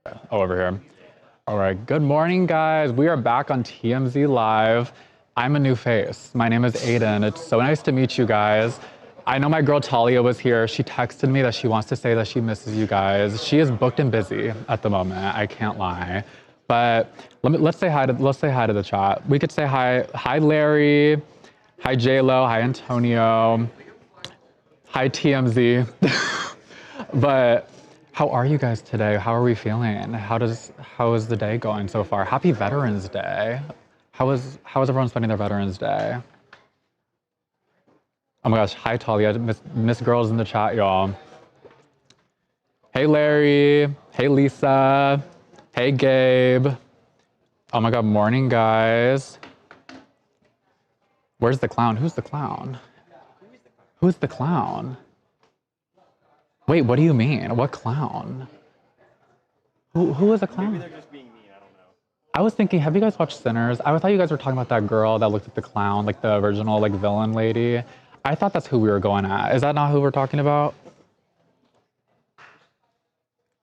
Oh, over here. All right, good morning, guys. We are back on TMZ Live. I'm a new face. My name is Aiden. It's so nice to meet you guys. I know my girl Talia was here. She texted me that she wants to say that she misses you guys. She is booked and busy at the moment. I can't lie. But let's say hi to the chat. We could say hi Larry, hi JLo, hi Antonio, hi TMZ. But how are you guys today? How are we feeling? How is the day going so far? Happy Veterans Day. How is everyone spending their Veterans Day? Oh my gosh, hi Talia, Miss Girls in the chat, y'all. Hey Larry, hey Lisa, hey Gabe. Oh my God, morning guys. Where's the clown? Who's the clown? Who's the clown? Wait, what do you mean? What clown? Who is a clown? Maybe they're just being mean, I don't know. I was thinking, have you guys watched Sinners? I thought you guys were talking about that girl that looked like the clown, like the original like villain lady. I thought that's who we were going at. Is that not who we're talking about?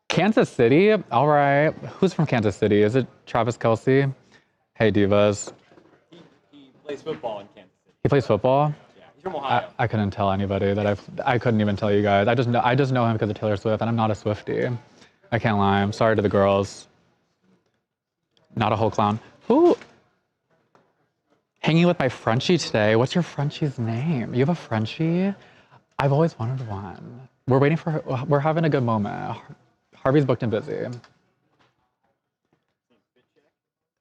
Kansas City? All right. Who's from Kansas City? Is it Travis Kelce? Hey, divas. He plays football in Kansas City. He plays football? Yeah, he's from Ohio. I couldn't tell anybody that I couldn't even tell you guys. I just know him because of Taylor Swift, and I'm not a Swiftie. I can't lie. I'm sorry to the girls. Not a whole clown. Who? Hanging with my Frenchie today. What's your Frenchie's name? You have a Frenchie? I've always wanted one. We're having a good moment. Harvey's booked and busy.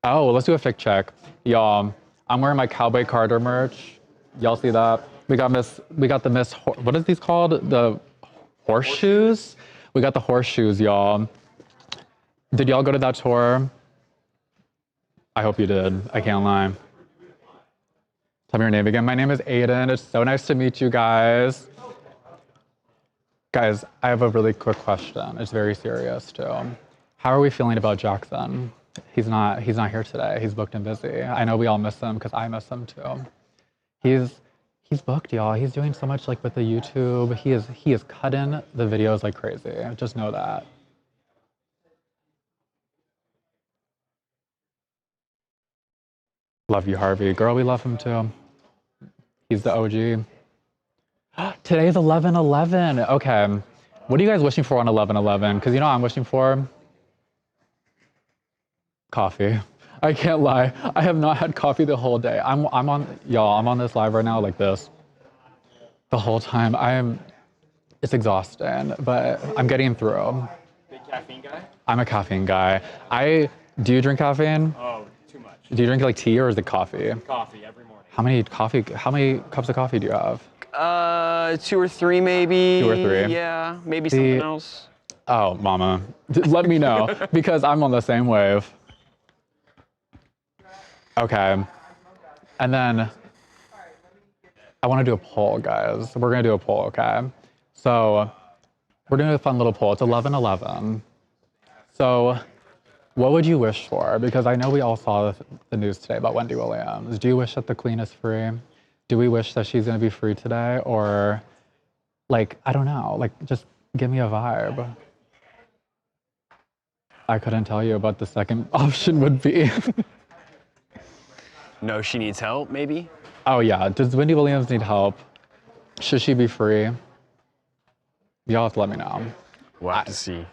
Oh, well, let's do a fit check. Y'all, I'm wearing my Cowboy Carter merch. Y'all see that? We got the Miss, what is these called? The horseshoes? We got the horseshoes, y'all. Did y'all go to that tour? I hope you did. I can't lie. Tell me your name again. My name is Aiden. It's so nice to meet you guys. Guys, I have a really quick question. It's very serious too. How are we feeling about Jackson? He's not here today. He's booked and busy. I know we all miss him because I miss him too. He's booked, y'all. He's doing so much like with the YouTube. He is cutting the videos like crazy. Just know that. Love you, Harvey. Girl, we love him too. He's the OG. Today's 11/11. Okay. What are you guys wishing for on 11/11? Because you know what I'm wishing for? Coffee. I can't lie. I have not had coffee the whole day. I'm on this live right now like this. The whole time. It's exhausting, but I'm getting through. Big caffeine guy? I'm a caffeine guy. Do you drink caffeine? Oh, too much. Do you drink like tea or is it coffee? Coffee every morning. How many cups of coffee do you have? 2 or 3 maybe. 2 or 3? Yeah, maybe something else. Oh, mama. Let me know because I'm on the same wave. Okay. And then I want to do a poll, guys. We're going to do a poll, okay? So we're doing a fun little poll. It's 11/11. So what would you wish for? Because I know we all saw the news today about Wendy Williams. Do you wish that the Queen is free? Do we wish that she's going to be free today? Or, like, I don't know. Like, just give me a vibe. I couldn't tell you what the second option would be. No, she needs help, maybe? Oh, yeah. Does Wendy Williams need help? Should she be free? Y'all have to let me know. We'll have to see.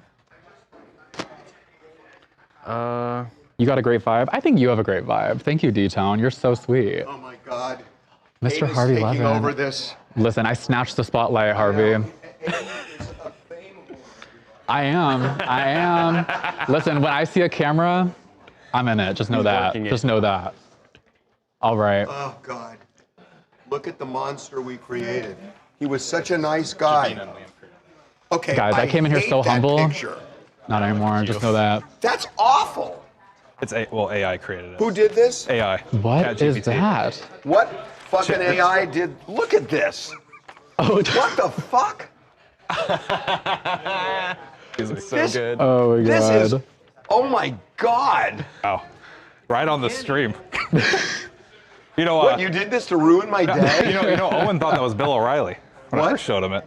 You got a great vibe? I think you have a great vibe. Thank you, D-Town. You're so sweet. Oh my God. Mr. Aiden's Harvey taking Levin. over this. Listen, I snatched the spotlight, Harvey. I am. Listen, when I see a camera, I'm in it. Just know that. Just know that. All right. Oh God. Look at the monster we created. He was such a nice guy. Okay, Guys, I came in here so hate that humble. picture. Not anymore. Just know that. That's awful. Well, AI created it. Who did this? AI. What is ChatGPT. that? What fucking AI did? Look at this. Oh, What the fuck? It's so This- good. oh my God. This is. Oh my God. Wow. Right on the stream. You know, What, you did this to ruin my day? you know, Owen thought that was Bill O'Reilly when I What? first showed him it.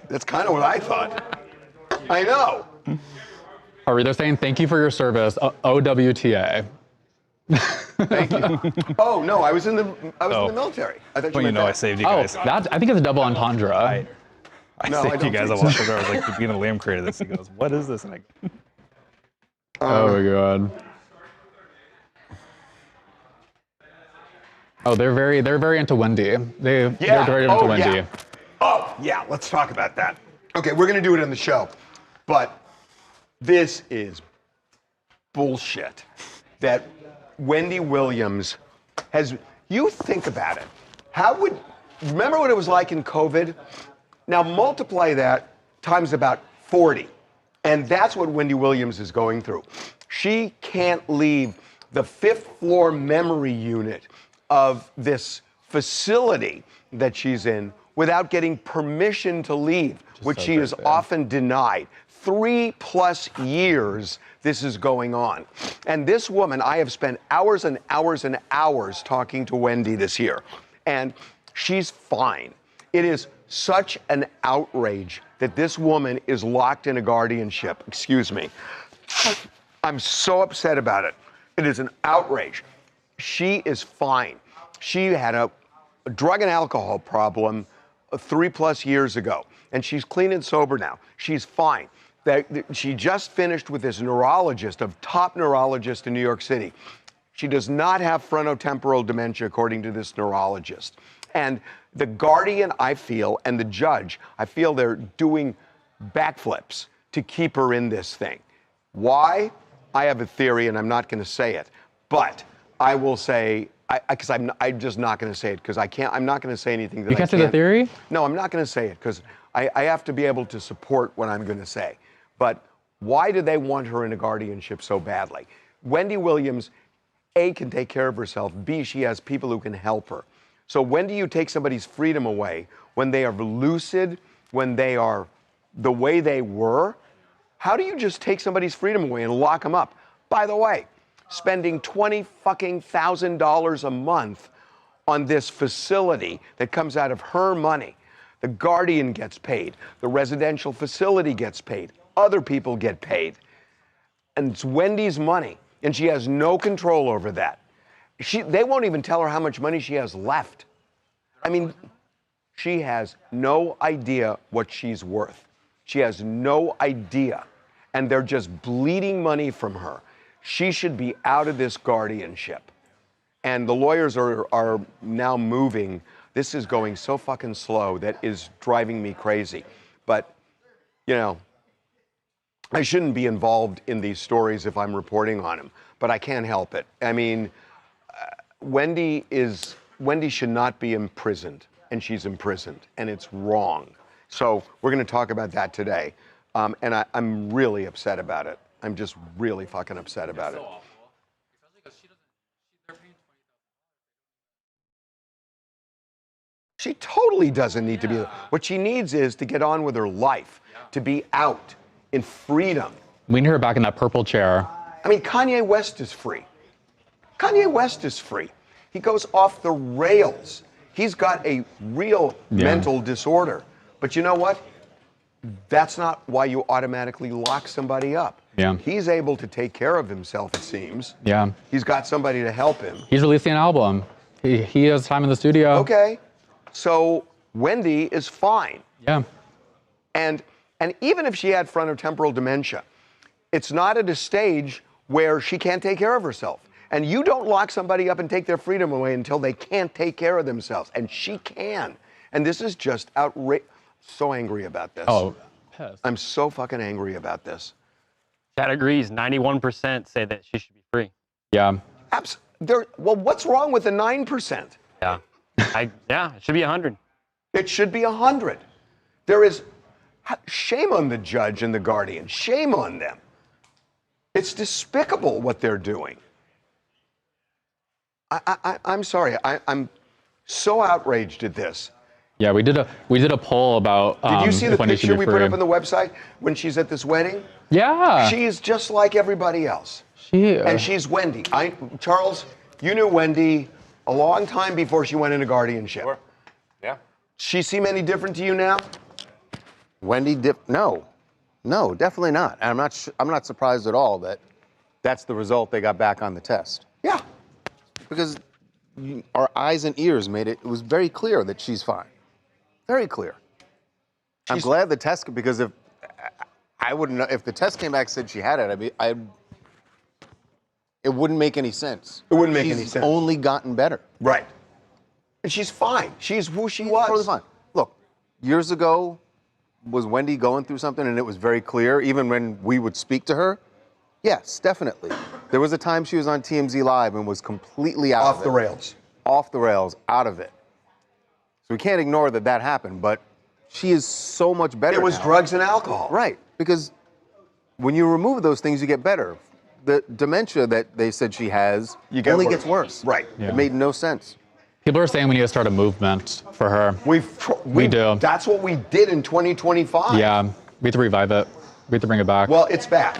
That's kind of what I thought. I know. Harvey, they're saying thank you for your service. OWTA. Thank you. Oh no, I was in the military. I thought you Well, meant I that. saved you Oh, guys. I think it's a double entendre. I No, I saved you don't guys. I think walked over. I was like, Davina Lamb created this. He goes, what is this? And I go, Oh my god. Oh, they're very into Wendy. They're very into Wendy. Yeah. Oh, yeah, let's talk about that. Okay, we're going to do it in the show. But this is bullshit that Wendy Williams has. You think about it. Remember what it was like in COVID? Now multiply that times about 40. And that's what Wendy Williams is going through. She can't leave the 5th floor memory unit of this facility that she's in without getting permission to leave, which she is often denied. 3+ years this is going on. And this woman, I have spent hours and hours and hours talking to Wendy this year, and she's fine. It is such an outrage that this woman is locked in a guardianship. Excuse me. I'm so upset about it. It is an outrage. She is fine. She had a drug and alcohol problem 3+ years ago, and she's clean and sober now. She's fine. She just finished with this neurologist, a top neurologist in New York City. She does not have frontotemporal dementia, according to this neurologist. And the guardian, I feel, and the judge, I feel they're doing backflips to keep her in this thing. Why? I have a theory, and I'm not going to say it. But I will say, because I'm just not going to say it, because I'm not going to say anything that You can't say the theory? No, I'm not going to say it, because I have to be able to support what I'm going to say. But why do they want her in a guardianship so badly? Wendy Williams, A, can take care of herself. B, she has people who can help her. So when do you take somebody's freedom away? When they are lucid, when they are the way they were? How do you just take somebody's freedom away and lock them up? By the way, spending $20,000 a month on this facility that comes out of her money. The guardian gets paid. The residential facility gets paid. Other people get paid. And it's Wendy's money, and she has no control over that. They won't even tell her how much money she has left. I mean, she has no idea what she's worth. She has no idea. And they're just bleeding money from her. She should be out of this guardianship. And the lawyers are now moving. This is going so fucking slow that is driving me crazy. But, you know, I shouldn't be involved in these stories if I'm reporting on them, but I can't help it. I mean, Wendy should not be imprisoned, and she's imprisoned, and it's wrong. So we're going to talk about that today, and I'm really upset about it. I'm just really fucking upset about it. She totally doesn't need to be there. What she needs is to get on with her life, to be out in freedom. We need her back in that purple chair. I mean, Kanye West is free. Kanye West is free. He goes off the rails. He's got a real mental disorder. But you know what? That's not why you automatically lock somebody up. Yeah. He's able to take care of himself, it seems. Yeah. He's got somebody to help him. He's releasing an album. He has time in the studio. Okay. So Wendy is fine. Yeah. And even if she had frontotemporal dementia, it's not at a stage where she can't take care of herself. And you don't lock somebody up and take their freedom away until they can't take care of themselves. And she can. And this is just outrageous. So angry about this. Oh, pissed. I'm so fucking angry about this. Chat agrees. 91% say that she should be free. Yeah. Well, what's wrong with the 9%? Yeah. Yeah, it should be 100. It should be 100. There is shame on the judge and the guardian. Shame on them. It's despicable what they're doing. I'm sorry. I'm so outraged at this. Yeah, we did a poll about. Did you see the when they should picture be we put free. up on the website when she's at this wedding? Yeah. She is just like everybody else. And she's Wendy. Charles, you knew Wendy a long time before she went into guardianship. Sure. Yeah. She seem any different to you now? Wendy no. No, definitely not. And I'm not surprised at all that that's the result they got back on the test. Yeah. Because our eyes and ears made it was very clear that she's fine. Very clear. I'm glad the test, because if I wouldn't know, if the test came back and said she had it, it wouldn't make any sense. It wouldn't make any She's sense. only gotten better. Right. And she's fine. She's who she was. Totally fine. Look, years ago, was Wendy going through something and it was very clear, even when we would speak to her? Yes, definitely. There was a time she was on TMZ Live and was completely out of it. Off the rails. Off the rails, out of it. So we can't ignore that that happened, but she is so much better It was now. drugs and alcohol. Right, because when you remove those things, you get better. The dementia that they said she has only gets worse. Right. Yeah. It made no sense. People are saying we need to start a movement for her. We do. That's what we did in 2025. Yeah, we have to revive it. We have to bring it back. Well, it's back.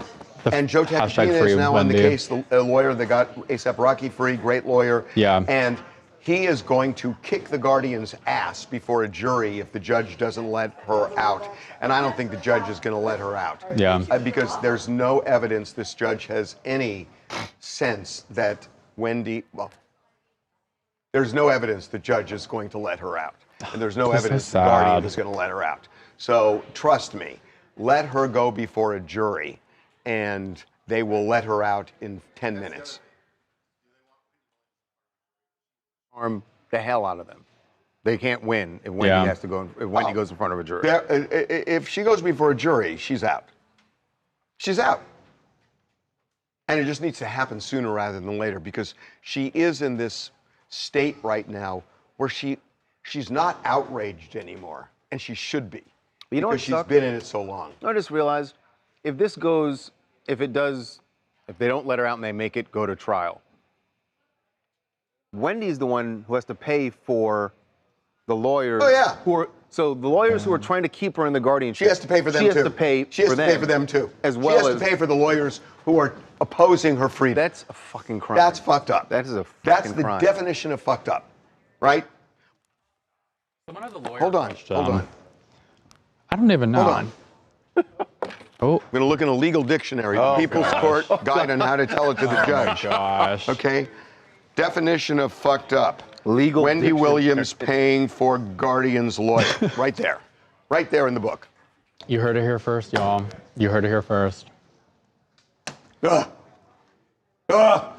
And Joe hashtag Tacopina free is now on the Wendy. case, the lawyer that got A$AP Rocky free, great lawyer. Yeah. And he is going to kick the Guardian's ass before a jury if the judge doesn't let her out. And I don't think the judge is going to let her out. Yeah. Because there's no evidence this judge has any sense that Wendy, well, there's no evidence the judge is going to let her out. And there's no This is evidence so the Guardian sad. is going to let her out. So trust me, let her go before a jury and they will let her out in 10 minutes. Harm the hell out of them. They can't win if Wendy has to go. If Wendy goes in front of a jury. If she goes before a jury, she's out. She's out. And it just needs to happen sooner rather than later because she is in this state right now where she's not outraged anymore, and she should be. You know what because she's sucks? been in it so long. I just realized if they don't let her out and they make it go to trial, Wendy's the one who has to pay for the lawyers. Oh, yeah. So the lawyers who are trying to keep her in the guardianship. She has to pay for them too. She has to pay She has for to them. pay for them too. As well she has to pay for the lawyers who are opposing her freedom. That's a fucking crime. That's fucked up. That is a fucking That's the crime. definition of fucked up, right? Hold on. Hold on. I don't even know. Hold on. Oh. I'm going to look in a legal dictionary, the People's Court Guide on how to tell it to the judge. Gosh. Okay? Definition of fucked up. Legal Wendy dictionary. Williams paying for Guardian's lawyer. Right there. Right there in the book. You heard it here first, y'all. You heard it here first. Ugh. Ugh.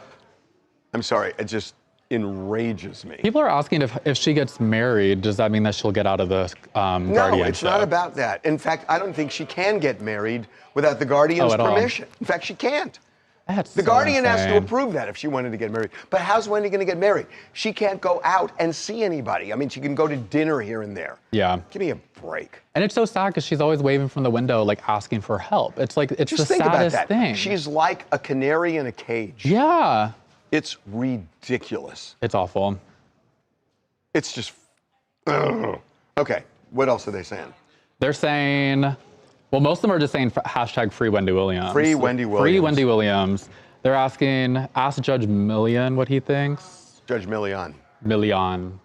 I'm sorry. It just enrages me. People are asking if she gets married, does that mean that she'll get out of the No, guardianship? it's not about that. In fact, I don't think she can get married without the Guardian's at all. permission. In fact, she can't. That's The so Guardian has to insane. approve that if she wanted to get married. But how's Wendy going to get married? She can't go out and see anybody. I mean, she can go to dinner here and there. Yeah. Give me a break. And it's so sad because she's always waving from the window, like asking for help. It's like, it's Just the think about saddest that. thing. She's like a canary in a cage. Yeah. It's ridiculous. It's awful. It's just. Ugh. Okay, what else are they saying? They're saying, well, most of them are just saying hashtag free Wendy Williams. Free Wendy Williams. Free Wendy Williams. They're asking, ask Judge Million what he thinks. Judge Millian. Million.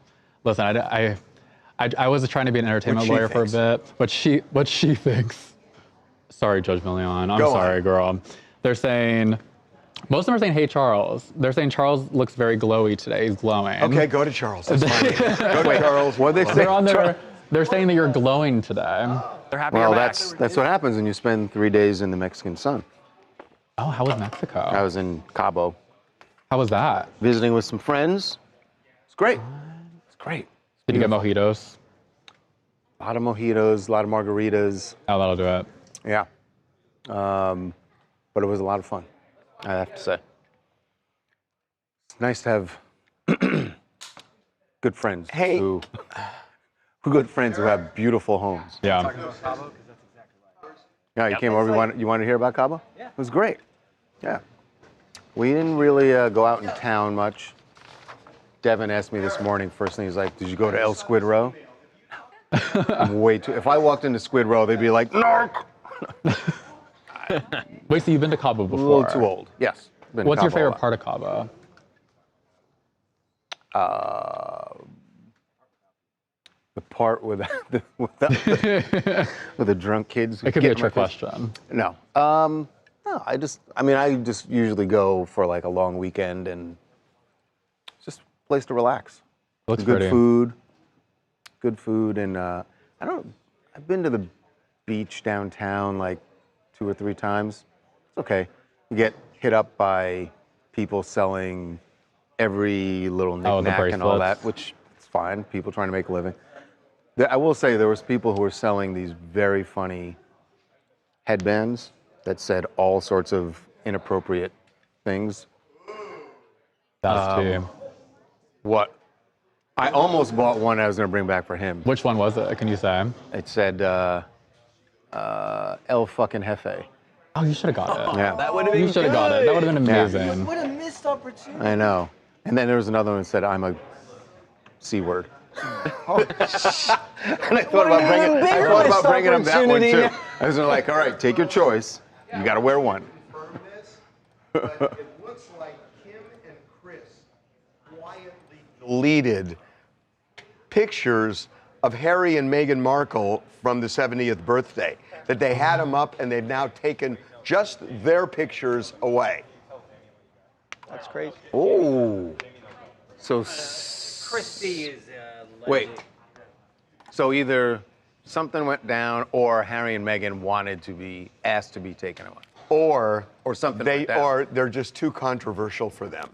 Listen, I was trying to be an entertainment What she lawyer for a thinks. bit. What she thinks. Sorry, Judge Million. I'm Go sorry, on. girl. They're saying, most of them are saying, hey, Charles. They're saying Charles looks very glowy today. He's glowing. Okay, go to Charles. That's fine. Go to Charles. What they say? They're on there. They're saying that you're glowing today. They're happy Well, you're back. that's what happens when you spend 3 days in the Mexican sun. Oh, how was Mexico? I was in Cabo How was that? visiting with some friends. It's great. It's great. Did you get mojitos? A lot of mojitos, a lot of margaritas. Oh, that'll do it. Yeah. But it was a lot of fun, I have to say. It's nice to have good friends Hey. who good friends who have beautiful homes. Yeah. Yeah, you came over. You wanted to hear about Cabo? Yeah. It was great. Yeah. We didn't really go out in town much. Devin asked me this morning, first thing, he's like, did you go to El Squid Row? I'm way too, if I walked into Squid Row, they'd be like, no. Wait, so you've been to Cabo A before? little too old. Yes. Been to What's your Cabo a favorite lot. part of Cabo? part with the drunk kids. It could be a trick question. No. No, I just usually go for like a long weekend and it's just a place to relax. Looks good pretty. Good food, and I've been to the beach downtown like 2 or 3 times. It's okay. You get hit up by people selling every little knick-knack and all that, which is fine. People trying to make a living. I will say there was people who were selling these very funny headbands that said all sorts of inappropriate things. That's tea. What? I almost bought one I was going to bring back for him. Which one was it? Can you say? It said El fucking Jefe. Oh, you should have got it. Yeah. That would have been You should have got it. That would have been amazing. What a missed opportunity. I know. And then there was another one that said, I'm a C word. And I thought about bringing him that one too. I was like, all right, take your choice. You got to wear one. But it looks like Kim and Chris quietly deleted pictures of Harry and Meghan Markle from the 70th birthday. That they had them up and they've now taken just their pictures away. That's crazy. Oh. So, Christy is wait. So either something went down or Harry and Meghan wanted to be asked to be taken away. Or something they like that. or they're just too controversial for them.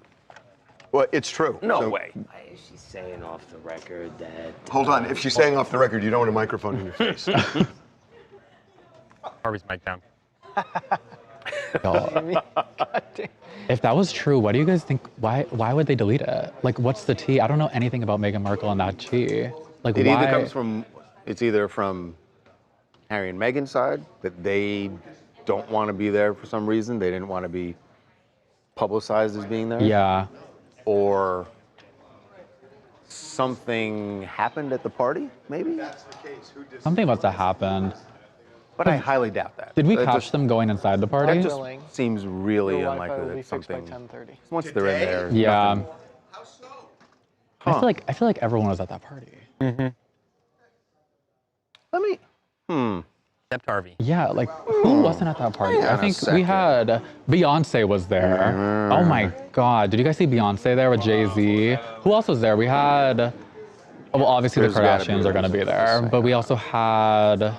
Well, it's true. No way. Why is she saying off the record that? Hold on. If she's saying off the record, you don't want a microphone in your face. Harvey's mic down. Y'all, if that was true, what do you guys think? Why would they delete it? Like, what's the tea? I don't know anything about Meghan Markle and that tea. Like, It why? either comes from, it's either from Harry and Meghan's side that they don't want to be there for some reason. They didn't want to be publicized as being there. Yeah. Or something happened at the party, maybe? Something must have happened. But I highly doubt that. Did we That catch just- them going inside the party? That just seems really unlikely that something. Once they're in there. Yeah. nothing- I feel like everyone was at that party. Let me. Except Harvey. Yeah, like who wasn't at that party? Hang I on a think we second. had Beyonce was there. Oh my God! Did you guys see Beyonce there with Jay-Z? Who else was there? We had, well, obviously There's the gotta be Kardashians are gonna be reasons to there, say but we also had.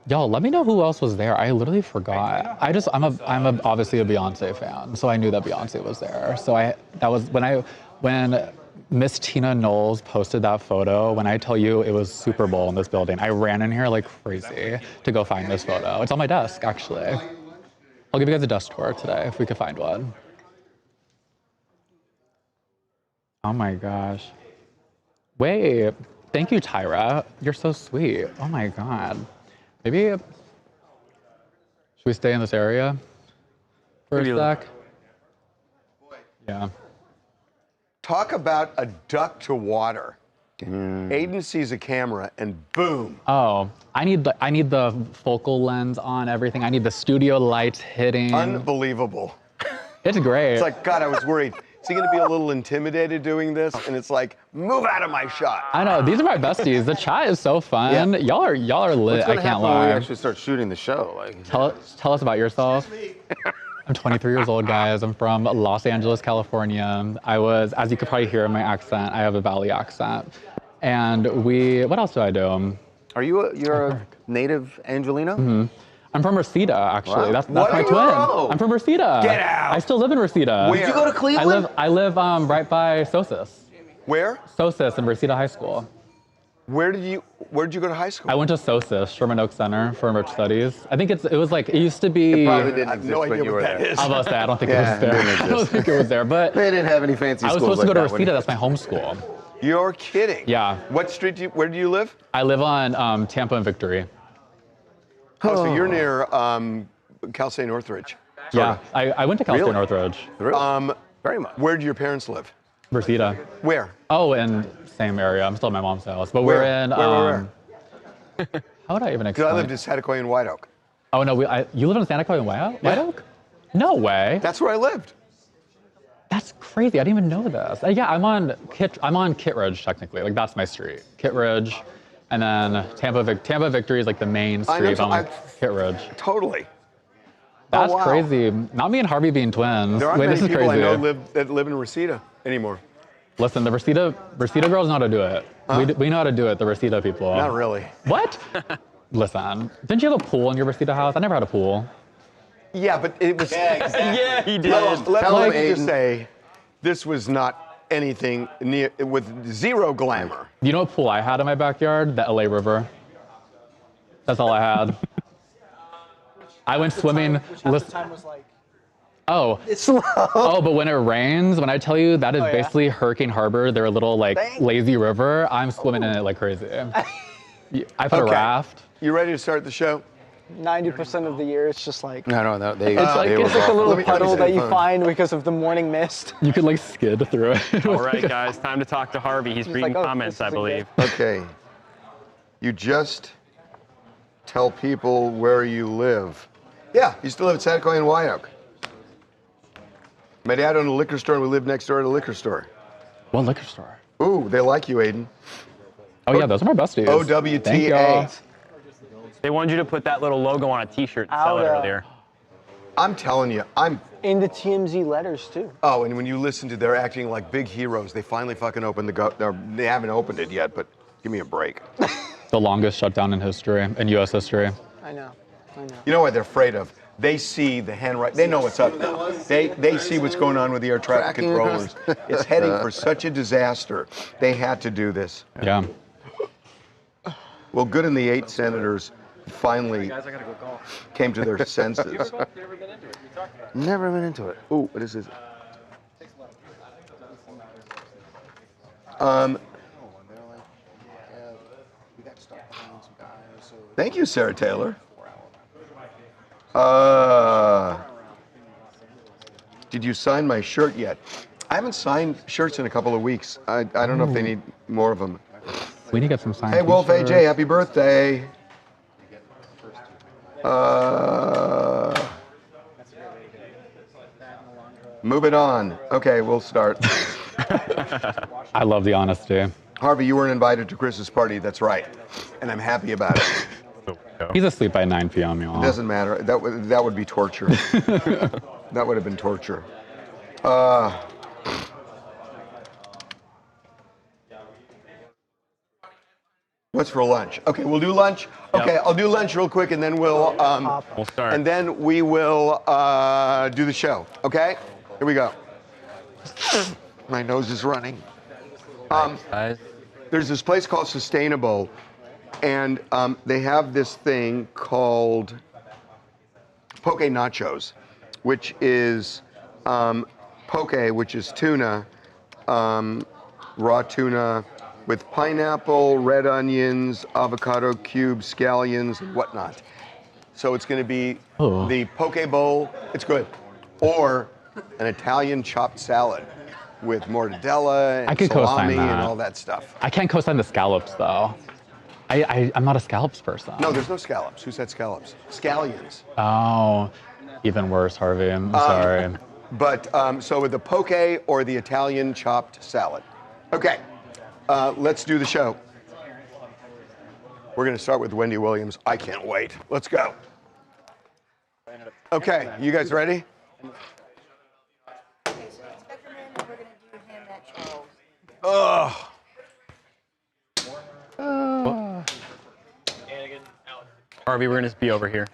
Y'all, let me know who else was there. I literally forgot. I'm obviously a Beyonce fan, so I knew that Beyonce was there. So that was when Miss Tina Knowles posted that photo. When I tell you it was Super Bowl in this building, I ran in here like crazy to go find this photo. It's on my desk, actually. I'll give you guys a desk tour today if we could find one. Oh my gosh. Wait, thank you, Tyra. You're so sweet. Oh my God. Maybe, should we stay in this area for a sec? Yeah. Talk about a duck to water. Aiden sees a camera and boom. Oh, I need the focal lens on everything. I need the studio lights hitting. Unbelievable. It's great. It's like, God, I was worried. Is he going to be a little intimidated doing this? And it's like, move out of my shot. I know, these are my besties. The chat is so fun. Yeah. Y'all are lit, What's I gonna can't happen when we lie. actually start shooting the show? Like, Tell us about yourself. I'm 23 years old, guys. I'm from Los Angeles, California. As you could probably hear in my accent, I have a Valley accent. And what else do I do? you're a native Angelino? I'm from Reseda, actually. Wow. That's What my are you twin. from? I'm from Reseda. Get out. I still live in Reseda. Where? Did you go to Cleveland? I live right by Sosis. Where? Sosis in Reseda High School. Where'd you go to high school? I went to Sosis, Sherman Oaks Center for Enriched Studies. I think it used to be. It probably didn't I have exist no when idea you what were that there. is. I was about to say, I don't think Yeah, it was it didn't there. I don't exist. think it was there, but They didn't have any fancy I was schools supposed to go like to that when Reseda. you- That's my home school. You're kidding. Yeah. What street where do you live? I live on Tampa and Victory. Oh, so you're near Cal State Northridge. Yeah, I went to Cal State Really? Northridge. Really? Very much. Where do your parents live? Reseda. Where? Oh, in same area. I'm still at my mom's house, but we're in. Where? How would I even Because explain? I lived in Satakoy and White Oak. Oh no, you live in Santa Clara in White Oak? No way. That's where I lived. That's crazy. I didn't even know this. Yeah, I'm on Kittredge technically. Like that's my street. Kittredge. And then Tampa Victory is like the main I know, street on Hit Ridge. Totally. That's wow. crazy. Not me and Harvey being twins. There aren't Wait, many this is people crazy. I know that live in Reseda anymore. Listen, the Reseda girls know how to do it. We know how to do it, the Reseda people. Not really. What? Listen, didn't you have a pool in your Reseda house? I never had a pool. Yeah, but it was. Yeah, he did. Let me just say, this was not anything near with zero glamour. You know what pool I had in my backyard? The LA River. That's all I had. I went swimming. The time was like. Oh. It's slow. Oh, but when it rains, when I tell you that is basically Hurricane Harbor, their little like lazy river, I'm swimming in it like crazy. I put a raft. You ready to start the show? 90% of the year, it's just like. No, they. It's like, they it's were like a rough. little Let me puddle say that the you phone. find because of the morning mist. You could like skid through it. All right, guys, time to talk to Harvey. He's reading like, oh, comments, this I isn't believe. Okay. You just tell people where you live. Yeah, you still live at Satakoy and Wyoke. My dad owned a liquor store, and we lived next door to a liquor store. What liquor store? Ooh, they like you, Aiden. Oh yeah, those are my besties. Thank y'all. OWTA. They wanted you to put that little logo on a T-shirt and sell it Outa. earlier. I'm telling you, In the TMZ letters, too. Oh, and when you listen to they're acting like big heroes, they finally fucking opened they haven't opened it yet, but give me a break. The longest shutdown in history, in U.S. history. I know. You know what they're afraid of? They see the handwriting. They know what's up now. They see what's going on with the air traffic Tracking controllers. It's heading for such a disaster. They had to do this. Yeah. Well, good in the 8 senators finally came to their senses. Never been into it. Ooh, what is this? Thank you, Sarah Taylor. Did you sign my shirt yet? I haven't signed shirts in a couple of weeks. I don't know if they need more of them. We need to get some signed Hey, Wolf t-shirts. AJ, happy birthday. Moving on. Okay, we'll start. I love the honesty. Harvey, you weren't invited to Chris's party. That's right, and I'm happy about it. He's asleep by 9 p.m., y'all. Doesn't matter. That would be torture. That would have been torture. What's for lunch? Okay, we'll do lunch. Okay, I'll do lunch real quick, and then we'll start. and then we will do the show. Okay, here we go. My nose is running. Guys, There's this place called Sustainable, and they have this thing called poke nachos, which is poke, which is tuna, raw tuna with pineapple, red onions, avocado cubes, scallions, and whatnot. So it's going to be the poke bowl. It's good, or an Italian chopped salad with mortadella and salami and all that stuff. I can't co-sign the scallops though. I'm not a scallops person. No, there's no scallops. Who said scallops? Scallions. Oh, even worse, Harvey. I'm sorry. But so with the poke or the Italian chopped salad. Okay, let's do the show. We're going to start with Wendy Williams. I can't wait. Let's go. Okay, you guys ready? Okay, so Inspector Man, and we're going to do him at Charles. Ugh. Harvey, we're gonna be over here.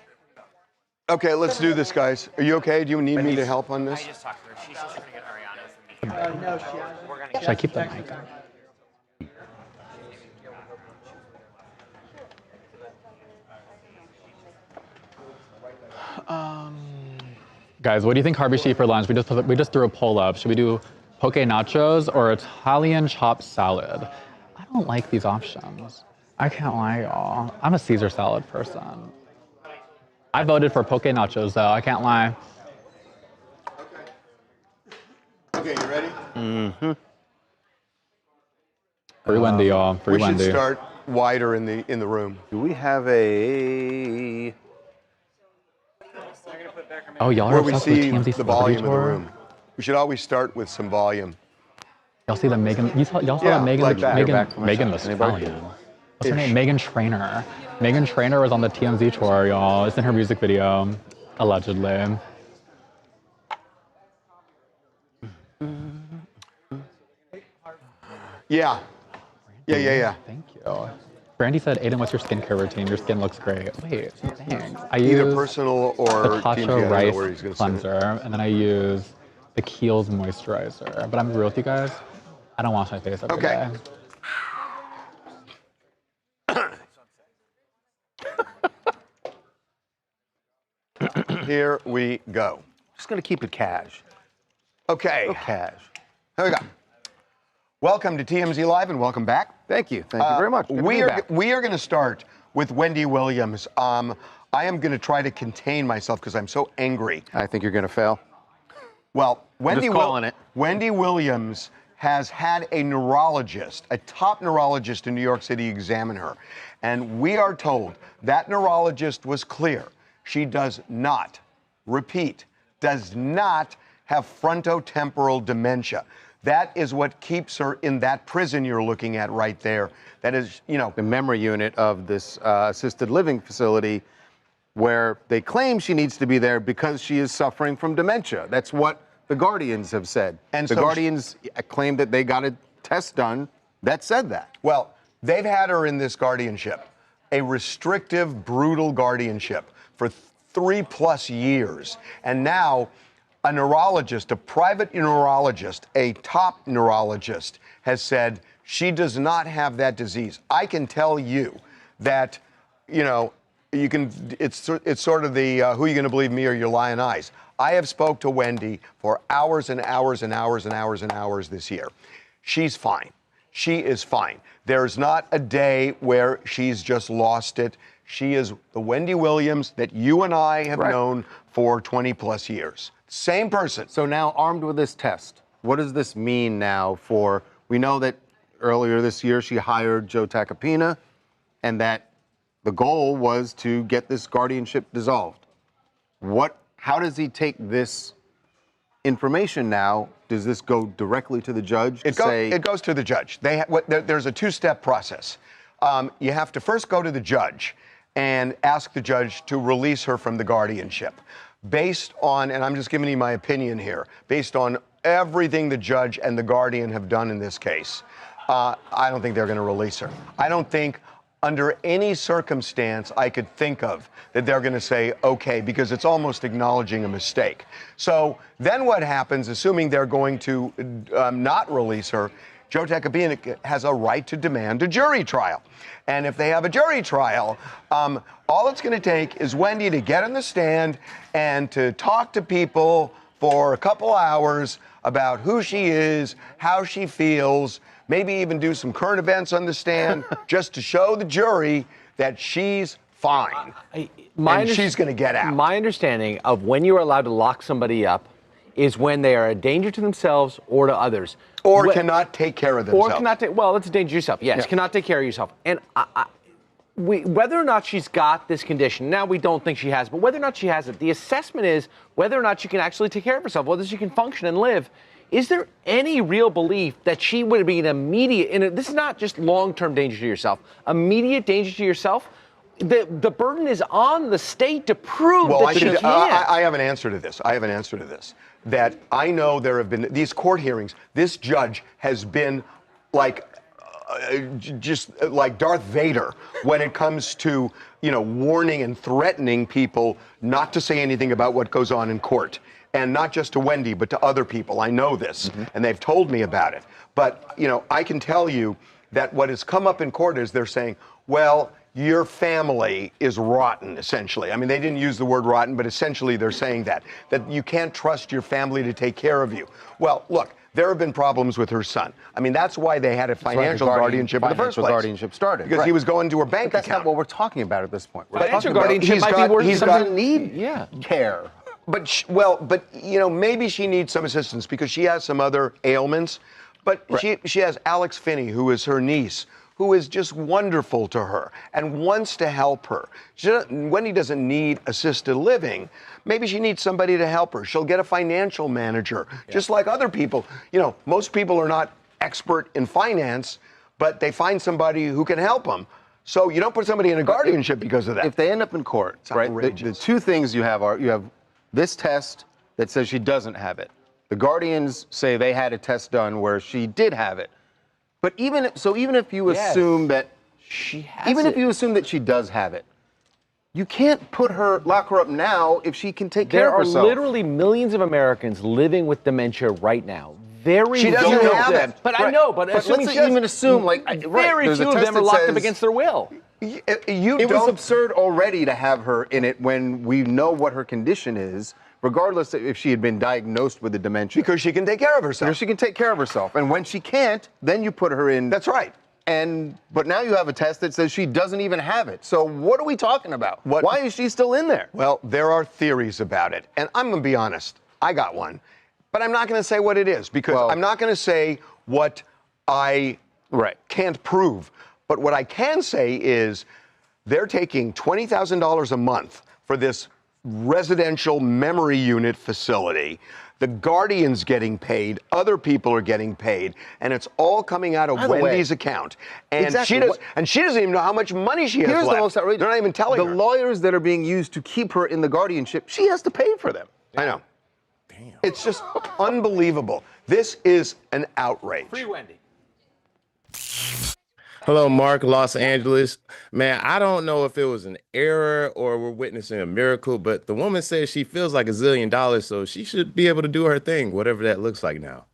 Okay, let's do this, guys. Are you okay? Do you need me to help on this? Just talked to her. She's just trying to get Ariana's. No, she We're gonna Should I keep the mic on? Guys, what do you think Harvey should eat for lunch? We just threw a poll up. Should we do poke nachos or Italian chopped salad? I don't like these options. I can't lie, y'all. I'm a Caesar salad person. I voted for poke nachos, though. I can't lie. Okay, you ready? Mm-hmm. Free Wendy, y'all. Free We Wendy. should start wider in the room. Do we have a? Oh, y'all are Where we obsessed with see TMZ the Celebrity volume of the Tour? room. We should always start with some volume. Y'all see the Megan? Y'all saw Yeah, that Megan? like that. Megan, Back from Megan a the shot. Anybody? Stallion. What's her name? Megan Trainor. Megan Trainor was on the TMZ tour, y'all. It's in her music video, allegedly. Yeah. Yeah. Thank you. Brandy said, Aiden, what's your skincare routine? Your skin looks great. Wait, thanks. I Either use personal or the TMZ, I Tatcha don't know Rice where he's gonna say it. cleanser, and then I use the Kiehl's moisturizer. But I'm real with you guys, I don't wash my face every day. Here we go. Just gonna keep it cash. Okay. Real cash. Here we go. Welcome to TMZ Live and welcome back. Thank you. Thank you very much. Good to be back. We are going to start with Wendy Williams. I am going to try to contain myself because I'm so angry. I think you're gonna fail. Well, Wendy Wendy Williams has had a neurologist, a top neurologist in New York City, examine her. And we are told that neurologist was clear. She does not, repeat, does not have frontotemporal dementia. That is what keeps her in that prison you're looking at right there. That is, you know, the memory unit of this assisted living facility where they claim she needs to be there because she is suffering from dementia. That's what the Guardians have said. And the so Guardians claim that they got a test done that said that. Well, they've had her in this guardianship, a restrictive, brutal guardianship for 3+ years. And now a neurologist, a private neurologist, a top neurologist has said she does not have that disease. I can tell you that, you know, you can, it's sort of the who are you going to believe, me or your lying eyes? I have spoke to Wendy for hours and hours and hours and hours and hours this year. She's fine. She is fine. There's not a day where she's just lost it. She is the Wendy Williams that you and I have known for 20+ years. Same person. So now, armed with this test, what does this mean now for, we know that earlier this year she hired Joe Tacopina and that the goal was to get this guardianship dissolved. How does he take this information now? Does this go directly to the judge? It goes to the judge. There's a 2-step process. You have to first go to the judge and ask the judge to release her from the guardianship. Based on, and I'm just giving you my opinion here, based on everything the judge and the guardian have done in this case, I don't think they're going to release her. I don't think under any circumstance I could think of that they're going to say, okay, because it's almost acknowledging a mistake. So then what happens, assuming they're going to not release her, Joe Tacopina has a right to demand a jury trial. And if they have a jury trial, all it's going to take is Wendy to get on the stand and to talk to people for a couple hours about who she is, how she feels, maybe even do some current events on the stand just to show the jury that she's fine. And she's going to get out. My understanding of when you are allowed to lock somebody up is when they are a danger to themselves or to others. Or cannot take care of themselves. Or cannot take, well, it's a danger to yourself. Yes, cannot take care of yourself. And whether or not she's got this condition, now we don't think she has, but whether or not she has it, the assessment is whether or not she can actually take care of herself, whether she can function and live. Is there any real belief that she would be an immediate, and this is not just long-term danger to yourself, immediate danger to yourself? The burden is on the state to prove that she can't. I have an answer to this. That I know there have been these court hearings. This judge has been like, just like Darth Vader when it comes to, you know, warning and threatening people not to say anything about what goes on in court. And not just to Wendy, but to other people. I know this, and they've told me about it. But, you know, I can tell you that what has come up in court is they're saying, well, your family is rotten, essentially. I mean, they didn't use the word rotten, but essentially they're saying that you can't trust your family to take care of you. Well, look, there have been problems with her son. I mean, that's why they had a financial guardianship in the first place. Guardianship started. Because he was going to her bank That's account. not what we're talking about at this point. Financial guardianship might be worth something need care. But you know, maybe she needs some assistance because she has some other ailments. But she has Alex Finney, who is her niece, who is just wonderful to her and wants to help her. Wendy doesn't need assisted living. Maybe she needs somebody to help her. She'll get a financial manager, just like other people. You know, most people are not expert in finance, but they find somebody who can help them. So you don't put somebody in a guardianship because of that. If they end up in court, right? The two things you have are you have this test that says she doesn't have it. The guardians say they had a test done where she did have it. But even if you assume that she has if you assume that she does have it, you can't lock her up now if she can take care of herself. There are literally millions of Americans living with dementia right now. She doesn't have it. But I know, but assuming let's even assume very few of them are locked up against their will. It was absurd already to have her in it when we know what her condition is, regardless of if she had been diagnosed with the dementia. Because she can take care of herself. Because she can take care of herself. And when she can't, then you put her in. That's right. But now you have a test that says she doesn't even have it. So what are we talking about? Why is she still in there? Well, there are theories about it. And I'm going to be honest. I got one. But I'm not going to say what it is because I'm not going to say what I can't prove. But what I can say is they're taking $20,000 a month for this residential memory unit facility. The guardian's getting paid, other people are getting paid, and it's all coming out of Wendy's account. And she doesn't even know how much money she has left. Here's the most outrageous. They're not even telling her. The lawyers that are being used to keep her in the guardianship, she has to pay for them. I know. Damn. It's just unbelievable. This is an outrage. Free Wendy. Hello, Mark, Los Angeles. Man, I don't know if it was an error or we're witnessing a miracle, but the woman says she feels like $1 zillion, so she should be able to do her thing, whatever that looks like now.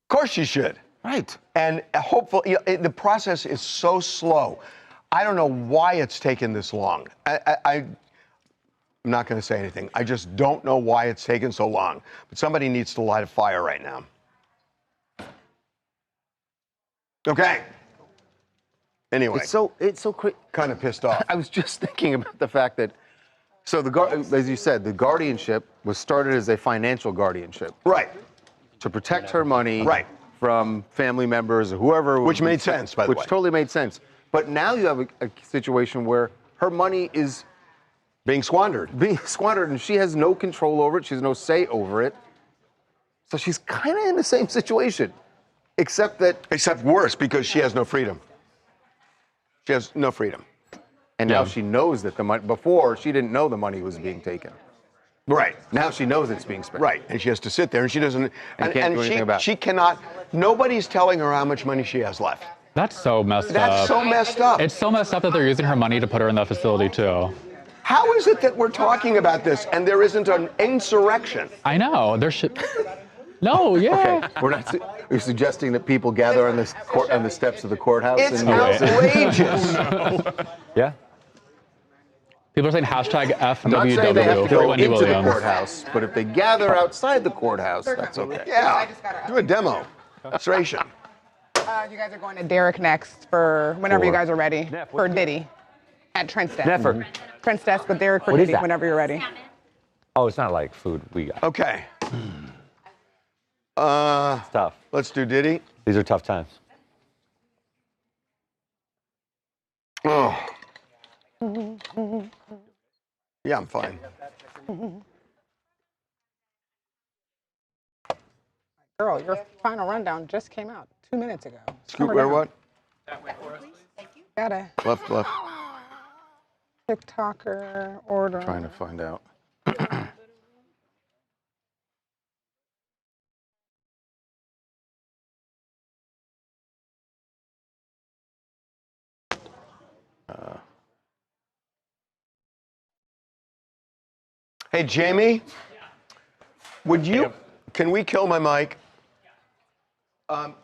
Of course she should. Right. And hopefully, the process is so slow. I don't know why it's taken this long. I'm not going to say anything. I just don't know why it's taken so long. But somebody needs to light a fire right now. Okay. Anyway, it's so crazy. Kind of pissed off. I was just thinking about the fact that, as you said, the guardianship was started as a financial guardianship. Right. To protect her money. Right. From family members or whoever. Which made sense, by the way. Which totally made sense. But now you have a situation where her money is being squandered. And she has no control over it. She has no say over it. So she's kind of in the same situation, except worse because she has no freedom. She has no freedom. And now she knows that the money, before she didn't know the money was being taken. Right. Now she knows it's being spent. Right. And she has to sit there and she doesn't, and can't do anything about it. She cannot, nobody's telling her how much money she has left. That's so messed up. That's so messed up. It's so messed up that they're using her money to put her in that facility too. How is it that we're talking about this and there isn't an insurrection? I know. There should. No, yeah. Okay. We're suggesting that people gather on the steps of the courthouse. It's outrageous. Yeah. People are saying hashtag I'm not saying they have to FWW go for Wendy into Williams. the courthouse, but if they gather outside the courthouse, that's okay. Yeah. Do a demonstration. You guys are going to Derek next for whenever you guys are ready for Diddy at Trent's desk. Never. Trent's desk with Derek for What is Diddy that? whenever you're ready. Oh, it's not like food we got. Okay. It's tough. Let's do Diddy. These are tough times. Oh. Yeah, I'm fine. Girl, your final rundown just came out 2 minutes ago. Scoot where what? Got a Left. TikToker order. Trying to find out. Hey, Jamie, can we kill my mic? Call.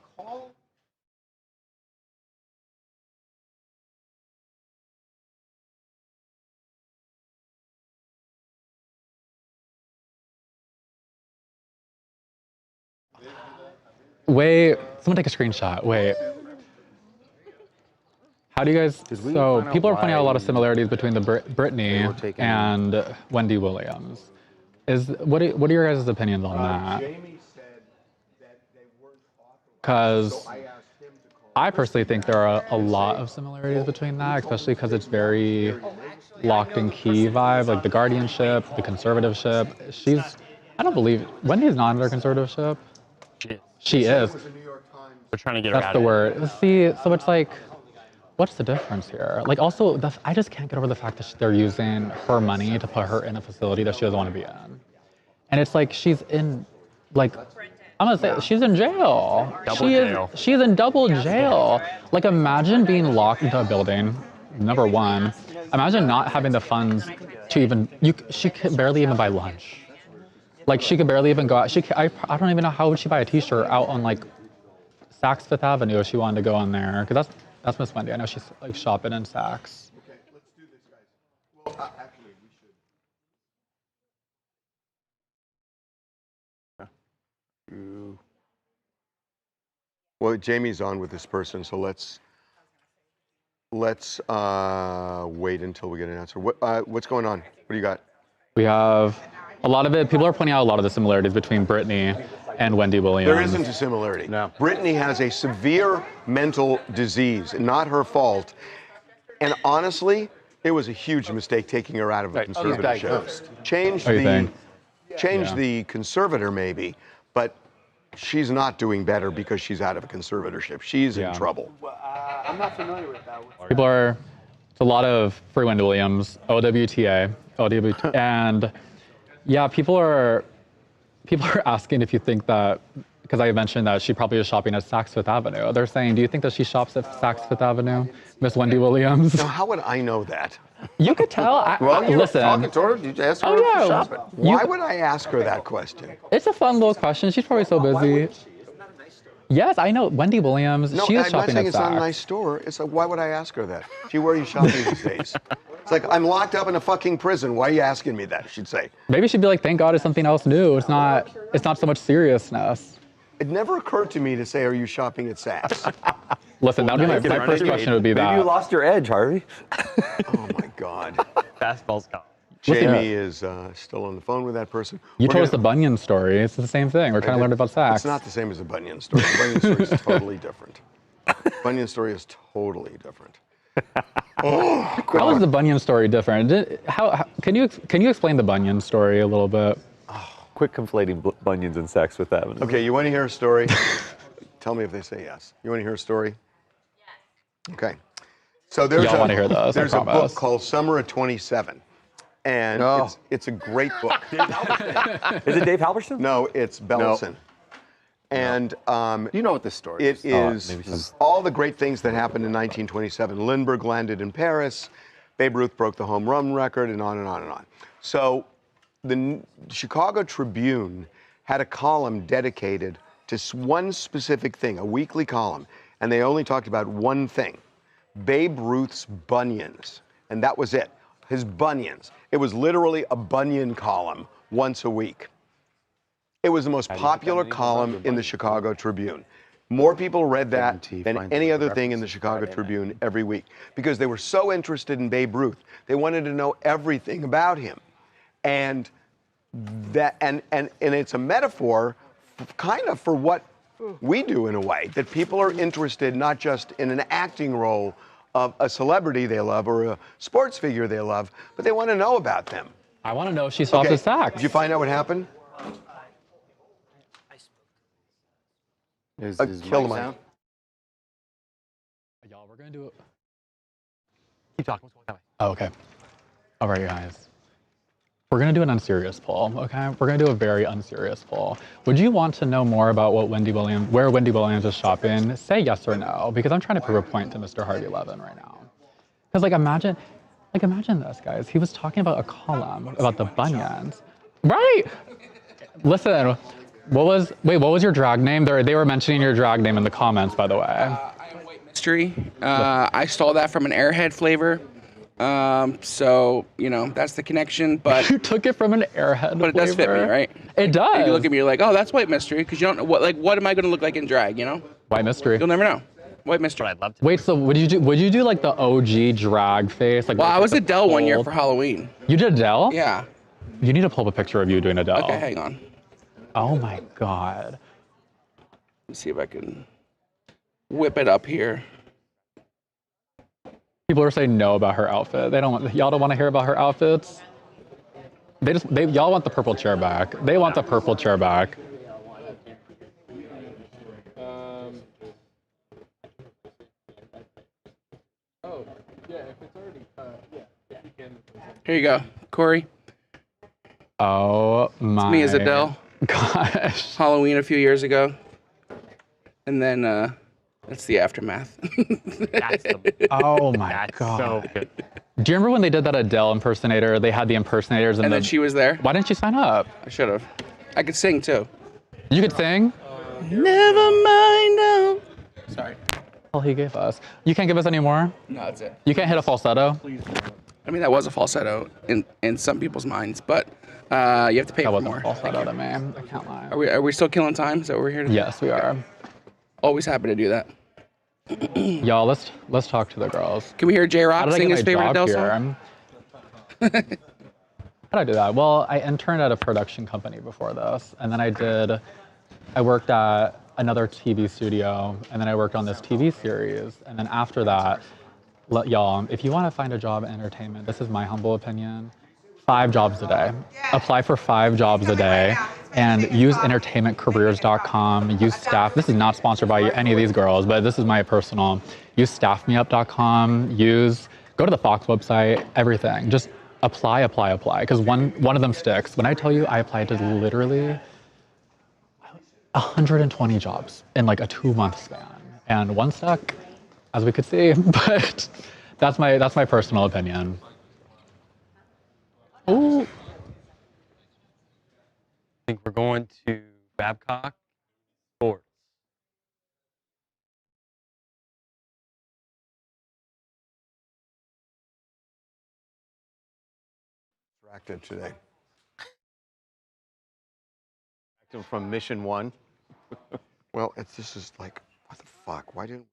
Wait, someone take a screenshot. Wait. How do you guys, so people are pointing out a lot of similarities between the Britney and Wendy Williams. What are your guys' opinions on that? Jamie said that they weren't authorized. Because I personally think there are a lot of similarities between that, especially because it's very locked and key vibe, like the guardianship, the conservatorship. I don't believe, Wendy's not under conservatorship. She is. She is. They're trying to get her That's out the of it. word. See, so it's like, what's the difference here? Like, also, I just can't get over the fact that they're using her money to put her in a facility that she doesn't want to be in. And it's like she's in, like, I'm gonna say she's in jail. She's in double jail. Like, imagine being locked into a building. Number one, imagine not having the funds to even. She could barely even buy lunch. Like, she could barely even go out. I don't even know how would she buy a T-shirt out on like Saks Fifth Avenue if she wanted to go on there. Because that's Miss Wendy. I know she's like shopping in Saks. Okay, let's do this, guys. Well, actually, we should. Well, Jamie's on with this person, so let's wait until we get an answer. What's going on? What do you got? We have a lot of it. People are pointing out a lot of the similarities between Brittany and Wendy Williams. There isn't a similarity. No. Brittany has a severe mental disease, not her fault. And honestly, it was a huge mistake taking her out of a conservatorship. Change the conservator maybe, but she's not doing better because she's out of a conservatorship. She's in trouble. I'm not familiar with that. People are, it's a lot of free Wendy Williams, OWTA, and yeah, people are asking if you think that, because I mentioned that she probably is shopping at Saks Fifth Avenue. They're saying, do you think that she shops at Saks Fifth Avenue, Miss Wendy Williams? Now, how would I know that? You could tell. Well, you listen. were talking to her. Did you ask her if she's shopping? Why would I ask her that question? It's a fun little question. She's probably so busy. Yes, I know. Wendy Williams, No, she is I'm not shopping saying at it's not a Saks. nice store. It's like, why would I ask her that? Gee, where are you shopping these days? It's like, I'm locked up in a fucking prison. Why are you asking me that? She'd say. Maybe she'd be like, thank God it's something else new. It's not so much seriousness. It never occurred to me to say, are you shopping at Saks? Listen, that would be my first question would be that. Maybe you lost your edge, Harvey. Oh my God. Fastball's gone. Jamie is still on the phone with that person. You told us the Bunyan story. It's the same thing. We're trying to learn about Saks. It's not the same as the Bunyan story. The Bunyan story is totally different. Bunyan story is totally different. Oh, How is the Bunyan story different? Can you explain the Bunyan story a little bit? Quit conflating Bunions and Saks Fifth Avenue. Okay, you want to hear a story? Tell me if they say yes. You want to hear a story? Yes. Okay. So there's Y'all want to hear those, there's I a book promise. called Summer of 27. And it's a great book. Is it Dave Halverson? No, it's Bellison. And you know what this story is. It is maybe all the great things that happened in 1927. Lindbergh landed in Paris, Babe Ruth broke the home run record, and on and on and on. So the Chicago Tribune had a column dedicated to one specific thing, a weekly column, and they only talked about one thing, Babe Ruth's bunions, and that was it, his bunions. It was literally a bunion column once a week. It was the most popular column in the Chicago Tribune. More people read that than any other thing in the Chicago Tribune every week because they were so interested in Babe Ruth. They wanted to know everything about him. And that and it's a metaphor kind of for what we do in a way, that people are interested not just in an acting role of a celebrity they love or a sports figure they love, but they want to know about them. I want to know if she shops at Saks. Did you find out what happened? Kill the mic. Y'all, we're going to do it. Keep talking. What's going on? Oh, okay. All right, guys. We're going to do an unserious poll, okay? We're going to do a very unserious poll. Would you want to know more about where Wendy Williams is shopping? Say yes or no, because I'm trying to prove a point to Mr. Harvey Levin right now. Because, imagine this, guys. He was talking about a column about the bunions. Right! Listen, what was your drag name? They were mentioning your drag name in the comments, by the way. I'm White Mystery. I stole that from an Airhead flavor. So, that's the connection, but... You took it from an Airhead But it does fit me, right? It does. If you look at me, you're like, oh, that's White Mystery, because you don't know, what am I going to look like in drag, White Mystery. You'll never know. White Mystery. I'd love to. Wait, so would you do like the OG drag face? Well, I was Adele one year for Halloween. You did Adele? Yeah. You need to pull up a picture of you doing Adele. Okay, hang on. Oh my God. Let's see if I can whip it up here. People are saying no about her outfit. Y'all don't want to hear about her outfits? Y'all want the purple chair back. They want the purple chair back. Here you go, Corey. Oh my. It's me as Adele. Gosh. Halloween a few years ago. And then that's the aftermath. Oh my god. So good. Do you remember when they did that Adele impersonator? They had the impersonators And then she was there. Why didn't you sign up? I should have. I could sing too. You could sing? Never mind now. Sorry. All he gave us. You can't give us any more? No, that's it. You can't hit a falsetto? I mean, that was a falsetto in some people's minds, but you have to pay for more. That wasn't a falsetto to me. I can't lie. Are we still killing time? Is that what we're here to do? Yes, we are. Always happy to do that. Y'all, let's talk to the girls. Can we hear J-Rock How did I sing get his my favorite job Adele here? song? How did I do that? Well, I interned at a production company before this, and then I worked at another TV studio, and then I worked on this TV series, and then after that, y'all, if you want to find a job in entertainment, this is my humble opinion, 5 jobs a day. Apply for 5 jobs a day, and use entertainmentcareers.com, use staff. This is not sponsored by any of these girls, but this is my personal. Use staffmeup.com, go to the Fox website, everything. Just apply, because one of them sticks. When I tell you I applied to literally 120 jobs in like a 2-month span, and one stuck, as we could see, but that's my personal opinion. Ooh. I think we're going to Babcock Sports. Distracted today. From Mission 1. Well, this is like, what the fuck? Why didn't...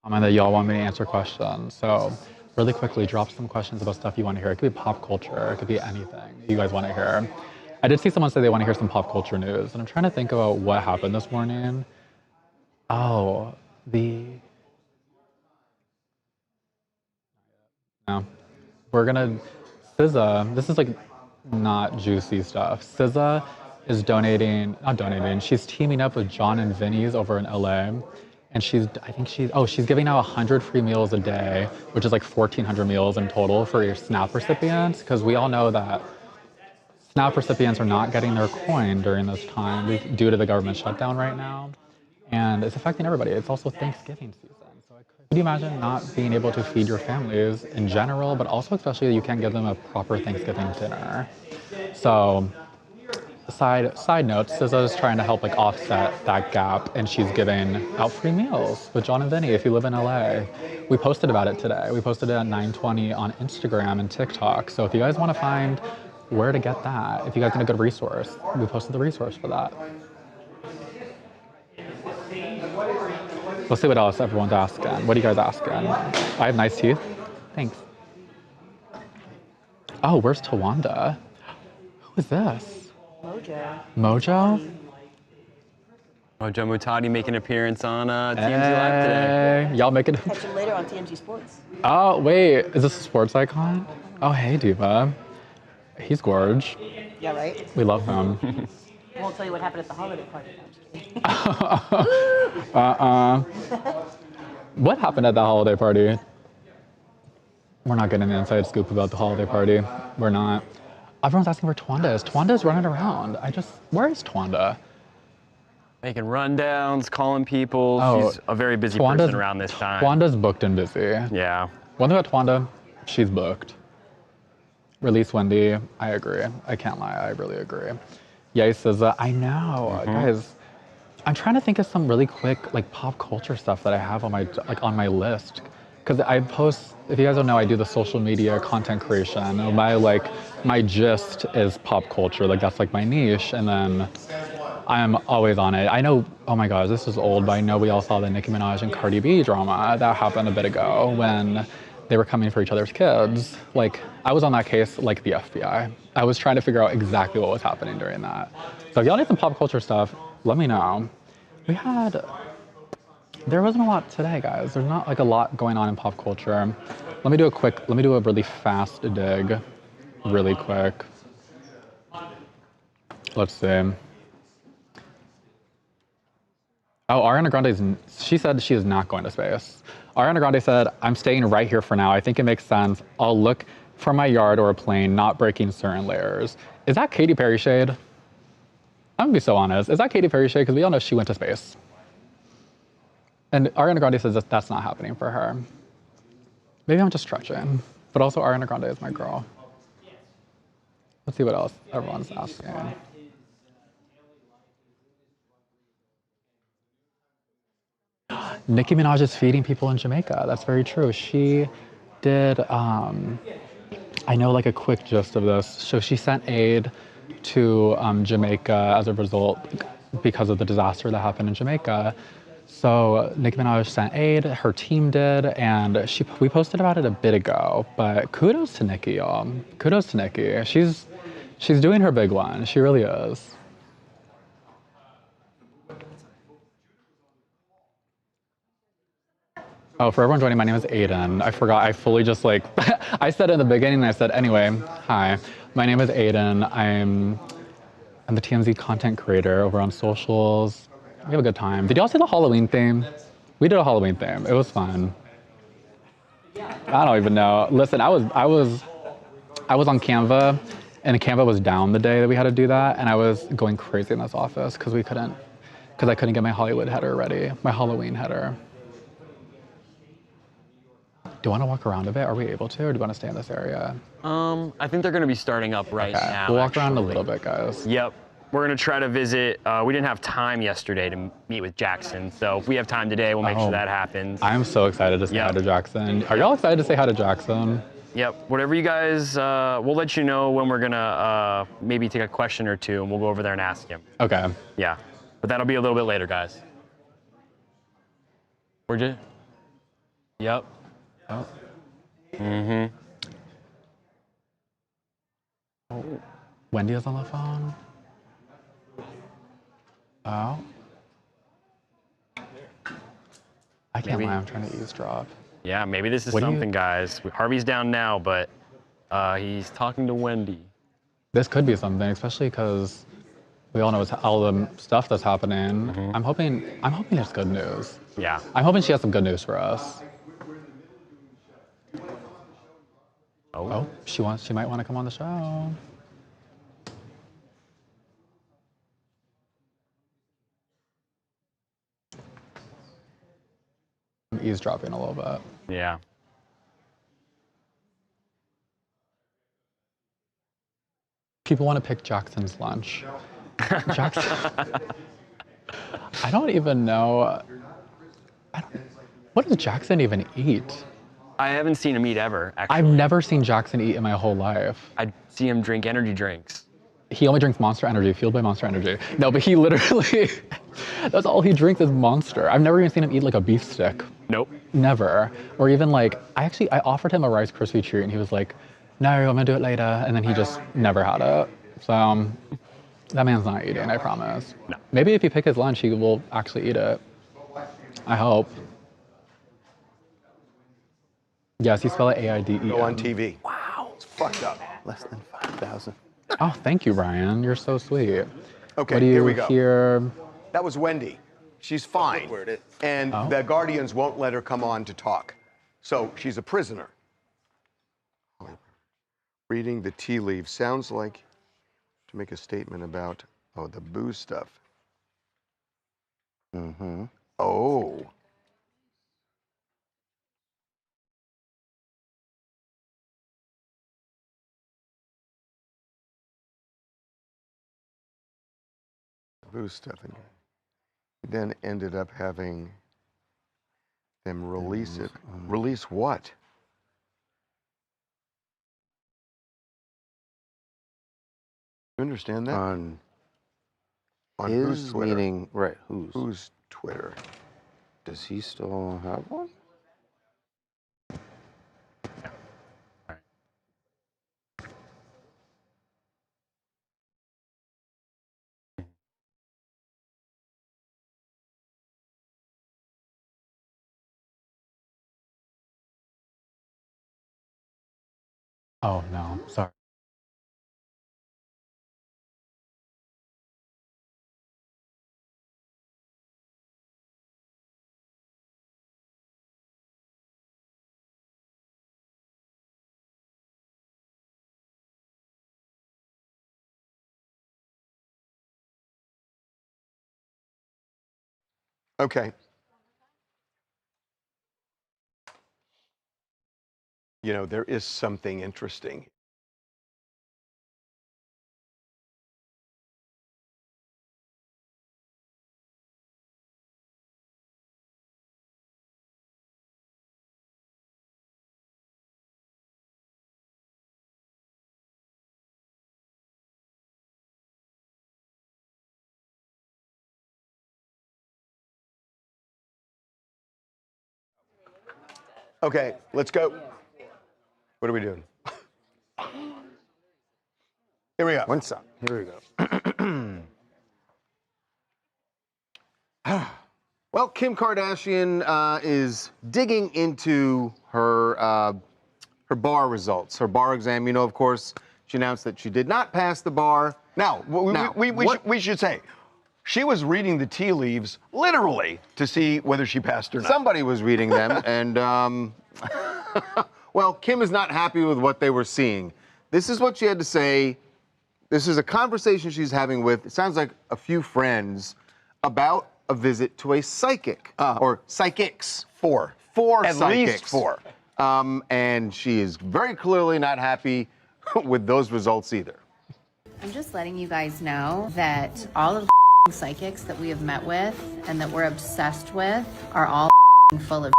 Comment that y'all want me to answer questions. So really quickly, drop some questions about stuff you want to hear. It could be pop culture. It could be anything you guys want to hear. I did see someone say they want to hear some pop culture news, and I'm trying to think about what happened this morning. Oh, no. We're gonna, SZA, this is like not juicy stuff. SZA is donating, not donating, she's teaming up with John and Vinny's over in LA. And she's giving out 100 free meals a day, which is like 1,400 meals in total for your SNAP recipients, because we all know that SNAP recipients are not getting their coin during this time due to the government shutdown right now. And it's affecting everybody. It's also Thanksgiving season. So could you imagine not being able to feed your families in general, but also especially you can't give them a proper Thanksgiving dinner. So side note, SZA's trying to help like offset that gap, and she's giving out free meals with John and Vinny if you live in LA. We posted about it today. We posted it at 9:20 on Instagram and TikTok. So if you guys want to find where to get that, if you guys need a good resource, we posted the resource for that. Let's see what else everyone's asking. What are you guys asking? I have nice teeth. Thanks. Oh, where's Tawanda? Who is this? Mojo. Mojo? Mojo Mutati making an appearance on TMZ Live today. Y'all making Catch him later on TMZ Sports. Oh, wait. Is this a sports icon? Oh, hey, Diva. He's gorge. Yeah, right? We love him. I won't tell you what happened at the holiday party. What happened at the holiday party? We're not getting the inside scoop about the holiday party. We're not. Everyone's asking where Twanda is. Twanda's running around. Where is Twanda? Making rundowns, calling people. Oh, she's a very busy person around this time. Twanda's booked and busy. Yeah. One thing about Twanda, she's booked. Release Wendy, I agree. I can't lie, I really agree. Yay says, I know. Guys, I'm trying to think of some really quick like pop culture stuff that I have on my list. Because I post, if you guys don't know, I do the social media content creation. My gist is pop culture, like that's like my niche, and then I'm always on it. I know, oh my gosh, this is old, but I know we all saw the Nicki Minaj and Cardi B drama that happened a bit ago when they were coming for each other's kids. Like, I was on that case like the FBI. I was trying to figure out exactly what was happening during that. So if y'all need some pop culture stuff, let me know. There wasn't a lot today, guys. There's not like a lot going on in pop culture. Let me do a really fast dig, really quick. Let's see. Oh, Ariana Grande she said she is not going to space. Ariana Grande said, I'm staying right here for now. I think it makes sense. I'll look from my yard or a plane, not breaking certain layers. Is that Katy Perry shade? I'm gonna be so honest. Is that Katy Perry shade? Because we all know she went to space. And Ariana Grande says that that's not happening for her. Maybe I'm just stretching, but also Ariana Grande is my girl. Let's see what else everyone's asking. Nicki Minaj is feeding people in Jamaica. That's very true. She did, I know like a quick gist of this. So she sent aid to Jamaica as a result because of the disaster that happened in Jamaica. So Nicki Minaj sent aid, her team did, and we posted about it a bit ago, but kudos to Nicki, y'all. Kudos to Nicki. She's doing her big one. She really is. Oh, for everyone joining, my name is Aiden. I forgot, I fully just like, I said it in the beginning and I said, anyway, hi, my name is Aiden. I'm the TMZ content creator over on socials. We have a good time. Did y'all see the Halloween theme? We did a Halloween theme. It was fun. I don't even know. Listen, I was on Canva, and Canva was down the day that we had to do that, and I was going crazy in this office because I couldn't get my Hollywood header ready, my Halloween header. Do you want to walk around a bit? Are we able to, or do you want to stay in this area? I think they're going to be starting up right now. We'll walk around a little bit, guys. Yep. We're going to try to visit. We didn't have time yesterday to meet with Jackson, so if we have time today, we'll make sure that happens. I'm so excited to say hi to Jackson. Are y'all excited to say hi to Jackson? Yep. Whatever you guys, we'll let you know when we're going to maybe take a question or two, and we'll go over there and ask him. Okay. Yeah. But that'll be a little bit later, guys. Yep. Oh. Mm-hmm. Oh. Wendy is on the phone. Oh. I can't lie, I'm trying to eavesdrop. Yeah, maybe this is something, guys. Harvey's down now, but he's talking to Wendy. This could be something, especially because we all know all the stuff that's happening. I'm hoping there's good news. Yeah. I'm hoping she has some good news for us. Oh, she might want to come on the show. I'm eavesdropping a little bit. Yeah. People want to pick Jackson's lunch. Jackson. I don't even know. What does Jackson even eat? I haven't seen him eat ever, actually. I've never seen Jackson eat in my whole life. I see him drink energy drinks. He only drinks Monster Energy, fueled by Monster Energy. No, but he literally, that's all he drinks is Monster. I've never even seen him eat like a beef stick. Nope. Never. Or even like, I offered him a Rice Krispie treat and he was like, no, I'm gonna do it later. And then he just never had it. So that man's not eating, I promise. No. Maybe if you pick his lunch, he will actually eat it. I hope. Yes, you spell it A-I-D-E-N. Go on TV. Wow. It's fucked up. Less than 5,000. Oh, thank you, Brian. You're so sweet. Okay, what do you here we go. hear? That was Wendy. She's fine. And the Guardians won't let her come on to talk. So she's a prisoner. Reading the tea leaves sounds like to make a statement about, the booze stuff. Mm-hmm. Oh. Booze stuff. And then ended up having them release it. Release what? You understand that? On whose his Twitter? meaning, right, whose? Whose Twitter? Does he still have one? Oh, no, sorry. Okay. You know, there is something interesting. Okay, let's go. What are we doing? Here we go. One sec. Here we go. Well, Kim Kardashian is digging into her bar results, her bar exam. You know, of course, she announced that she did not pass the bar. Now, we should say, she was reading the tea leaves literally to see whether she passed or not. Somebody was reading them, and well, Kim is not happy with what they were seeing. This is what she had to say. This is a conversation she's having with, it sounds like, a few friends about a visit to a psychic, or psychics. Four At psychics. least four. And she is very clearly not happy with those results either. I'm just letting you guys know that all of the psychics that we have met with and that we're obsessed with are all full of.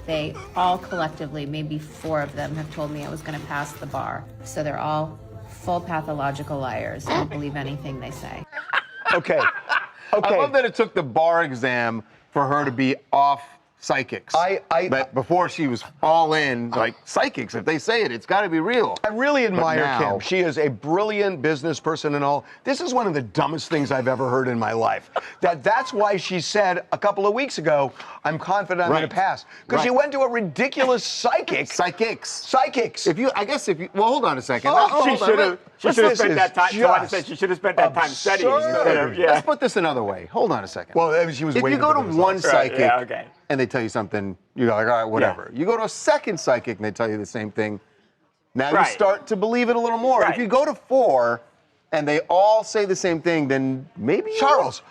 They all collectively, maybe 4 of them, have told me I was going to pass the bar. So they're all full pathological liars. Don't believe anything they say. Okay. I love that it took the bar exam for her to be off psychics. But before she was all in, like psychics, if they say it, it's got to be real. I really admire now- Kim. She is a brilliant business person and all. This is one of the dumbest things I've ever heard in my life. That's why she said a couple of weeks ago, I'm confident I'm going to pass. Because she went to a ridiculous psychic. Psychics. Well, hold on a second. She should have spent that time. She should have spent that time studying. Instead of, Let's put this another way. Hold on a second. Well, she was if waiting you go for to the one results. psychic and they tell you something, you're like, all right, whatever. You go to a second psychic and they tell you the same thing. Now you start to believe it a little more. If you go to 4 and they all say the same thing, then maybe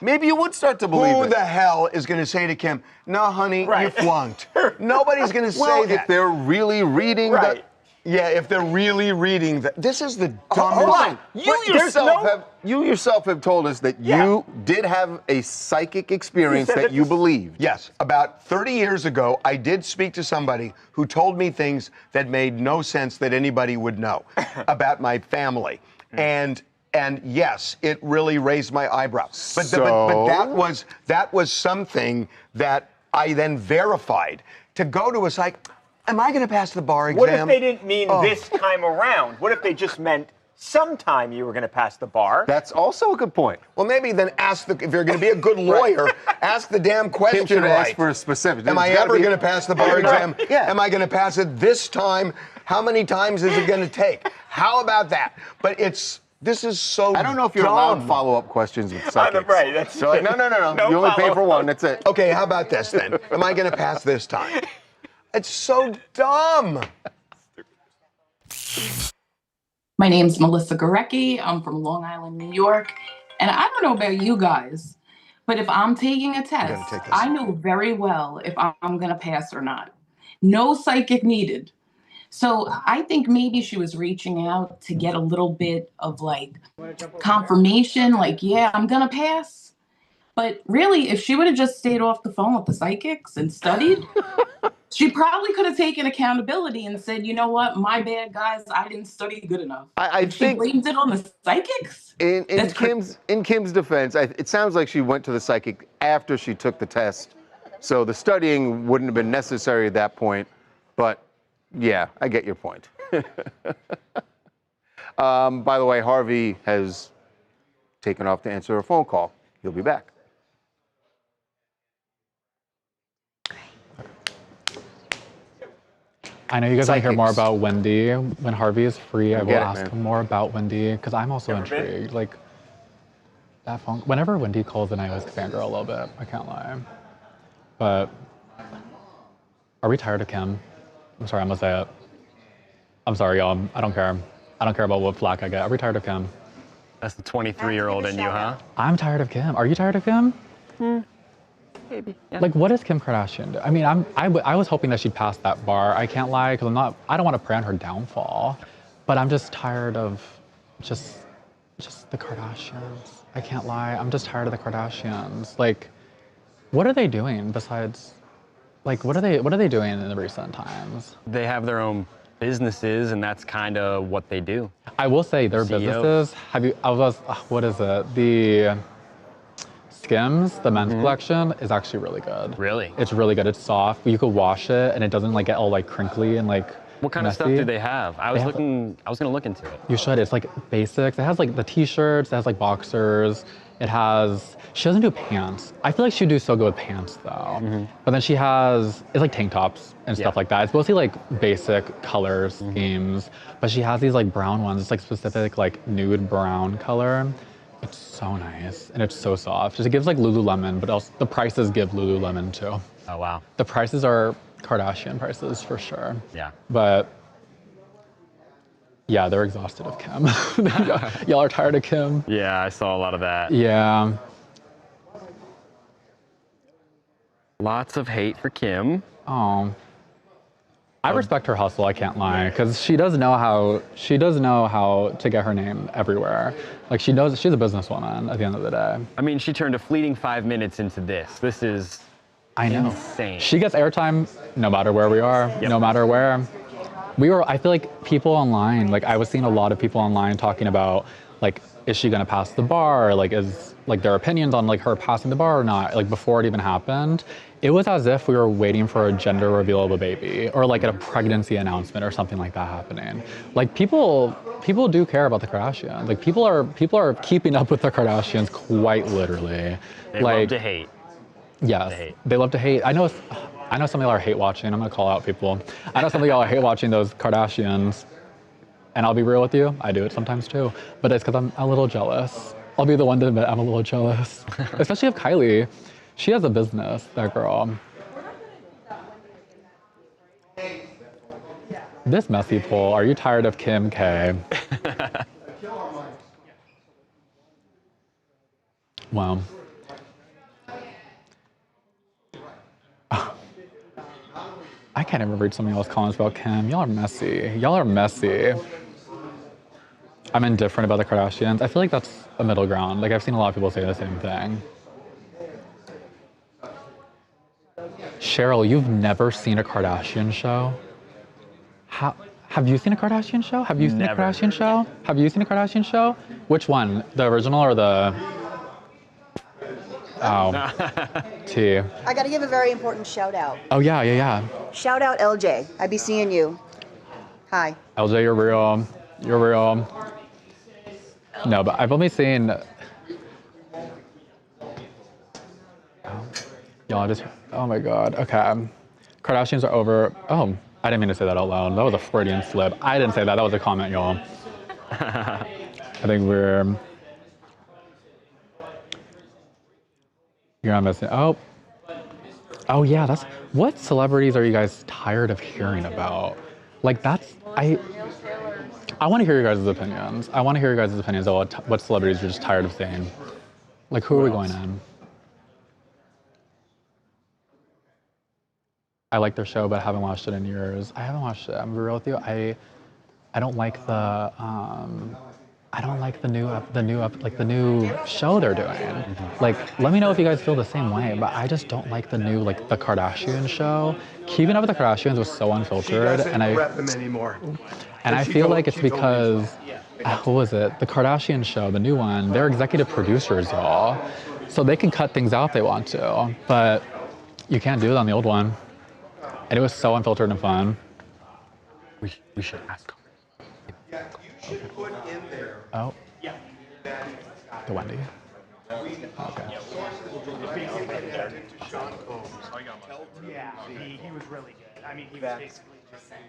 maybe you would start to believe Who it. the hell is going to say to Kim, no, honey, you flunked? Nobody's going to Well, say that. if they're really reading the... Yeah, if they're really reading that. This is the dumbest. Hold on. You yourself have told us that you did have a psychic experience that you believed. Yes. About 30 years ago, I did speak to somebody who told me things that made no sense that anybody would know about my family. And yes, it really raised my eyebrows. But that was something that I then verified. To go to a psych, am I going to pass the bar exam? What if they didn't mean this time around? What if they just meant sometime you were going to pass the bar? That's also a good point. Well, maybe then if you're going to be a good lawyer, ask the damn question Kim should right. ask for specifics. Am I ever going to pass the bar exam? Yeah. Am I going to pass it this time? How many times is it going to take? How about that? But this is so I don't know if you're allowed follow-up questions with psychics. Right. So like, no. You only pay for one. That's it. Okay, how about this then? Am I going to pass this time? It's so dumb. My name's Melissa Gorecki. I'm from Long Island, New York. And I don't know about you guys, but if I'm taking a test, I know very well if I'm going to pass or not. No psychic needed. So I think maybe she was reaching out to get a little bit of like confirmation, like, yeah, I'm going to pass. But really, if she would have just stayed off the phone with the psychics and studied, she probably could have taken accountability and said, you know what, my bad, guys, I didn't study good enough. I think she blames it on the psychics. In Kim's defense, it sounds like she went to the psychic after she took the test. So the studying wouldn't have been necessary at that point. But yeah, I get your point. By the way, Harvey has taken off to answer a phone call. He'll be back. I know you guys want to hear more about Wendy. When Harvey is free, I will ask him more about Wendy because I'm also intrigued. Like that phone. Whenever Wendy calls in, I always fangirl a little bit. I can't lie. But are we tired of Kim? I'm sorry, I'm gonna say it. I'm sorry, y'all. I don't care. I don't care about what flack I get. Are we tired of Kim? That's the 23-year-old in you, huh? I'm tired of Kim. Are you tired of Kim? Maybe. Yeah. Like, what is Kim Kardashian do? I mean, I was hoping that she'd pass that bar. I can't lie, because I don't want to pray on her downfall. But I'm just tired of just the Kardashians. I can't lie. I'm just tired of the Kardashians. Like, what are they doing besides, like, what are they doing in the recent times? They have their own businesses, and that's kind of what they do. I will say their businesses. What is it? The Skims, the men's collection, is actually really good. Really? It's really good. It's soft. You could wash it, and it doesn't like get all like crinkly and like. What kind of stuff do they have? I was gonna look into it. You should. It's like basics. It has like the t-shirts. It has like boxers. It has. She doesn't do pants. I feel like she'd do so good with pants though. But then she has. It's like tank tops and stuff like that. It's mostly like basic colors, schemes. But she has these like brown ones. It's like specific like nude brown color. It's so nice and it's so soft. It gives like Lululemon, but also the prices give Lululemon too. Oh wow. The prices are Kardashian prices for sure. Yeah. But yeah, they're exhausted of Kim. Y'all are tired of Kim. Yeah, I saw a lot of that. Yeah. Lots of hate for Kim. Oh. I respect her hustle, I can't lie, because she does know how to get her name everywhere. Like she's a businesswoman at the end of the day. I mean, she turned a fleeting 5 minutes into this. This is insane. She gets airtime no matter where we are, no matter where. I feel like people online, like I was seeing a lot of people online talking about like, is she gonna pass the bar? Like like their opinions on like her passing the bar or not, like before it even happened, it was as if we were waiting for a gender reveal of a baby or like a pregnancy announcement or something like that happening. Like people do care about the Kardashians. Like people are keeping up with the Kardashians quite literally. They like, love to hate. Yes, they love to hate. I know some of y'all are hate watching. I'm gonna call out people. I know some of y'all are hate watching those Kardashians. And I'll be real with you, I do it sometimes too. But it's because I'm a little jealous. I'll be the one to admit I'm a little jealous. Especially of Kylie. She has a business, that girl. This messy poll, are you tired of Kim K? Wow. I can't even read some of y'all's comments about Kim. Y'all are messy. Y'all are messy. I'm indifferent about the Kardashians. I feel like that's a middle ground. Like I've seen a lot of people say the same thing. Cheryl, you've never seen a Kardashian show? Have you seen a Kardashian show? Have you seen a Kardashian show? Have you seen a Kardashian show? Which one? The original or the... Oh, T. I got to give a very important shout out. Oh yeah. Shout out LJ. I be seeing you. Hi. LJ, you're real. You're real. No, but I've only seen... Y'all just... Oh my God, okay. Kardashians are over... Oh, I didn't mean to say that out loud. That was a Freudian slip. I didn't say that, that was a comment, y'all. I think we're... You're not missing... Oh. Oh yeah, that's... What celebrities are you guys tired of hearing about? Like that's... I want to hear your guys' opinions. I want to hear your guys' opinions on what celebrities you're just tired of saying. Like, who are we going in? I like their show, but I haven't watched it in years. I haven't watched it. I'm real with you. I don't like the new show they're doing. Like, let me know if you guys feel the same way. But I just don't like the new the Kardashian show. Keeping Up with the Kardashians was so unfiltered, and I rep them anymore. And I feel like it's because, what was it? The Kardashian show, the new one, they're executive producers, y'all. So they can cut things out if they want to, but you can't do it on the old one. And it was so unfiltered and fun. We should ask. Yeah, you should put in there. Oh. The Wendy. Okay. Yeah, he was really good. I mean, he was basically just saying.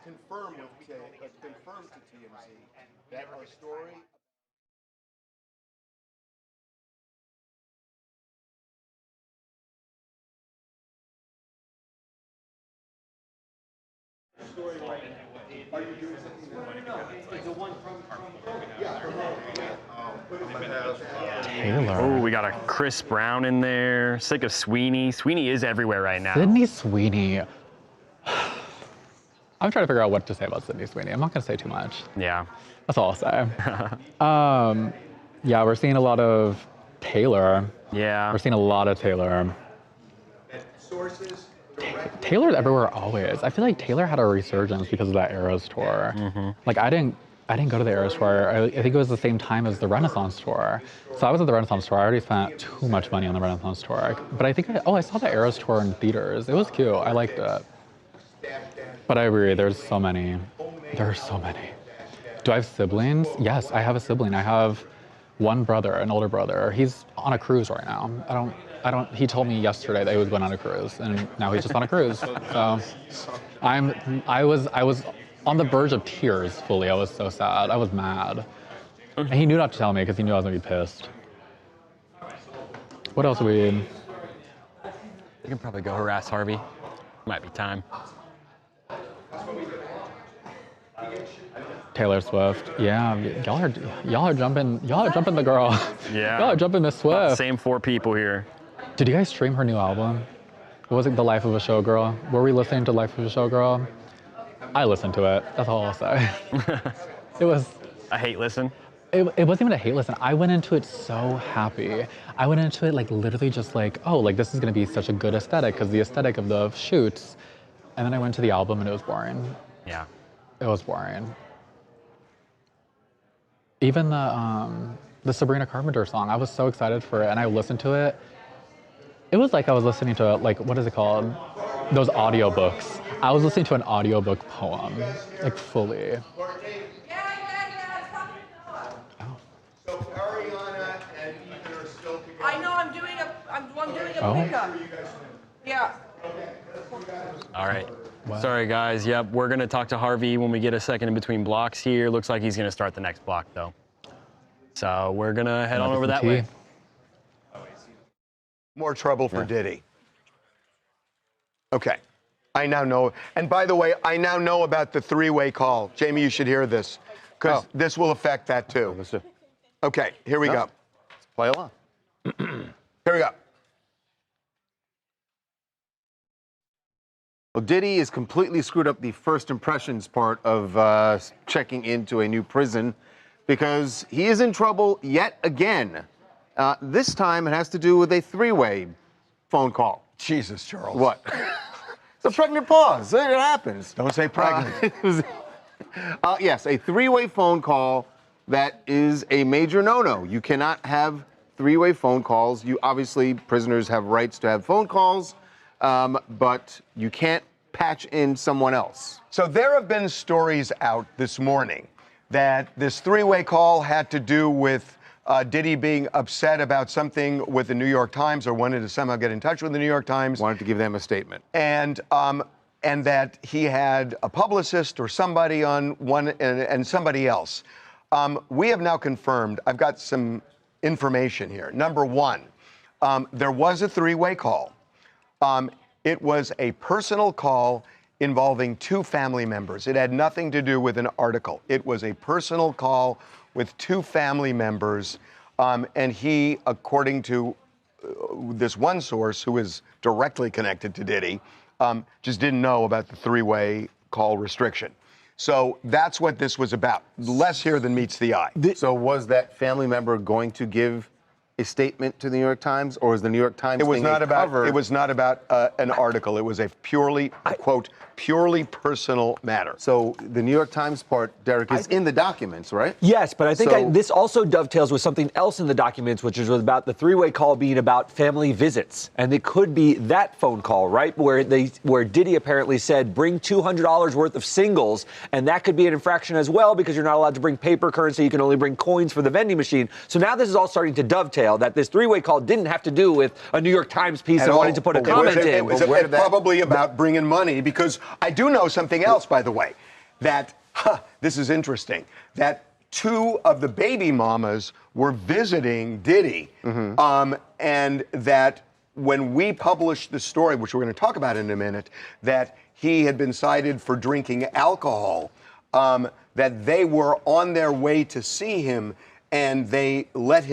Confirmed to TMZ that our story. Taylor. Oh, we got a Chris Brown in there. Sick of Sweeney. Sweeney is everywhere right now. Sydney Sweeney. I'm trying to figure out what to say about Sydney Sweeney. I'm not gonna say too much. Yeah. That's all I'll say. Yeah, we're seeing a lot of Taylor. Yeah. We're seeing a lot of Taylor. Sources. Taylor's everywhere always. I feel like Taylor had a resurgence because of that Eras tour. Like I didn't go to the Eras tour. I think it was the same time as the Renaissance tour. So I was at the Renaissance tour. I already spent too much money on the Renaissance tour. But I think I saw the Eras tour in theaters. It was cute. I liked it. But I agree. There's so many. There's so many. Do I have siblings? Yes, I have a sibling. I have one brother, an older brother. He's on a cruise right now. He told me yesterday that he was going on a cruise, and now he's just on a cruise. So I was on the verge of tears fully. I was so sad. I was mad. And he knew not to tell me because he knew I was gonna be pissed. What else do we need? We can probably go harass Harvey. Might be time. Taylor Swift. Yeah, y'all are jumping the girl. Yeah. Y'all are jumping Miss Swift. Same 4 people here. Did you guys stream her new album? Was it The Life of a Showgirl? Were we listening to Life of a Showgirl? I listened to it. That's all I'll say. It was a hate listen. It wasn't even a hate listen. I went into it so happy. I went into it like literally just like, oh, like this is gonna be such a good aesthetic because the aesthetic of the shoots. And then I went to the album and it was boring. Yeah. It was boring. Even the the Sabrina Carpenter song. I was so excited for it, and I listened to it. It was like I was listening to, like, what is it called? Those audiobooks. I was listening to an audiobook poem, like, fully. So Ariana and Ethan are still together. I know, I'm doing a pickup. Yeah. All right. Sorry, guys. Yep, we're going to talk to Harvey when we get a second in between blocks here. Looks like he's going to start the next block, though. So we're going to head on over that way. More trouble for Diddy. Okay. I now know. And by the way, I now know about the three-way call. Jamie, you should hear this, because this will affect that, too. Okay, here we go. Let's play along. Here we go. Well, Diddy has completely screwed up the first impressions part of checking into a new prison because he is in trouble yet again. This time it has to do with a three-way phone call. Jesus, Charles. What? It's a pregnant pause. It happens. Don't say pregnant. Yes, a three-way phone call that is a major no-no. You cannot have three-way phone calls. Obviously, prisoners have rights to have phone calls. But you can't patch in someone else. So there have been stories out this morning that this three-way call had to do with Diddy being upset about something with the New York Times or wanted to somehow get in touch with the New York Times. Wanted to give them a statement. And that he had a publicist or somebody on one and somebody else. We have now confirmed, I've got some information here. Number one, there was a three-way call. It was a personal call involving two family members. It had nothing to do with an article. It was a personal call with two family members. And he, according to this one source who is directly connected to Diddy, just didn't know about the three-way call restriction. So that's what this was about. Less here than meets the eye. So was that family member going to give a statement to the New York Times, or is the New York Times It was thing not a about. cover? It was not about an article. It was a purely, quote, purely personal matter. So the New York Times part, Derek, is in the documents, right? Yes, but I think this also dovetails with something else in the documents, which is about the three-way call being about family visits, and it could be that phone call, right, where Diddy apparently said bring $200 worth of singles, and that could be an infraction as well because you're not allowed to bring paper currency. You can only bring coins for the vending machine. So now this is all starting to dovetail. That this three-way call didn't have to do with a New York Times piece and wanting to put a comment in. It was probably about bringing money, because I do know something else, by the way, that, this is interesting, that two of the baby mamas were visiting Diddy, and that when we published the story, which we're going to talk about in a minute, that he had been cited for drinking alcohol, that they were on their way to see him, and they let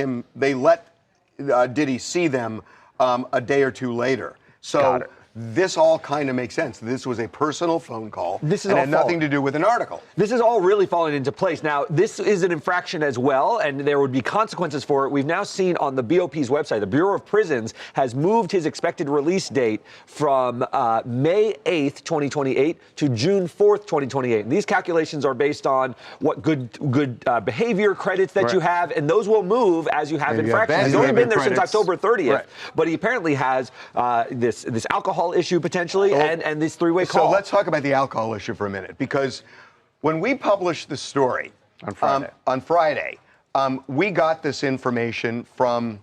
Diddy see them a day or two later. So this all kind of makes sense. This was a personal phone call. This is and all had nothing to do with an article. This is all really falling into place. Now, this is an infraction as well, and there would be consequences for it. We've now seen on the BOP's website, the Bureau of Prisons has moved his expected release date from May 8th, 2028 to June 4th, 2028. And these calculations are based on what good behavior credits that you have, and those will move as you have infractions. He's only been there since October 30th, but he apparently has this alcohol issue potentially and this three-way call. So let's talk about the alcohol issue for a minute, because when we published the story on Friday, we got this information from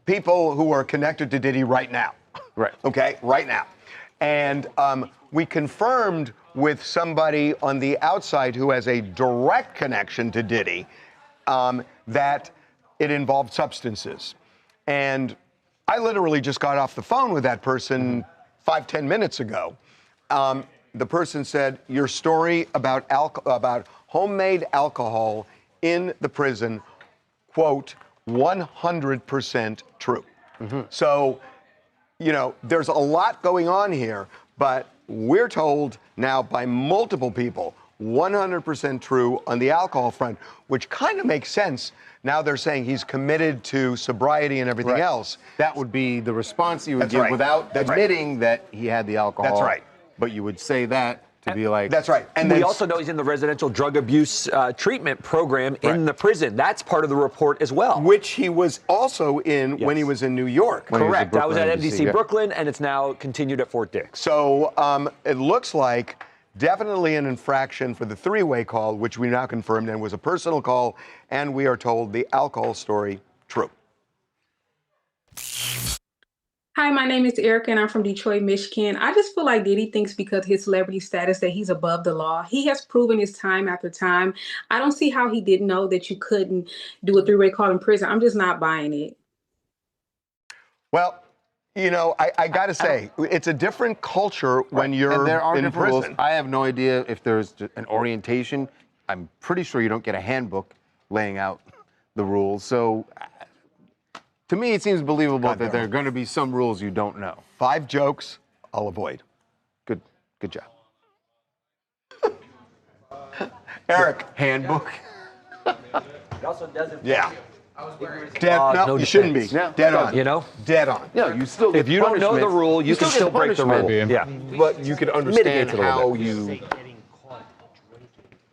people who are connected to Diddy right now. Right. Okay, right now. And we confirmed with somebody on the outside who has a direct connection to Diddy that it involved substances. And I literally just got off the phone with that person 5-10 minutes ago. The person said, your story about homemade alcohol in the prison, quote, 100% true. So, you know, there's a lot going on here, but we're told now by multiple people, 100% true on the alcohol front, which kind of makes sense. Now they're saying he's committed to sobriety and everything else. That would be the response you would give without admitting that he had the alcohol. That's right. But you would say that to be like. That's right. And we also know he's in the residential drug abuse treatment program in the prison. That's part of the report as well. Which he was also in when he was in New York. Correct. That was at NBC Brooklyn, and it's now continued at Fort Dix. So it looks like definitely an infraction for the three-way call, which we now confirmed and was a personal call, and we are told the alcohol story true. Hi, my name is Erica, and I'm from Detroit, Michigan. I just feel like Diddy thinks because of his celebrity status that he's above the law. He has proven his time after time. I don't see how he didn't know that you couldn't do a three-way call in prison. I'm just not buying it. Well, you know, I got to say, it's a different culture when you're and there are in different prison. rules. I have no idea if there's an orientation. I'm pretty sure you don't get a handbook laying out the rules. So to me, it seems believable that there are going to be some rules you don't know. 5 jokes, I'll avoid. Good job. Eric. Handbook. It also doesn't. Yeah. Dead. No, you shouldn't be. Yeah. Dead on. You know? Dead on. No, you still. If you don't know the rule, you can still break the rule. Yeah. But you can understand Mitigate it a little how bit. you.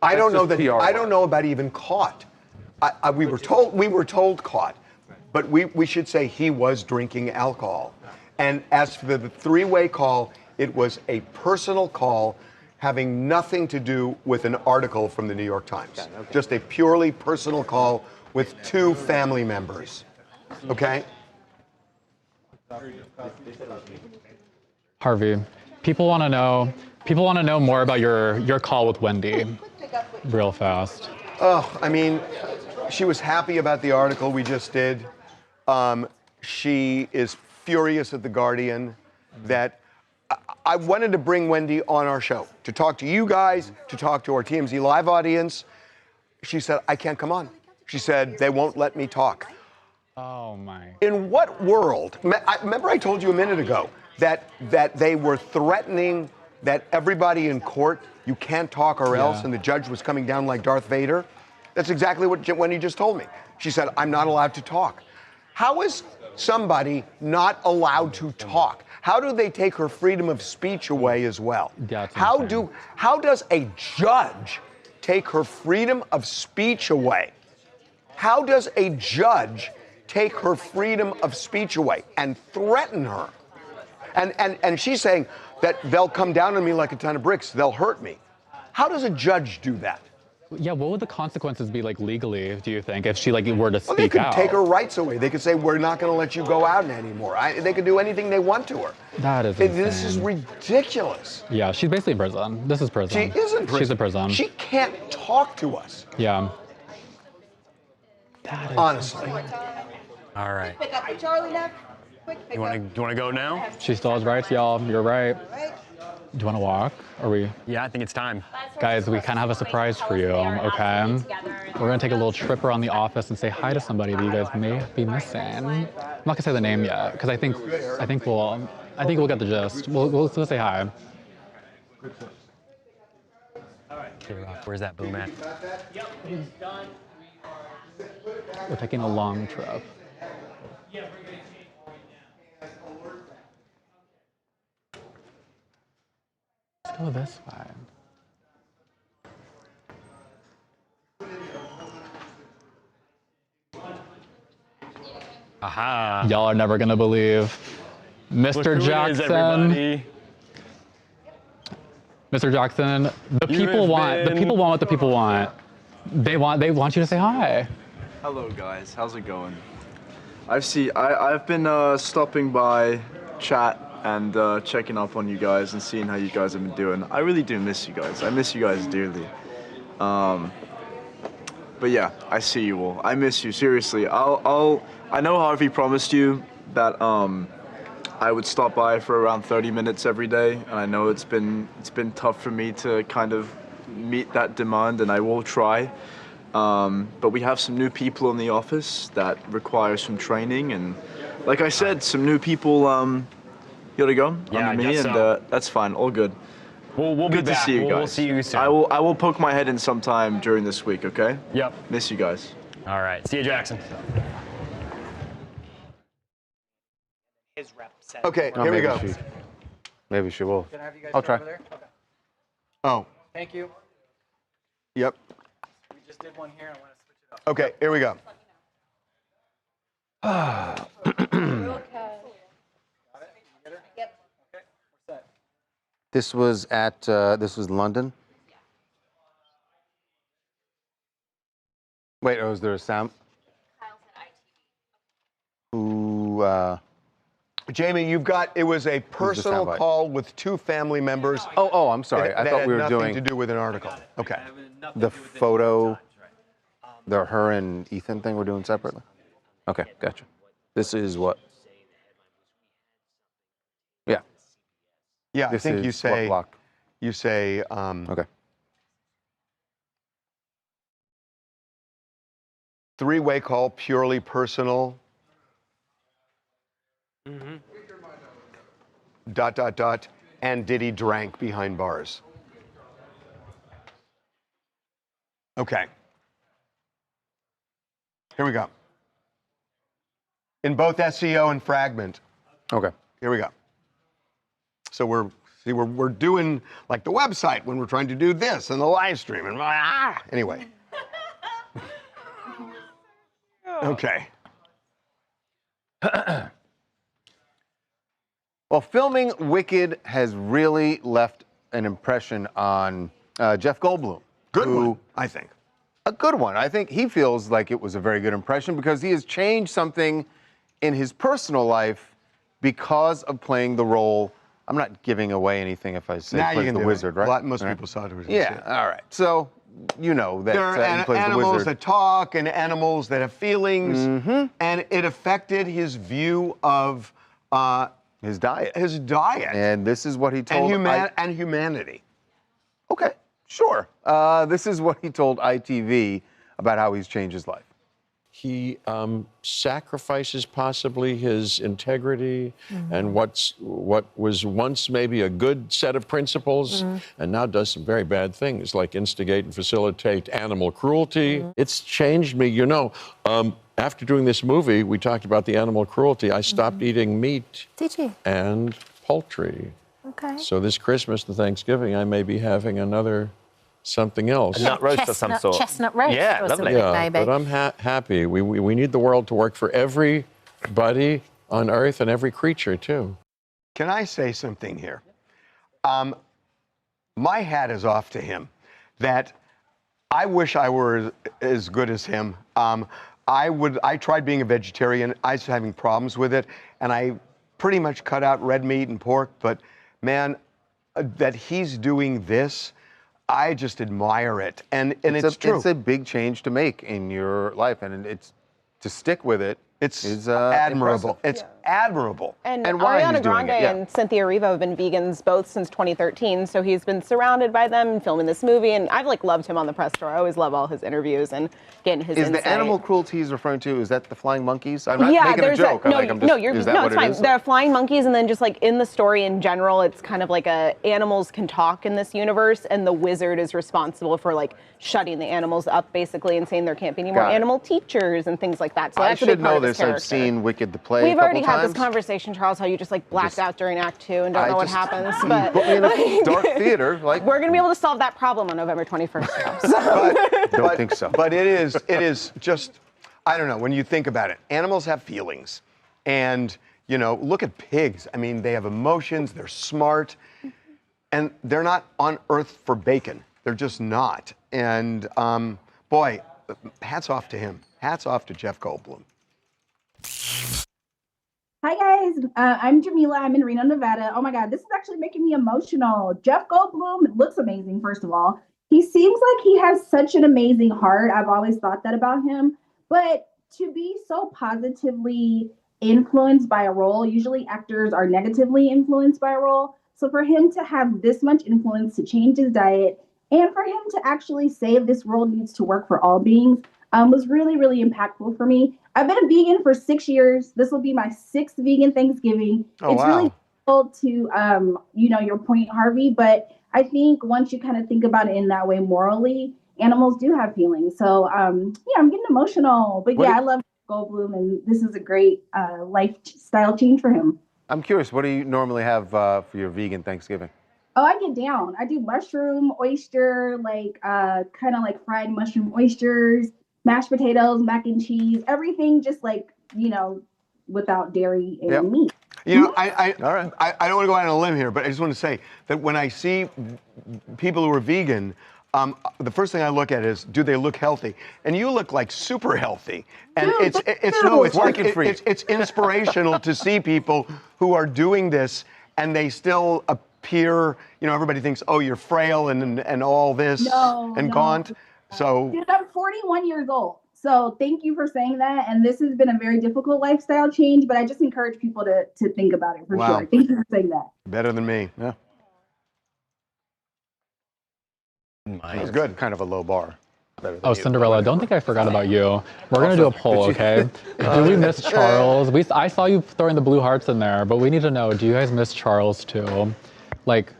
I don't know that. I don't know about even caught. We were told caught, but we should say he was drinking alcohol. And as for the three-way call, it was a personal call having nothing to do with an article from the New York Times. Just a purely personal call with 2 family members. Okay? Harvey, people want to know more about your call with Wendy real fast. Oh, I mean, she was happy about the article we just did. She is furious at The Guardian that I wanted to bring Wendy on our show to talk to you guys, to talk to our TMZ Live audience. She said, I can't come on. She said, they won't let me talk. Oh, my. In what world? Remember I told you a minute ago that they were threatening that everybody in court, you can't talk or else, and the judge was coming down like Darth Vader? That's exactly what Wendy just told me. She said, I'm not allowed to talk. How is somebody not allowed to talk? How do they take her freedom of speech away as well? How does a judge take her freedom of speech away? How does a judge take her freedom of speech away and threaten her? And she's saying that they'll come down on me like a ton of bricks, they'll hurt me. How does a judge do that? Yeah, what would the consequences be like legally, do you think, if she were to speak out? Well, they could take her rights away. They could say, we're not going to let you go out anymore. They could do anything they want to her. That is This is insane. ridiculous. Yeah, she's basically in prison. This is prison. She is in prison. She's in prison. She can't talk to us. Yeah. Honestly. All right. Pick up for Charlie now. Quick pick You want to go now? She still has rights, y'all. You're right. Do you want to walk? Are we? Yeah, I think it's time. Guys, we kind of have a surprise for you, okay? We're going to take a little trip around the office and say hi to somebody that you guys may be missing. I'm not going to say the name yet, because I think we'll get the gist. We'll say hi. Where's that boom at? We're taking a long trip. Let's go this way. Aha. Y'all are never gonna believe. Mr. Jackson. Mr. Jackson, the people want what the people want. They want you to say hi. Hello guys, how's it going? I've been stopping by chat and checking up on you guys and seeing how you guys have been doing. I really do miss you guys. I miss you guys dearly. But yeah, I see you all. I miss you, seriously. I know Harvey promised you that I would stop by for around 30 minutes every day, and I know it's been tough for me to kind of meet that demand, and I will try. But we have some new people in the office that require some training, and like I said, some new people. You gotta go. Yeah, under I me, guess and so. That's fine. All good. We'll good be to back. see you guys. We'll see you soon. I will poke my head in sometime during this week. Okay. Yep. Miss you guys. All right. See you, Jackson. Okay, Oh, here we maybe go. Maybe she will. Can I have you guys I'll go try. over there? Okay. Oh, Thank you. yep. We just did one here. I want to switch it up. Okay, here we go. This was at London. Wait, oh, is there a sound? Who? Jamie, you've got, it was a personal soundbite? call with 2 family members. Oh, I'm sorry. I that thought had we were nothing doing to do with an article. Okay. the photo, the her and Ethan thing we're doing separately. Okay, gotcha. This is what? Yeah. Yeah, This I think is you what say, block? okay. 3-way call, purely personal. Dot, and Diddy drank behind bars. Okay. Here we go. In both SEO and Fragment. Okay. Here we go. So we're doing like the website when we're trying to do this and the live stream and anyway. Okay. Well, filming Wicked has really left an impression on Jeff Goldblum. Good one, I think. A good one. I think he feels like it was a very good impression because he has changed something in his personal life because of playing the role. I'm not giving away anything if I say Now you plays can the do wizard, it. right? Most Right. people saw it. Yeah, all right. So, you know that There are he plays the animals wizard. that talk and animals that have feelings, and it affected his view of his diet. And this is what he told and humanity. Okay, sure. This is what he told ITV about how he's changed his life. He sacrifices possibly his integrity and what was once maybe a good set of principles, and now does some very bad things like instigate and facilitate animal cruelty. It's changed me. You know, after doing this movie, we talked about the animal cruelty. I stopped eating meat and poultry. Okay. So this Christmas and Thanksgiving, I may be having another something else. A nut roast of some sort. Chestnut roast or something, maybe. But I'm happy. We need the world to work for everybody on Earth and every creature, too. Can I say something here? My hat is off to him. That I wish I were as good as him. I tried being a vegetarian. I was having problems with it, and I pretty much cut out red meat and pork. But man, that he's doing this, I just admire it, and it's true. It's a big change to make in your life, and it's to stick with it. It's admirable. It's admirable. And why Ariana he's doing Grande it, yeah. and Cynthia Erivo have been vegans both since 2013, so he's been surrounded by them filming this movie, and I've loved him on the press tour. I always love all his interviews and getting his insight. Is the animal cruelty he's referring to, is that the flying monkeys? I'm not making a joke. It's fine. The flying monkeys, and then just in the story in general, it's kind of like animals can talk in this universe, and the wizard is responsible for shutting the animals up basically and saying there can't be any more Got it. animal teachers and things like that. So I that's a big should part know of his this. I've character. seen Wicked the play We've a couple already had this times. conversation, Charles, how you just blacked out during Act 2 and don't know what happens. You But put me in a dark theater. we're going to be able to solve that problem on November 21st, Charles. Don't think so. But it is just, I don't know, when you think about it, animals have feelings. And, look at pigs. I mean, they have emotions, they're smart, and they're not on Earth for bacon. They're just not. And, boy, hats off to him. Hats off to Jeff Goldblum. Hi guys, I'm Jamila. I'm in Reno, Nevada. Oh my God, this is actually making me emotional. Jeff Goldblum looks amazing, first of all. He seems like he has such an amazing heart. I've always thought that about him. But to be so positively influenced by a role, usually actors are negatively influenced by a role. So for him to have this much influence to change his diet and for him to actually say this world needs to work for all beings was really, really impactful for me. I've been a vegan for 6 years. This will be my 6th vegan Thanksgiving. It's really difficult to, your point, Harvey, but I think once you kind of think about it in that way morally, animals do have feelings. So, I'm getting emotional. But I love Goldblum, and this is a great lifestyle change for him. I'm curious, what do you normally have for your vegan Thanksgiving? Oh, I get down. I do mushroom, oyster, like kind of like fried mushroom oysters, mashed potatoes, mac and cheese, everything just like, without dairy and meat. You know, I don't want to go out on a limb here, but I just want to say that when I see people who are vegan, the first thing I look at is, do they look healthy? And you look like super healthy. And it's inspirational to see people who are doing this and they still appear, everybody thinks, oh, you're frail and all this and gaunt. So Dude, I'm 41 years old. So thank you for saying that. And this has been a very difficult lifestyle change, but I just encourage people to think about it for sure. Thank you for saying that. Better than me. Yeah. It was good. Kind of a low bar. Oh, Cinderella, don't think I forgot about you. We're going to do a poll, okay? Do we miss Charles? I saw you throwing the blue hearts in there, but we need to know, do you guys miss Charles too? Like,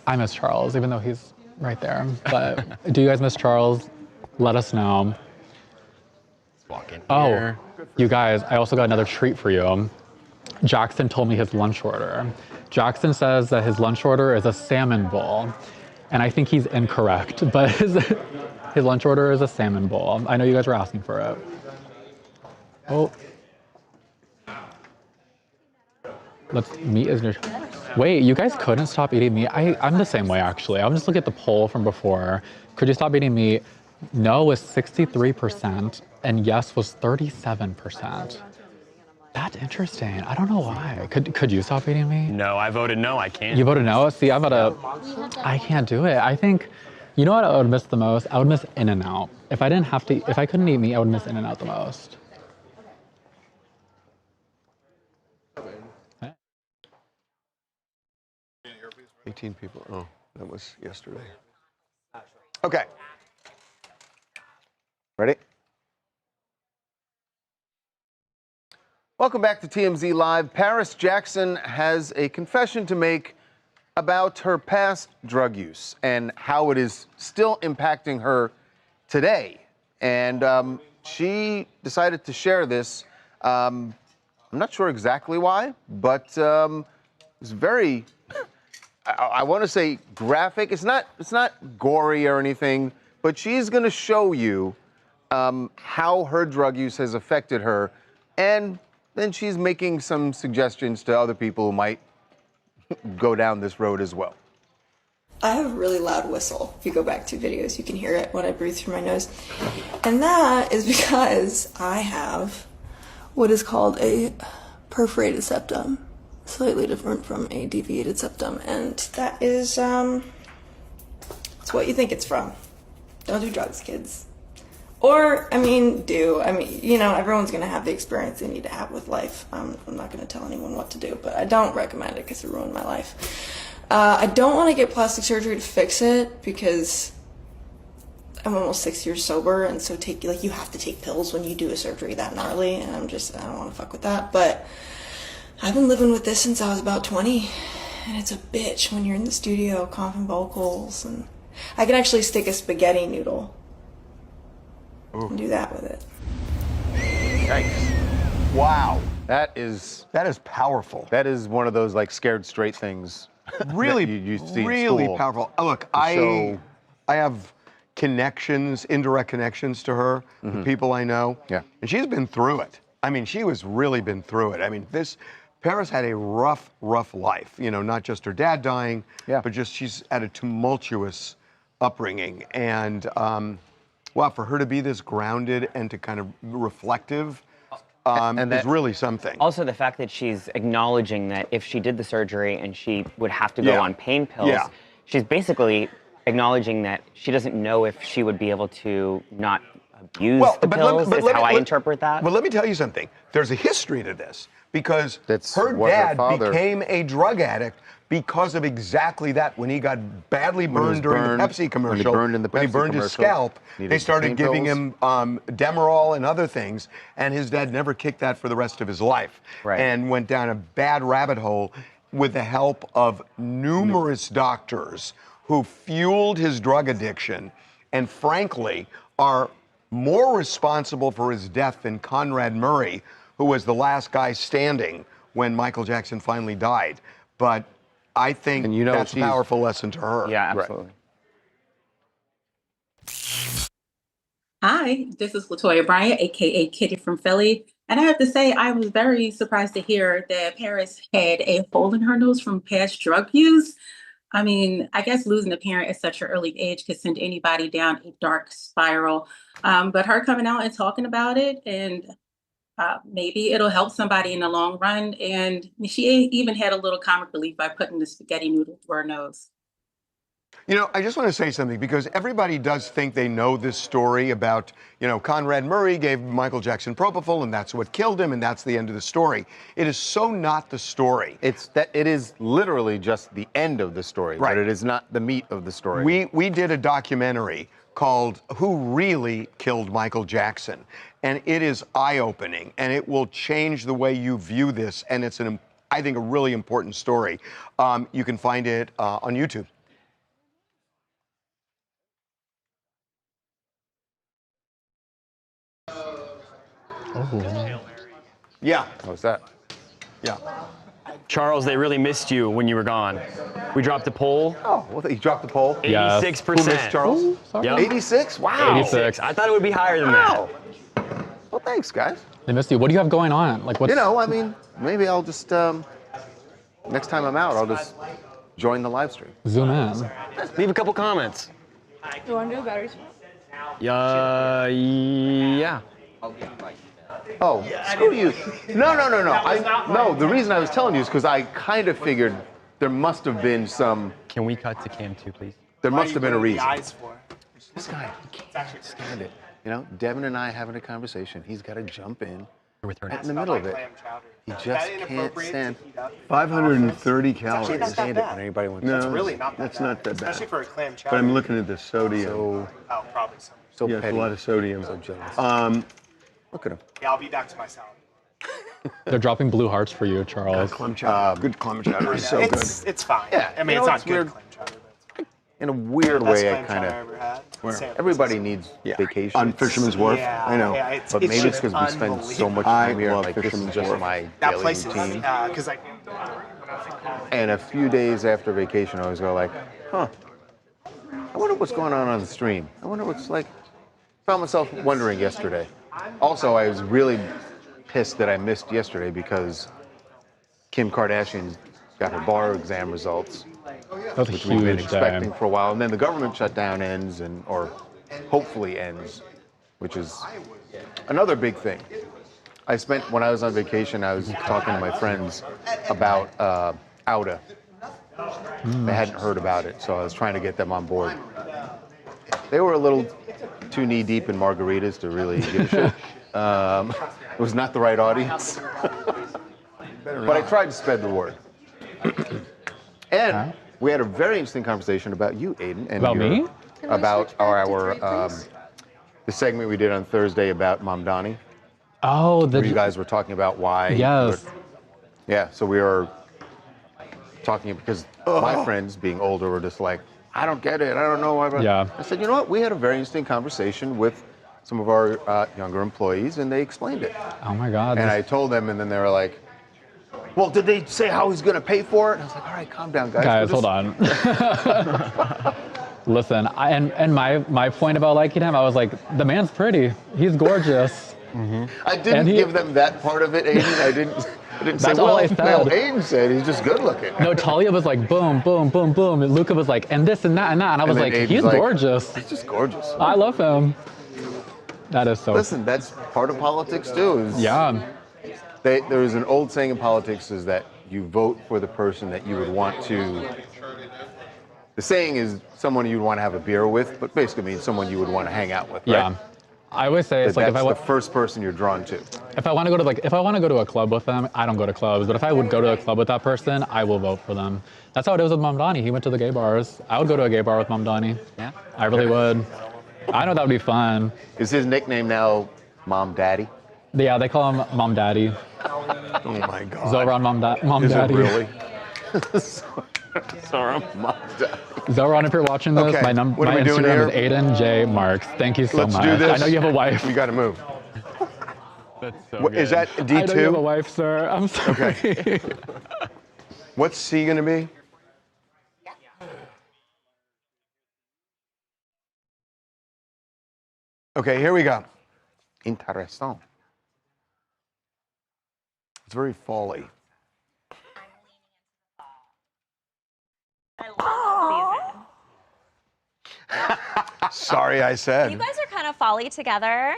I miss Charles, even though he's right there. But do you guys miss Charles? Let us know. Oh, you guys, I also got another treat for you. Jackson told me his lunch order. Jackson says that his lunch order is a salmon bowl. And I think he's incorrect, but his lunch order is a salmon bowl. I know you guys were asking for it. Oh. Meat is Wait, you guys couldn't stop eating meat? I'm the same way, actually. I'm just looking at the poll from before. Could you stop eating meat? No was 63%, and yes was 37%. That's interesting. I don't know why. Could you stop eating meat? No, I voted no. I can't. You voted no? See, I can't do it. I think, you know what I would miss the most? I would miss In-N-Out. If I couldn't eat meat, I would miss In-N-Out the most. 18 people. Oh, that was yesterday. Okay. Ready? Welcome back to TMZ Live. Paris Jackson has a confession to make about her past drug use and how it is still impacting her today. And she decided to share this. I'm not sure exactly why, but it's very, I want to say graphic. It's not gory or anything, but she's going to show you how her drug use has affected her, and then she's making some suggestions to other people who might go down this road as well. I have a really loud whistle. If you go back 2 videos, you can hear it when I breathe through my nose. And that is because I have what is called a perforated septum, slightly different from a deviated septum. And that is, it's what you think it's from. Don't do drugs, kids. Or, do. Everyone's going to have the experience they need to have with life. I'm not going to tell anyone what to do, but I don't recommend it because it ruined my life. I don't want to get plastic surgery to fix it because I'm almost 6 years sober, and so you have to take pills when you do a surgery that gnarly, and I don't want to fuck with that. But I've been living with this since I was about 20, and it's a bitch when you're in the studio coughing vocals, and I can actually stick a spaghetti noodle and do that with it. Yikes. Wow. That is powerful. That is one of those like scared straight things. Really, you see really in school. powerful. Look, I have connections, indirect connections to her, the people I know. Yeah. And she's been through it. She was really been through it. Paris had a rough life, not just her dad dying, but just she's had a tumultuous upbringing. And wow, for her to be this grounded and to kind of reflective is really something. Also, the fact that she's acknowledging that if she did the surgery and she would have to go on pain pills, she's basically acknowledging that she doesn't know if she would be able to not abuse the pills, is how I interpret that. But let me tell you something. There's a history to this because her dad became a drug addict because of exactly that. When he got badly burned during the Pepsi commercial, when he burned his scalp, they started giving him Demerol and other things, and his dad never kicked that for the rest of his life, and went down a bad rabbit hole with the help of numerous doctors who fueled his drug addiction and frankly are more responsible for his death than Conrad Murray, who was the last guy standing when Michael Jackson finally died. But I think And you know that's a she's- powerful lesson to her. Yeah, absolutely. Hi, this is Latoya Bryant, aka Kitty from Philly. And I have to say, I was very surprised to hear that Paris had a hole in her nose from past drug use. I mean, I guess losing a parent at such an early age could send anybody down a dark spiral. But her coming out and talking about it, and maybe it'll help somebody in the long run. And she even had a little comic relief by putting the spaghetti noodle through her nose. You know, I just want to say something because everybody does think they know this story about, you know, Conrad Murray gave Michael Jackson propofol and that's what killed him and that's the end of the story. It is so not the story. It's that it is literally just the end of the story, Right. but it is not the meat of the story. We did a documentary called Who Really Killed Michael Jackson? And it is eye-opening and it will change the way you view this. And it's, I think, a really important story. You can find it on YouTube. Oh. Yeah. What's that? Yeah. Charles, they really missed you when you were gone. We dropped a poll. Oh, well, you dropped the poll? 86%. Who missed Charles? Ooh, Yep. 86? Wow. 86. I thought it would be higher than Wow. Well, thanks, guys. They missed you. What do you have going on? Like, what's... You know, I mean, maybe I'll just, next time I'm out, I'll just join the live stream. Zoom in. Leave a couple comments. You want to do batteries? Yeah. Oh, screw you. No. No, the reason I was telling you is because I kind of figured there must have been some... Can we cut to cam 2, please? There must have been a reason. Eyes for? This guy, he can't stand it. You know, Devin and I having a conversation. He's got to jump in right in the middle of it. He just can't stand 530 Can't calories. stand it when anybody wants No, to. Really not that that's bad. not that bad. Especially for a clam chowder. But I'm looking at the sodium. Oh, probably some. So Yeah, it's a petty. lot of sodium. So jealous. Look at him. Yeah, I'll be back to my salad. They're dropping blue hearts for you, Charles. Clam chowder. Good clam chowder is so good. It's fine. Yeah, I mean, you it's know, not it's good weird. clam chowder, but it's In a weird best way, I clam kind chowder I of. ever had. San Everybody needs vacation. On Fisherman's Wharf. Yeah, I know. yeah, But maybe it's because we spend so much time here. love Like, this is Fisherman's just Wharf. my that daily place is routine. because And a few days after vacation, I always go like, huh, I wonder what's going on the stream. I wonder what's like. Found myself wondering yesterday. Also, I was really pissed that I missed yesterday because Kim Kardashian got her bar exam results, That's a which we've been huge expecting day. for a while. And then the government shutdown ends, or hopefully ends, which is another big thing. When I was on vacation, I was talking to my friends about Auda. They hadn't heard about it, so I was trying to get them on board. They were a little too knee-deep in margaritas to really give a shit. It was not the right audience. But I tried to spread the word. And we had a very interesting conversation about you, Aiden. And About me? About the segment we did on Thursday about Mamdani. Oh, Where you guys were talking about why. Yes. Yeah, so we were talking because my friends, being older, were just like, I don't get it. I don't know why. Yeah. I said, you know what? We had a very interesting conversation with some of our younger employees, and they explained it. Oh my God. And I told them, and then they were like, well, did they say how he's going to pay for it? And I was like, all right, calm down, guys. Guys, hold on. Listen, and my point about liking him, I was like, the man's pretty. He's gorgeous. I didn't give them that part of it, Aiden. I didn't say, That's all well, I said. no, Aiden said he's just good looking. No, Talia was like, boom, boom, boom, boom. And Luca was like, and this and that and that. And I was then like, Aiden's he's like, gorgeous. He's just gorgeous. I love him. That is so. Listen, that's part of politics too. Yeah. There's an old saying in politics is that you vote for the person that you would want to. The saying is someone you'd want to have a beer with, but basically means someone you would want to hang out with, right? Yeah. I always say it's like that's the first person you're drawn to. if I want to go to a club with them, I don't go to clubs. But if I would go to a club with that person, I will vote for them. That's how it is with Mamdani. He went to the gay bars. I would go to a gay bar with Mamdani. Yeah. I really would. I know that would be fun. Is his nickname now Mom Daddy? Yeah, they call him Mom Daddy. Oh my God. Zoran Mom Is Daddy. it really? Sorry, Mom Daddy. Zoran, if you're watching this, Okay, my what are we doing Instagram here? is Aiden J Marks. Thank you so Let's much. do this. I know you have a wife. We got to move. That's so What, is that I know you have a D2? wife, sir. I'm sorry. Okay. What's C going to be? Okay, here we go. Interesting. It's very folly. Sorry, I said. You guys are kind of folly together.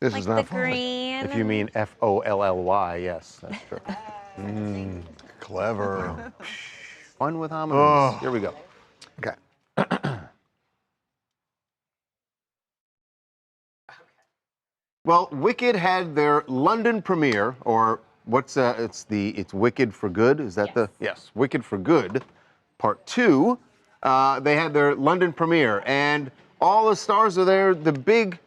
This like is not the folly. green. If you mean F-O-L-L-Y, yes, that's true. Clever. Fun with homonyms. Here we go. Okay. Well, Wicked had their London premiere, or it's Wicked for Good. Is that yes, Wicked for Good, Part 2. They had their London premiere, and all the stars are there. The big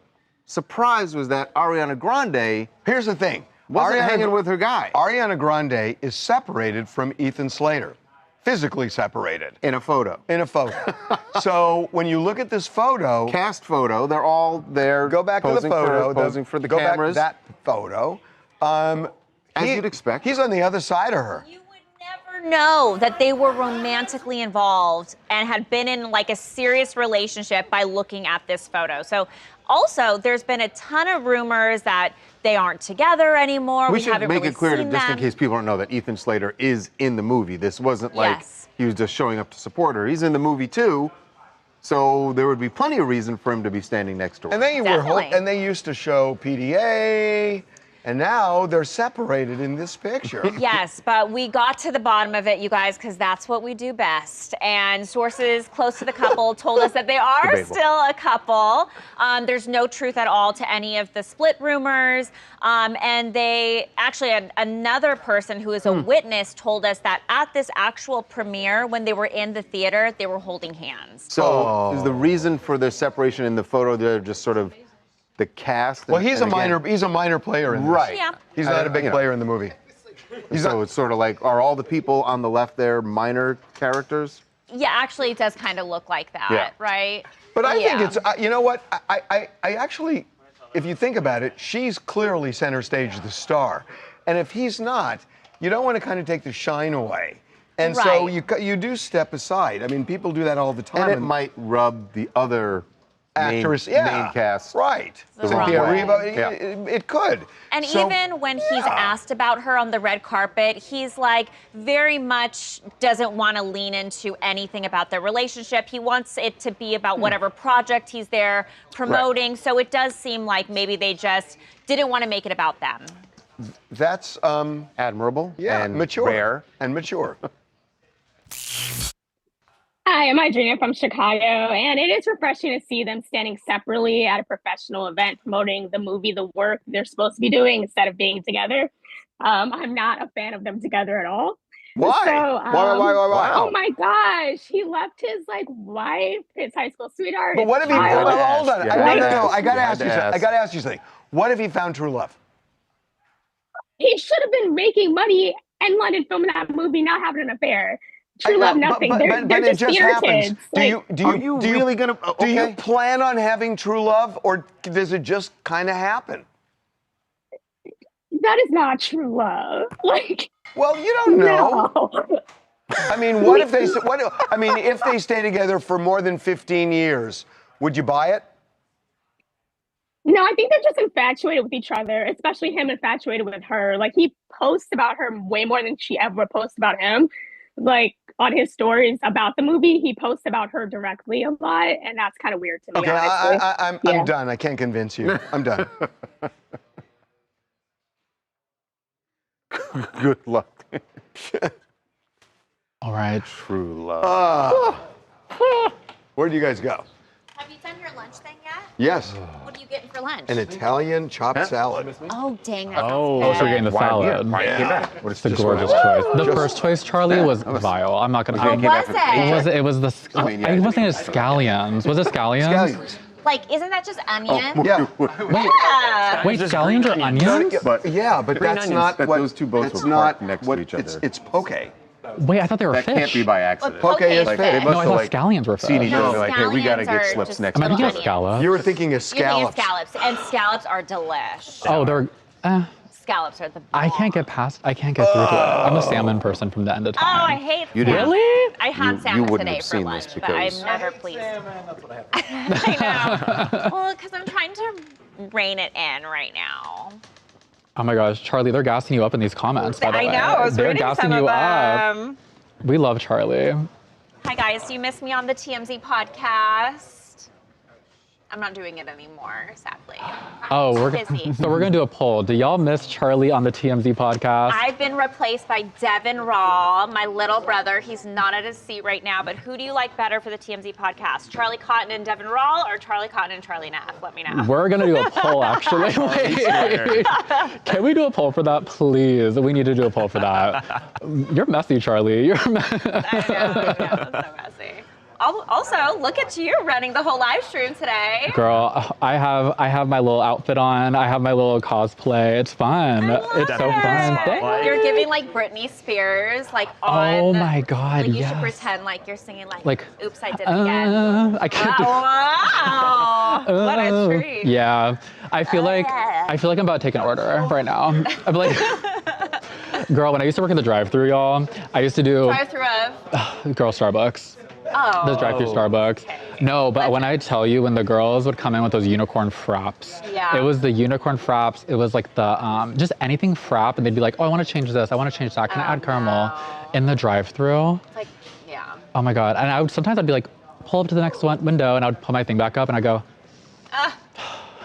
surprise was that Ariana Grande. Here's the thing. Wasn't hanging with her guy. Ariana Grande is separated from Ethan Slater. Physically separated. In a photo. In a photo. So when you look at this photo. Cast photo, they're all there. Go back to the photo. Posing for the go cameras. Back to that photo. As you'd expect. He's on the other side of her. Never know that they were romantically involved and had been in like a serious relationship by looking at this photo. So also, there's been a ton of rumors that they aren't together anymore. We should haven't make really it clear, seen just in them. case people don't know, that Ethan Slater is in the movie. This wasn't like he was just showing up to support her. He's in the movie too, so there would be plenty of reason for him to be standing next to her. And they used to show PDA, and now they're separated in this picture. Yes, but we got to the bottom of it, you guys, because that's what we do best. And sources close to the couple told us that they are Debatable. still a couple. There's no truth at all to any of the split rumors. And they actually, another person who is a witness told us that at this actual premiere, when they were in the theater, they were holding hands. So is the reason for their separation in the photo they're just sort of the cast? Well, he's a minor player in this. Right. Yeah. He's not a big player in the movie. So it's sort of like, are all the people on the left there minor characters? Yeah, actually, it does kind of look like that, right? But I think it's, you know what? I actually, if you think about it, she's clearly center stage the star. And if he's not, you don't want to kind of take the shine away. And so you do step aside. I mean, people do that all the time. And it might rub the other actress, main cast. Right. The wrong Cynthia way. Erivo, Yeah. it could. And So- even when he's asked about her on the red carpet, he's like very much doesn't want to lean into anything about their relationship. He wants it to be about whatever project he's there promoting. So it does seem like maybe they just didn't want to make it about them. That's admirable and mature. rare. And mature. Hi, I'm Adriana from Chicago, and it is refreshing to see them standing separately at a professional event promoting the movie, the work they're supposed to be doing instead of being together. I'm not a fan of them together at all. Why? So, Why? Oh my gosh, he left his wife, his high school sweetheart. But what if he? his child. Hold on. No. I gotta ask you something. ask. I gotta ask you something. What if he found true love? He should have been making money in London filming that movie, not having an affair. True love, nothing. They're But just it just theater happens. kids. Do you really gonna? Do you plan on having true love, or does it just kind of happen? That is not true love. Well, you don't know. No. I mean, what if they? I mean, if they stay together for more than 15 years, would you buy it? No, I think they're just infatuated with each other, especially him infatuated with her. He posts about her way more than she ever posts about him. On his stories about the movie, he posts about her directly a lot, and that's kind of weird to me. Okay, honestly. I'm done. I can't convince you. I'm done. Good luck. All right. True love. Where do you guys go? Have you done your lunch thing yet? Yes. What are you getting for lunch? An Italian chopped salad. Oh, dang, that Oh, sounds so good. we're getting the salad. Yeah. It's a gorgeous choice. The first choice, Charlie, was vile. I'm not gonna. It was the. It wasn't scallions. Was it scallions? Scallions. Isn't that just onion? Yeah. Wait, scallions are onions? But that's not what. Those two boats it's were not parked next what, to each other. It's poke. Wait, I thought they were That fish. can't be by accident. Poke is They fish. must No, I have thought scallions were seen each fish. other. Hey, we gotta scallions get are slips just next I'm time. thinking of scallops. You were thinking of You're thinking of scallops. scallops, and scallops are delish. Oh, they're. scallops are the best. I can't get through to it. I'm a salmon person from the end of Oh, time. I hate You salmon. didn't- Really? I had You salmon wouldn't today have for seen lunch, this but I'm because- never pleased. That's what happened. I know. Well, because I'm trying to rein it in right now. Oh my gosh, Charlie, they're gassing you up in these comments, by the way. I know. I was They're reading gassing some you of up. them. We love Charlie. Hi guys, do you miss me on the TMZ podcast? I'm not doing it anymore, sadly. Oh, Busy. so we're gonna do a poll. Do y'all miss Charlie on the TMZ podcast? I've been replaced by Devin Raw, my little brother. He's not at his seat right now, but who do you like better for the TMZ podcast? Charlie Cotton and Devin Raw, or Charlie Cotton and Charlie Neff? Let me know. We're gonna do a poll, actually. Wait. Can we do a poll for that, please? We need to do a poll for that. You're messy, Charlie. You're messy. I know, so messy. Also, look at you running the whole live stream today. Girl, I have my little outfit on. I have my little cosplay. It's fun. It's so fun. Thanks. You're giving like Britney Spears, like on. Oh my God, Like you yes. should pretend like you're singing Like, "Oops, I Did It Again." I can't do Wow, what a treat. Yeah, I feel like I'm about to take an order right now. I'm like, girl, when I used to work in the drive-thru, y'all, I used to do Drive-through of. girl Starbucks. Oh. Those drive-thru Starbucks. No, but when I tell you, when the girls would come in with those unicorn fraps, Yeah. it was the unicorn fraps. It was like the just anything frap, and they'd be like, "Oh, I want to change this. I want to change that. Can I add caramel?" In the drive-thru. Like, yeah. Oh my God! And sometimes I'd be like, pull up to the next window, and I would pull my thing back up, and I go,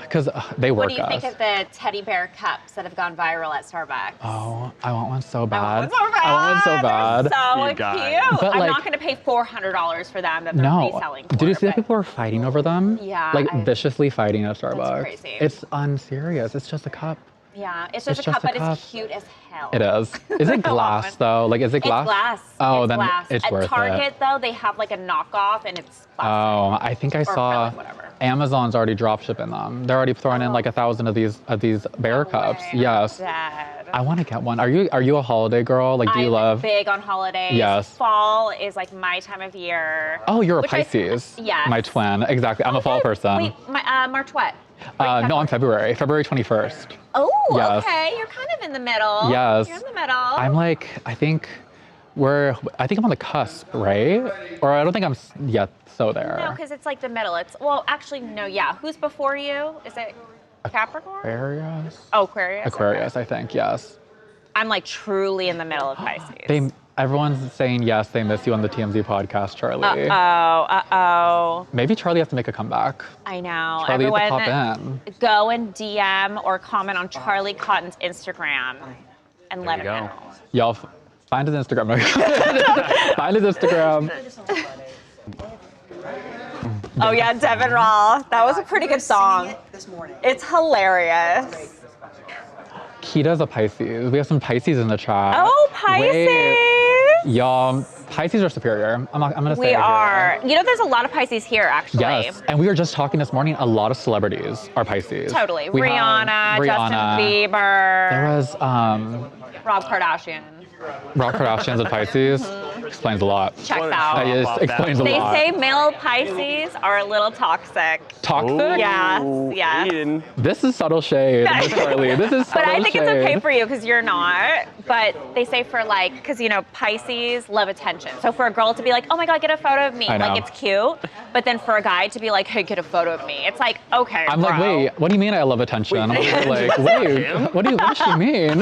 because they work What do you us. think of the teddy bear cups that have gone viral at Starbucks? Oh, I want one so bad. I want one so bad. I want one so bad. So You cute. guys. But, I'm like- not going to pay $400 for them that they're No. reselling. Did you see that people were fighting over them? Yeah, Like I- viciously fighting at Starbucks. crazy. It's unserious. It's just a cup. Yeah, it's just It's a just cup, a but cup. it's cute as hell. It is. Is it glass though? Like, is it glass? It's glass. Oh, it's then glass. it's At worth Target, it. though, they have like a knockoff, and it's plastic. Oh, I think I Or saw acrylic, whatever. Amazon's already drop shipping them. They're already throwing in like 1,000 of these bear cups. Yes. Dead. I want to get one. Are you a holiday girl? Like, do you I'm love? big on holidays. Yes. Fall is like my time of year. Oh, you're a Which I- Pisces. Yes. My twin. Exactly. I'm a fall person. Wait, March what? No, I'm February 21st. Oh, Yes. okay. You're kind of in the middle. Yes. You're in the middle. I'm like, I think I'm on the cusp, right? Or I don't think I'm yet so there. No, because it's like the middle. Well, actually, no, yeah. Who's before you? Is it Capricorn? Aquarius? Oh, Aquarius. Aquarius, I think, yes. I'm like truly in the middle of Pisces. Everyone's saying yes, they miss you on the TMZ podcast, Charlie. Uh-oh. Maybe Charlie has to make a comeback. I know. Charlie, you have to Everyone, pop in. go and DM or comment on Charlie Cotton's Instagram and let him know. Y'all find his Instagram. Find his Instagram. Oh yeah, Devin Raw. That was a pretty good song. It's hilarious. Kita's a Pisces. We have some Pisces in the chat. Oh, Pisces. Wait. Y'all, Pisces are superior. I'm gonna say We it here. are. You know, there's a lot of Pisces here, actually. Yes, and we were just talking this morning. A lot of celebrities are Pisces. Totally. We Rihanna, have Justin Bieber. There was Rob Kardashian. Rob Kardashian's a Pisces. Explains a lot. Checks out. It explains a They lot. say male Pisces are a little toxic. Toxic? Yes, yes. This is subtle shade, Miss Charlie. This is subtle But I think it's okay shade. for you because you're not. But they say for like, because you know, Pisces love attention. So for a girl to be like, oh my God, get a photo of me, I know. like it's cute. But then for a guy to be like, hey, get a photo of me, it's like, okay, I'm like, bro. wait, what do you mean I love attention? I'm like, wait, what does she mean?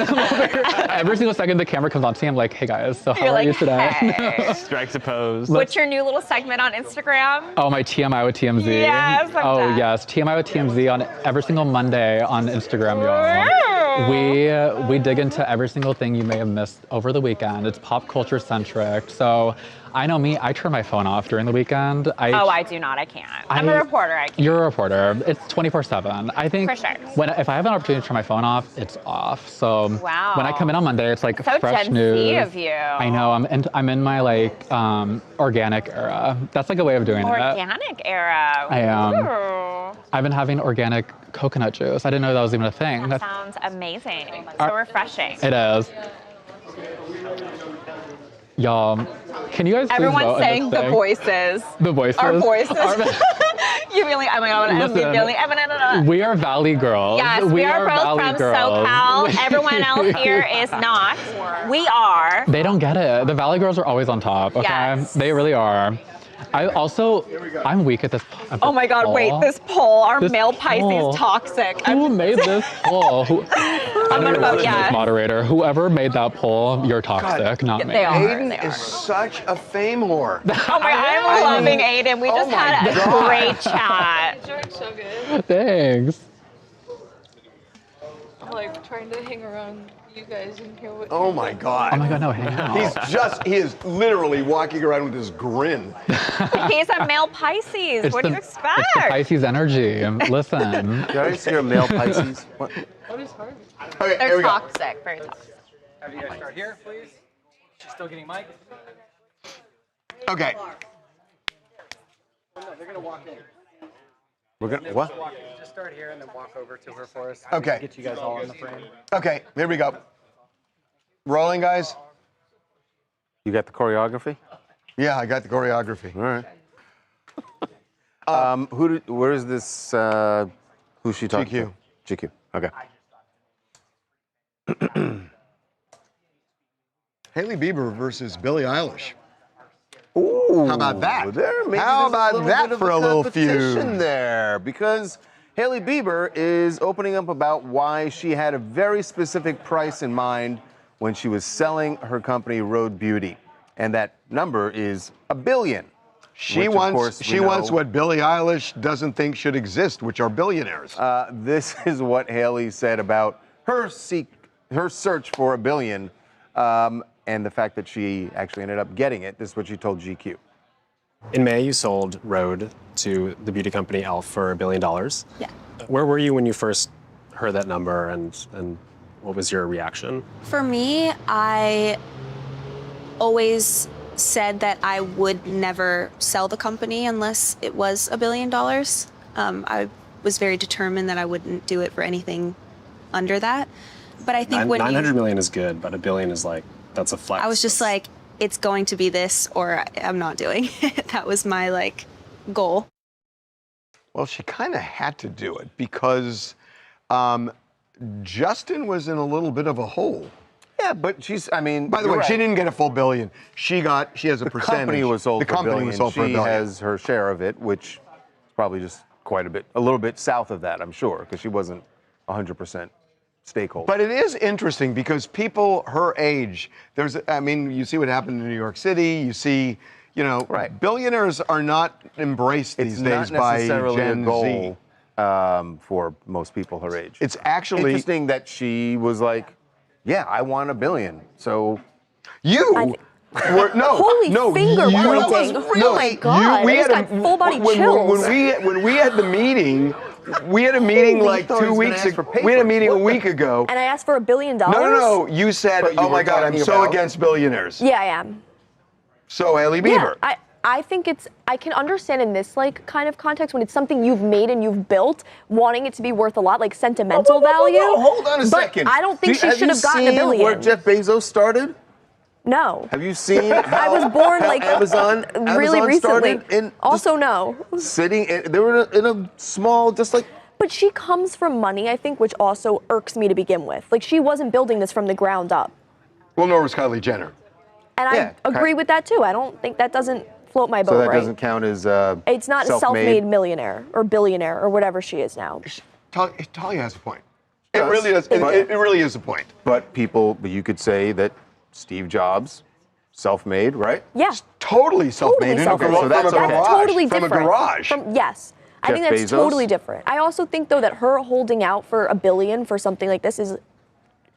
Every single second the camera comes on to me, I'm like, hey guys, so how You're are you like, today? hey. Strikes a pose. What's your new little segment on Instagram? Oh, my TMI with TMZ. Yes, I'm oh, done. yes. TMI with TMZ on every single Monday on Instagram, y'all. We dig into every single thing you may have missed over the weekend. It's pop culture centric. So I know me, I turn my phone off during the weekend. Oh, I do not. I can't. I'm a reporter. I can't. You're a reporter. It's 24/7. I think For sure. if I have an opportunity to turn my phone off, it's off. So Wow. when I come in on Monday, it's like So fresh Gen news. Z of you. I know. I'm in my like organic era. That's like a way of doing it. Organic era. I am. Ooh. I've been having organic coconut juice. I didn't know that was even a thing. That sounds amazing. So Are- refreshing. It is. Y'all, can you guys please vote Everyone's on this saying the thing? voices. The voices? Our voices. You really, oh my God, we are Valley girls. Yes, we are both Valley from girls. SoCal. Everyone else here is not. We are. They don't get it. The Valley girls are always on top, okay? Yes. They really are. I'm weak at this. Oh my God, poll. wait, this poll, our This male Pisces poll. toxic. Who made this poll? I'm gonna vote yes. Moderator, whoever made that poll, you're toxic, not me. They are. Aiden is such a fame whore. Oh my God, I'm loving Aiden. We just had a great chat. Joke's so good. Thanks. I'm like trying to hang around you guys and hear what. Oh my God. Oh my God, no, hang out. He is literally walking around with this grin. He's a male Pisces. What do you expect? It's the Pisces energy. Listen. Did I just hear a male Pisces? What? What is Harvey? Okay, here They're we go. toxic, very toxic. Have you guys start here, please? She's still getting mic. Okay. No, they're gonna walk in. We're gonna what? Just start here and then walk over to her for us. Okay. Get you guys all in the frame. Okay, here we go. Rolling, guys? You got the choreography? Yeah, I got the choreography. All right. Where is this? Who's she talking GQ. to? GQ. Okay. Haley Bieber versus Billie Eilish. Ooh, How about that? Maybe How there's about that bit of for a little competition feud? there? Because Haley Bieber is opening up about why she had a very specific price in mind when she was selling her company Rhode Beauty, and that number is $1 billion. She wants what Billie Eilish doesn't think should exist, which are billionaires. This is what Haley said about her search for $1 billion, and the fact that she actually ended up getting it. This is what she told GQ. In May, you sold Rhode to the beauty company e.l.f. for $1 billion. Yeah. Where were you when you first heard that number, and what was your reaction? For me, I always said that I would never sell the company unless it was $1 billion. I was very determined that I wouldn't do it for anything under that. But I think when $900 million is good, but $1 billion is like, that's a flex. I was just like, it's going to be this or I'm not doing it. That was my goal. Well, she kind of had to do it because Justin was in a little bit of a hole. Yeah, but by the way, she didn't get a full $1 billion. She has a percentage. The company was sold the for $1 billion. was sold for $1 billion. She has her share of it, which is probably just a little bit south of that, I'm sure, because she wasn't 100% stakeholder. But it is interesting because people her age, you see what happened in New York City. You see, billionaires are not embraced these days by It's not necessarily Gen a goal for most people her age. It's actually interesting that she was like, yeah, I want $1 billion. So holy finger pointing. Oh my God, I just got full body chills. When we had the meeting, we had a meeting like 2 weeks ago. We had a meeting a week ago. And I asked for $1 billion? No. You said, oh my God, I'm so against billionaires. Yeah, I am. So Haley Bieber. Yeah, I think I can understand in this kind of context when it's something you've made and you've built, wanting it to be worth a lot, like sentimental value. Hold on a second. I don't think she should have gotten $1 billion. Where Jeff Bezos started? No. Have you seen I was born Amazon really recently. Also no. They were in a small, But she comes from money, I think, which also irks me to begin with. She wasn't building this from the ground up. Well, nor was Kylie Jenner. And I agree with that too. I don't think that doesn't float my boat, so that right? doesn't count as It's not a self-made millionaire or billionaire or whatever she is now. Talia has a point. It really does. It really is a point. But you could say that Steve Jobs, self-made, right? Yeah. Totally self-made. So that's totally from different. a garage. Yes. I think that's totally different. I also think, though, that her holding out for $1 billion for something like this is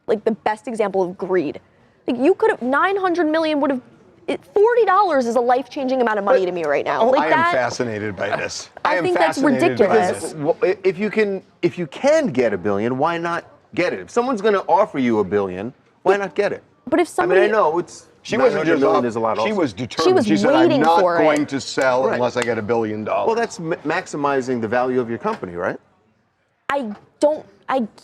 the best example of greed. You could have, $900 million would have, $40 is a life-changing amount of money to me right now. I am fascinated by this. I think that's ridiculous. If you can get $1 billion, why not get it? If someone's going to offer you $1 billion, why not get it? But if somebody, I know she wasn't just million is a lot. She also. was determined. She said, "I'm not going to sell unless I get $1 billion." Well, that's maximizing the value of your company, right? I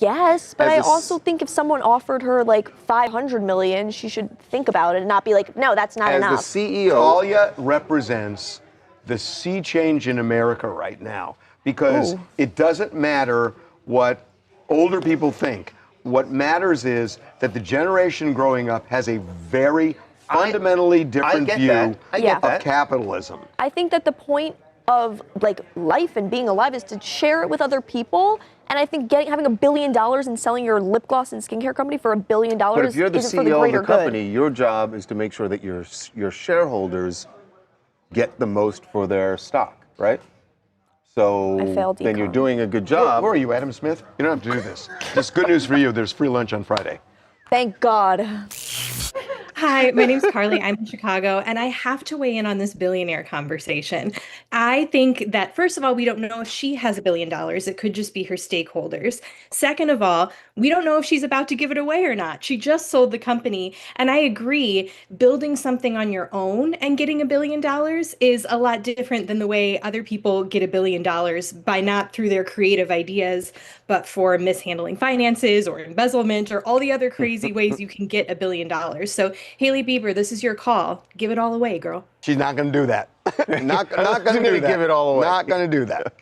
guess, but I also think if someone offered her $500 million, she should think about it and not be like, no, that's not enough. As the CEO, Talia represents the sea change in America right now, because it doesn't matter what older people think. What matters is that the generation growing up has a very fundamentally different view of capitalism. I think that the point of like life and being alive is to share it with other people. And I think having $1 billion and selling your lip gloss and skincare company for $1 billion But if you're the isn't for the CEO of greater the company, good. your job is to make sure that your shareholders get the most for their stock, right? So I failed then you're econ. doing a good job. Who are you, Adam Smith? You don't have to do this. Just good news for you. There's free lunch on Friday. Thank God. Hi, my name's Carly. I'm in Chicago, and I have to weigh in on this billionaire conversation. I think that, first of all, we don't know if she has $1 billion. It could just be her stakeholders. Second of all, we don't know if she's about to give it away or not. She just sold the company, and I agree, building something on your own and getting $1 billion is a lot different than the way other people get $1 billion by not through their creative ideas, but for mishandling finances or embezzlement or all the other crazy ways you can get $1 billion. So Hailey Bieber, this is your call. Give it all away, girl. She's not going to do that. not going to do that. Give it all away. Not going to do that.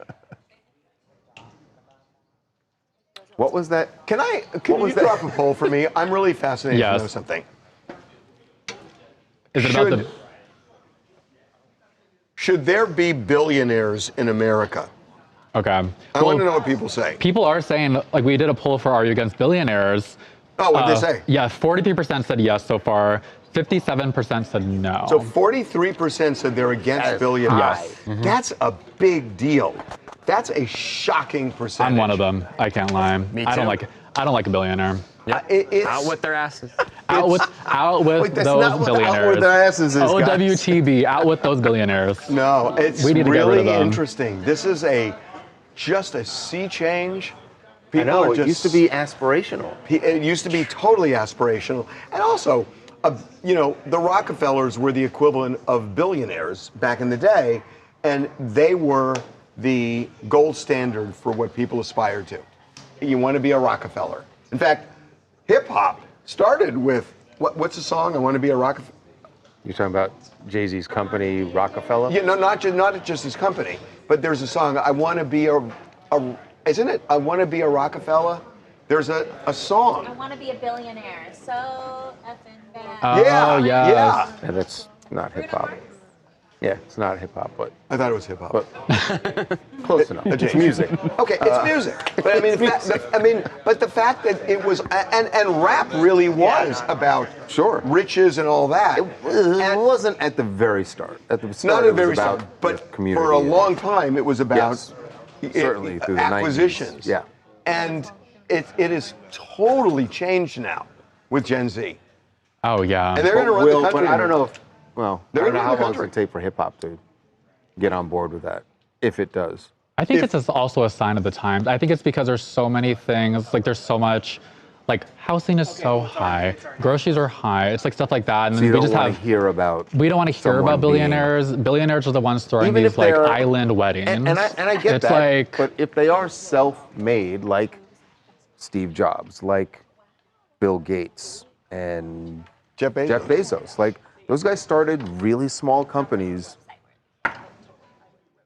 What was that? Can you drop a poll for me? I'm really fascinated to know something. Is it about the... Should there be billionaires in America? Okay. I want to know what people say. People are saying, like, we did a poll for Are You Against Billionaires? Oh, what did they say? Yeah, 43% said yes so far. 57% said no. So 43% said they're against billionaires. Yes. That's a big deal. That's a shocking percentage. I'm one of them. I can't lie. Me I don't too. like a billionaire. Yep. Out with their asses. Out with Wait, that's those not what billionaires. out with their asses is, guys. OWTB, out with those billionaires. No, it's We need to get rid really of them. interesting. This is just a sea change. I know, are it used to be aspirational. It used to be totally aspirational. And also, the Rockefellers were the equivalent of billionaires back in the day, and they were the gold standard for what people aspire to. You want to be a Rockefeller. In fact, hip-hop started with, what's the song? I want to be a Rockefeller. You're talking about Jay-Z's company, Rockefeller? Yeah, no, not just his company, but there's a song, I want to be isn't it? I want to be a Rockefeller. There's a song. I want to be a billionaire. So effing bad. Oh, yes. Yeah, that's not hip-hop. Yeah, it's not hip-hop, but... I thought it was hip-hop. But close enough. It's music. Okay, it's music. But I mean, but the fact that it was, and rap really was about riches and all that. It wasn't at the very start. At the start, Not at the it was very about start, but community. for a long time, it was about certainly through the 90s. acquisitions. Yeah. And it is totally changed now with Gen Z. Oh, yeah. And they're going to run the country. But I don't know if, well, I They're don't know gonna how run the long it's country. going to take for hip-hop to get on board with that, if it does. I think it's also a sign of the times. I think it's because there's so many things, like there's so much, like housing is so high, groceries are high, it's like stuff like that. And So then you we don't just want to hear about. we don't want to hear someone about being- billionaires. Billionaires are the ones throwing Even these if like they're- island weddings. And I get it's that. like, but if they are self-made, like Steve Jobs, like Bill Gates, and Jeff Bezos. like those guys started really small companies.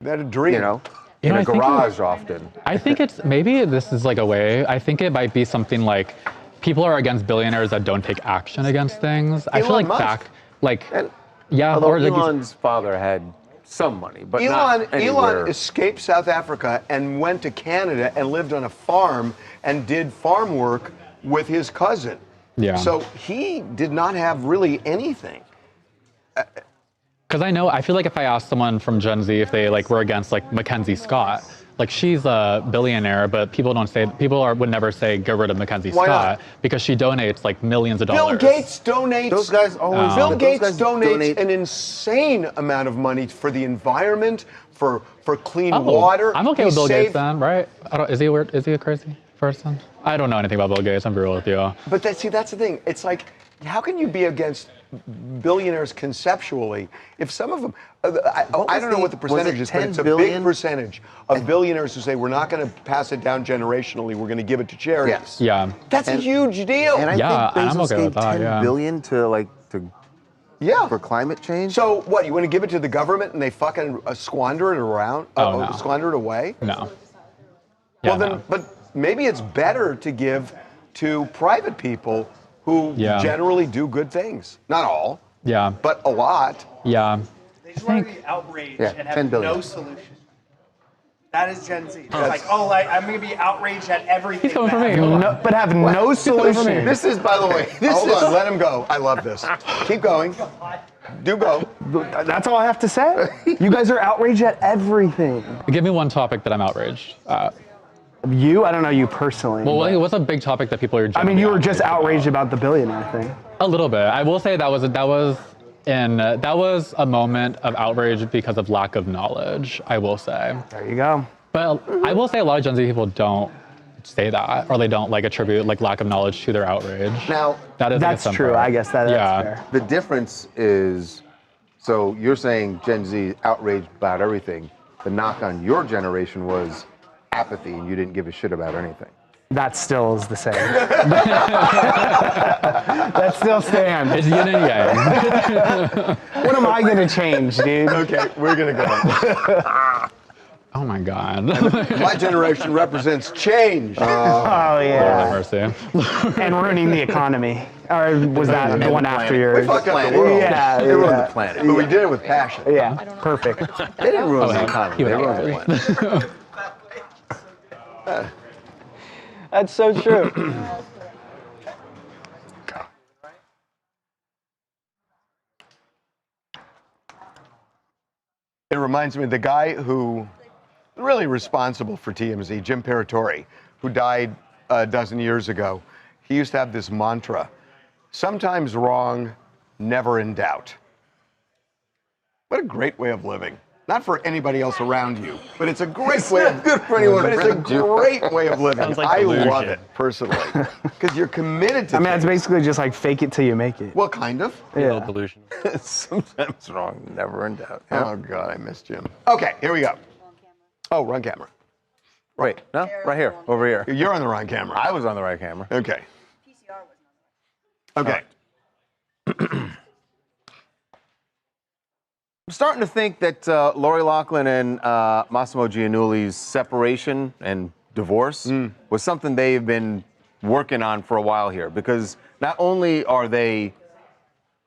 They had a dream. You know, You in know, a I think garage often. I think it's maybe this is like a way. I think it might be something like people are against billionaires that don't take action against things. I feel Elon like Musk. yeah, Although or like Elon's father had some money, but Elon not anywhere. escaped South Africa and went to Canada and lived on a farm and did farm work with his cousin. Yeah. So he did not have really anything. Because I feel like if I asked someone from Gen Z if they like were against like Mackenzie Scott, like she's a billionaire, but people would never say get rid of Mackenzie Why Scott not? because she donates like millions of Bill dollars. Gates donates. Those guys always. Bill those Gates guys donates donate- an insane amount of money for the environment, for clean water. I'm okay He with Bill saved- Gates then, right? Is he a crazy person? I don't know anything about Bill Gates. I'm real with you. But that's the thing. It's like, how can you be against billionaires conceptually if some of them? I don't know what the percentage is, but it's a big percentage of billionaires who say we're not going to pass it down generationally. We're going to give it to charities. Yes. Yeah. That's a huge deal. And I Yeah, think and I'm Bezos okay gave with that, $10 yeah. billion to Yeah. For climate change? So what, you want to give it to the government and they fucking squander it around, no. squander it away? No. Well then, but maybe it's better to give to private people who generally do good things. Not all. Yeah. But a lot. Yeah. They just want to be outraged and have 10 billion. no solution. That is Gen Z. It's like, oh, I'm going to be outraged at everything. He's coming for me. But have no solution. This is, by the way, hold on, let him go. I love this. Keep going. Do go. That's all I have to say. You guys are outraged at everything. Give me one topic that I'm outraged at. You? I don't know you personally. Well, what's a big topic that people are I mean, you were just outraged about the billionaire thing. A little bit. I will say that was a moment of outrage because of lack of knowledge, I will say. There you go. But I will say a lot of Gen Z people don't say that, or they don't attribute lack of knowledge to their outrage. Now, that's true. I guess that's fair. The difference is, so you're saying Gen Z outraged about everything. The knock on your generation was apathy, and you didn't give a shit about anything. That still is the same. That still stands. It's yin and yang. What am I gonna change, dude? Okay, we're gonna go. Oh my God. My generation represents change. Oh yeah. Lord have mercy. And ruining the economy. Or was that the one after yours? We fucked up the world. Yeah, They ruined the planet. But we did it with passion. Yeah, perfect. They didn't ruin the economy. They ruined the planet. That's so true. It reminds me of the guy who really responsible for TMZ, Jim Paratori, who died a dozen years ago. He used to have this mantra, sometimes wrong, never in doubt. What a great way of living. Not for anybody else around you, but it's a great way of good for anyone but it's a around you. great way of living. Sounds like I delusion. love it personally because you're committed to. I mean, it's things. basically just like fake it till you make it. Well, kind of. Yeah. Delusion. Sometimes wrong, never in doubt. Oh God, I miss Jim. Okay, here we go. Oh, wrong camera. Wait, no, right here, over here. You're on the wrong camera. I was on the right camera. Okay. Okay. I'm starting to think that Lori Loughlin and Massimo Giannulli's separation and divorce was something they've been working on for a while here, because not only are they,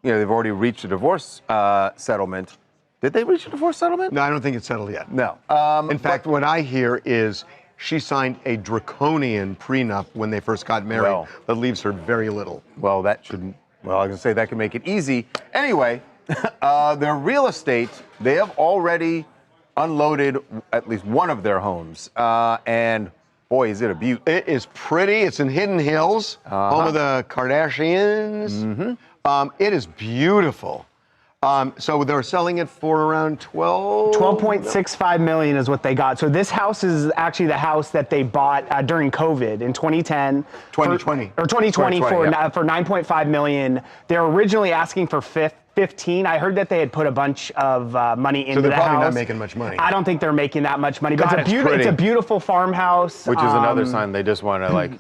they've already reached a divorce settlement. Did they reach a divorce settlement? No, I don't think it's settled yet. No. In fact, what I hear is she signed a draconian prenup when they first got married that leaves her very little. Well, that shouldn't. Well, I was gonna say that can make it easy. Anyway, their real estate, they have already unloaded at least one of their homes, and boy, is it a beaut. It is pretty. It's in Hidden Hills, home of the Kardashians. It is beautiful. So they're selling it for around 12.65 million is what they got. So this house is actually the house that they bought during COVID in 2010. 2020. Or 2020 for 2020, $9.5 million. They're originally asking for 15. I heard that they had put a bunch of money into the house. So they're probably not making much money. I don't think they're making that much money. But God, it's a beautiful farmhouse. Which is another sign they just want to like.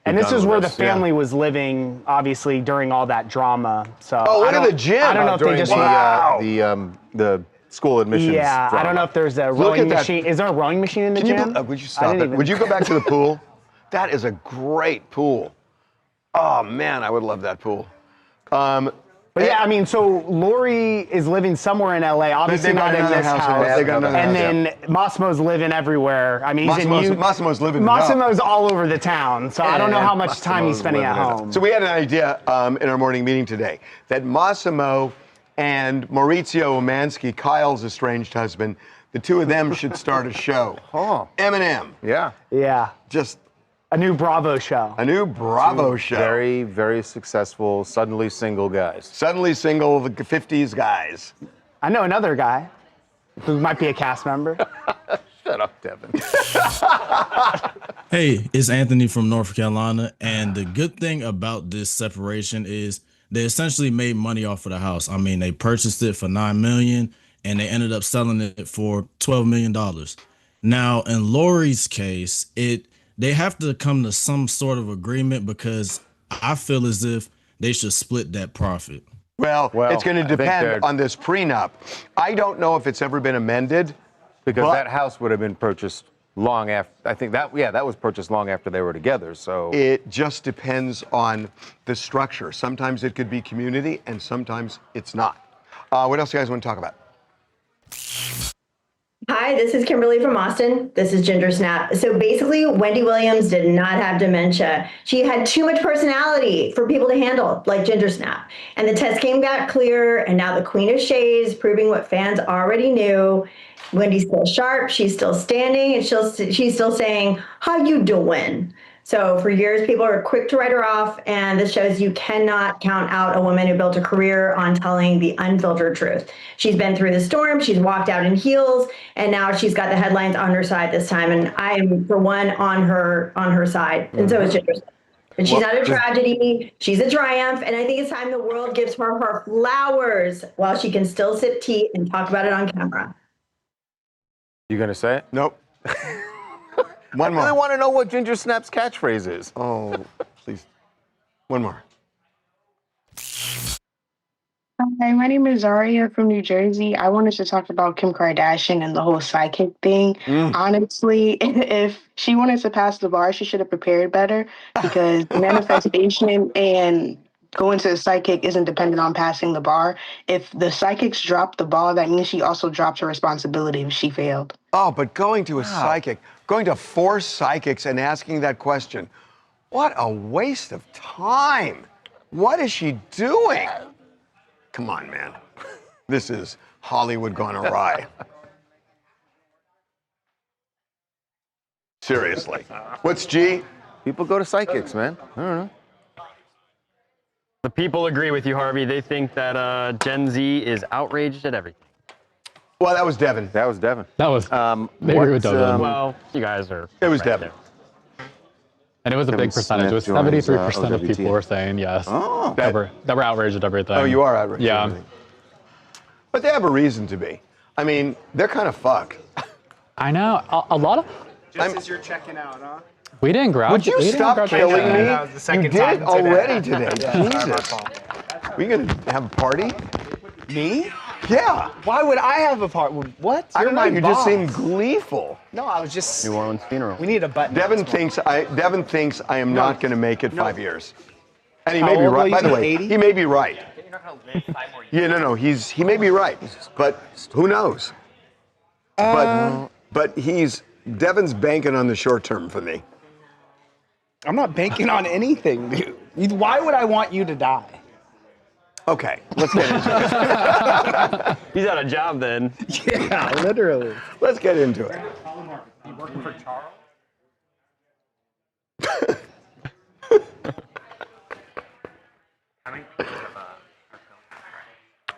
And this is where the family was living, obviously, during all that drama. So look at the gym. I don't know if they just the school admissions. Yeah, drama. I don't know if there's a rowing machine. Is there a rowing machine in the gym? Would you stop it? Would you go back to the pool? That is a great pool. Oh man, I would love that pool. But yeah, I mean, so Lori is living somewhere in LA, obviously not in this house. And then Massimo's living everywhere. I mean, Massimo's living. Massimo's all over the town, so I don't know how much time he's spending at home. So we had an idea in our morning meeting today that Massimo and Maurizio Umansky, Kyle's estranged husband, the two of them should start a show. Eminem. Yeah. Yeah. Just a new Bravo show. A new Bravo show. Very, very successful, suddenly single guys. Suddenly single, the 50s guys. I know another guy who might be a cast member. Shut up, Devin. Hey, it's Anthony from North Carolina, and the good thing about this separation is they essentially made money off of the house. I mean, they purchased it for $9 million, and they ended up selling it for $12 million. Now, in Lori's case, they have to come to some sort of agreement, because I feel as if they should split that profit. Well, it's going to depend on this prenup. I don't know if it's ever been amended. Because that house would have been purchased long after, I think that was purchased long after they were together, so. It just depends on the structure. Sometimes it could be community and sometimes it's not. What else do you guys want to talk about? Hi, this is Kimberly from Austin. This is Ginger Snap. So basically, Wendy Williams did not have dementia. She had too much personality for people to handle, like Ginger Snap. And the test came back clear, and now the Queen of Shades, proving what fans already knew. Wendy's still sharp, she's still standing, and she's still saying, "How you doing?" So for years, people are quick to write her off, and this shows you cannot count out a woman who built a career on telling the unfiltered truth. She's been through the storm, she's walked out in heels, and now she's got the headlines on her side this time, and I am, for one, on her side, and so is Ginger. And she's not a tragedy, she's a triumph, and I think it's time the world gives her flowers while she can still sip tea and talk about it on camera. You gonna say it? Nope. One more. I really want to know what Ginger Snap's catchphrase is. Oh, please. One more. Hi, my name is Zaria from New Jersey. I wanted to talk about Kim Kardashian and the whole sidekick thing. Honestly, if she wanted to pass the bar, she should have prepared better because manifestation and going to a sidekick isn't dependent on passing the bar. If the psychics drop the ball, that means she also drops her responsibility if she failed. Oh, but going to a psychic, going to 4 psychics and asking that question, what a waste of time. What is she doing? Come on, man. This is Hollywood gone awry. Seriously. What's G? People go to psychics, man. I don't know. The people agree with you, Harvey. They think that Gen Z is outraged at everything. Well, that was Devin. That was Devin. That was. They agree with Devin. Well, you guys are. It was right Devin. there. And it was a big percentage. It was 73% of people were saying yes. Oh. That were outraged at everything. Oh, you are outraged. Yeah. At everything. But they have a reason to be. I mean, they're kind of fucked. I know. A lot of. Just as you're checking out, huh? We didn't grab. Would you stop killing me? That was the second You did time it already today. today. Yeah, Jesus. Are you gonna have a party? Me? Yeah. Why would I have a party? What? I don't know. my You boss. just seem gleeful. No, I was just. New Orleans funeral. We need a button. Devin thinks I am not going to make it 5 years, and he How may be old right. will you By the be, way, 80? he may be right. Yeah, no, he may be right, but who knows? But Devin's banking on the short term for me. I'm not banking on anything, dude. Why would I want you to die? Okay, let's get into it. He's out of job then. Yeah, literally. Let's get into it. You working for Charles?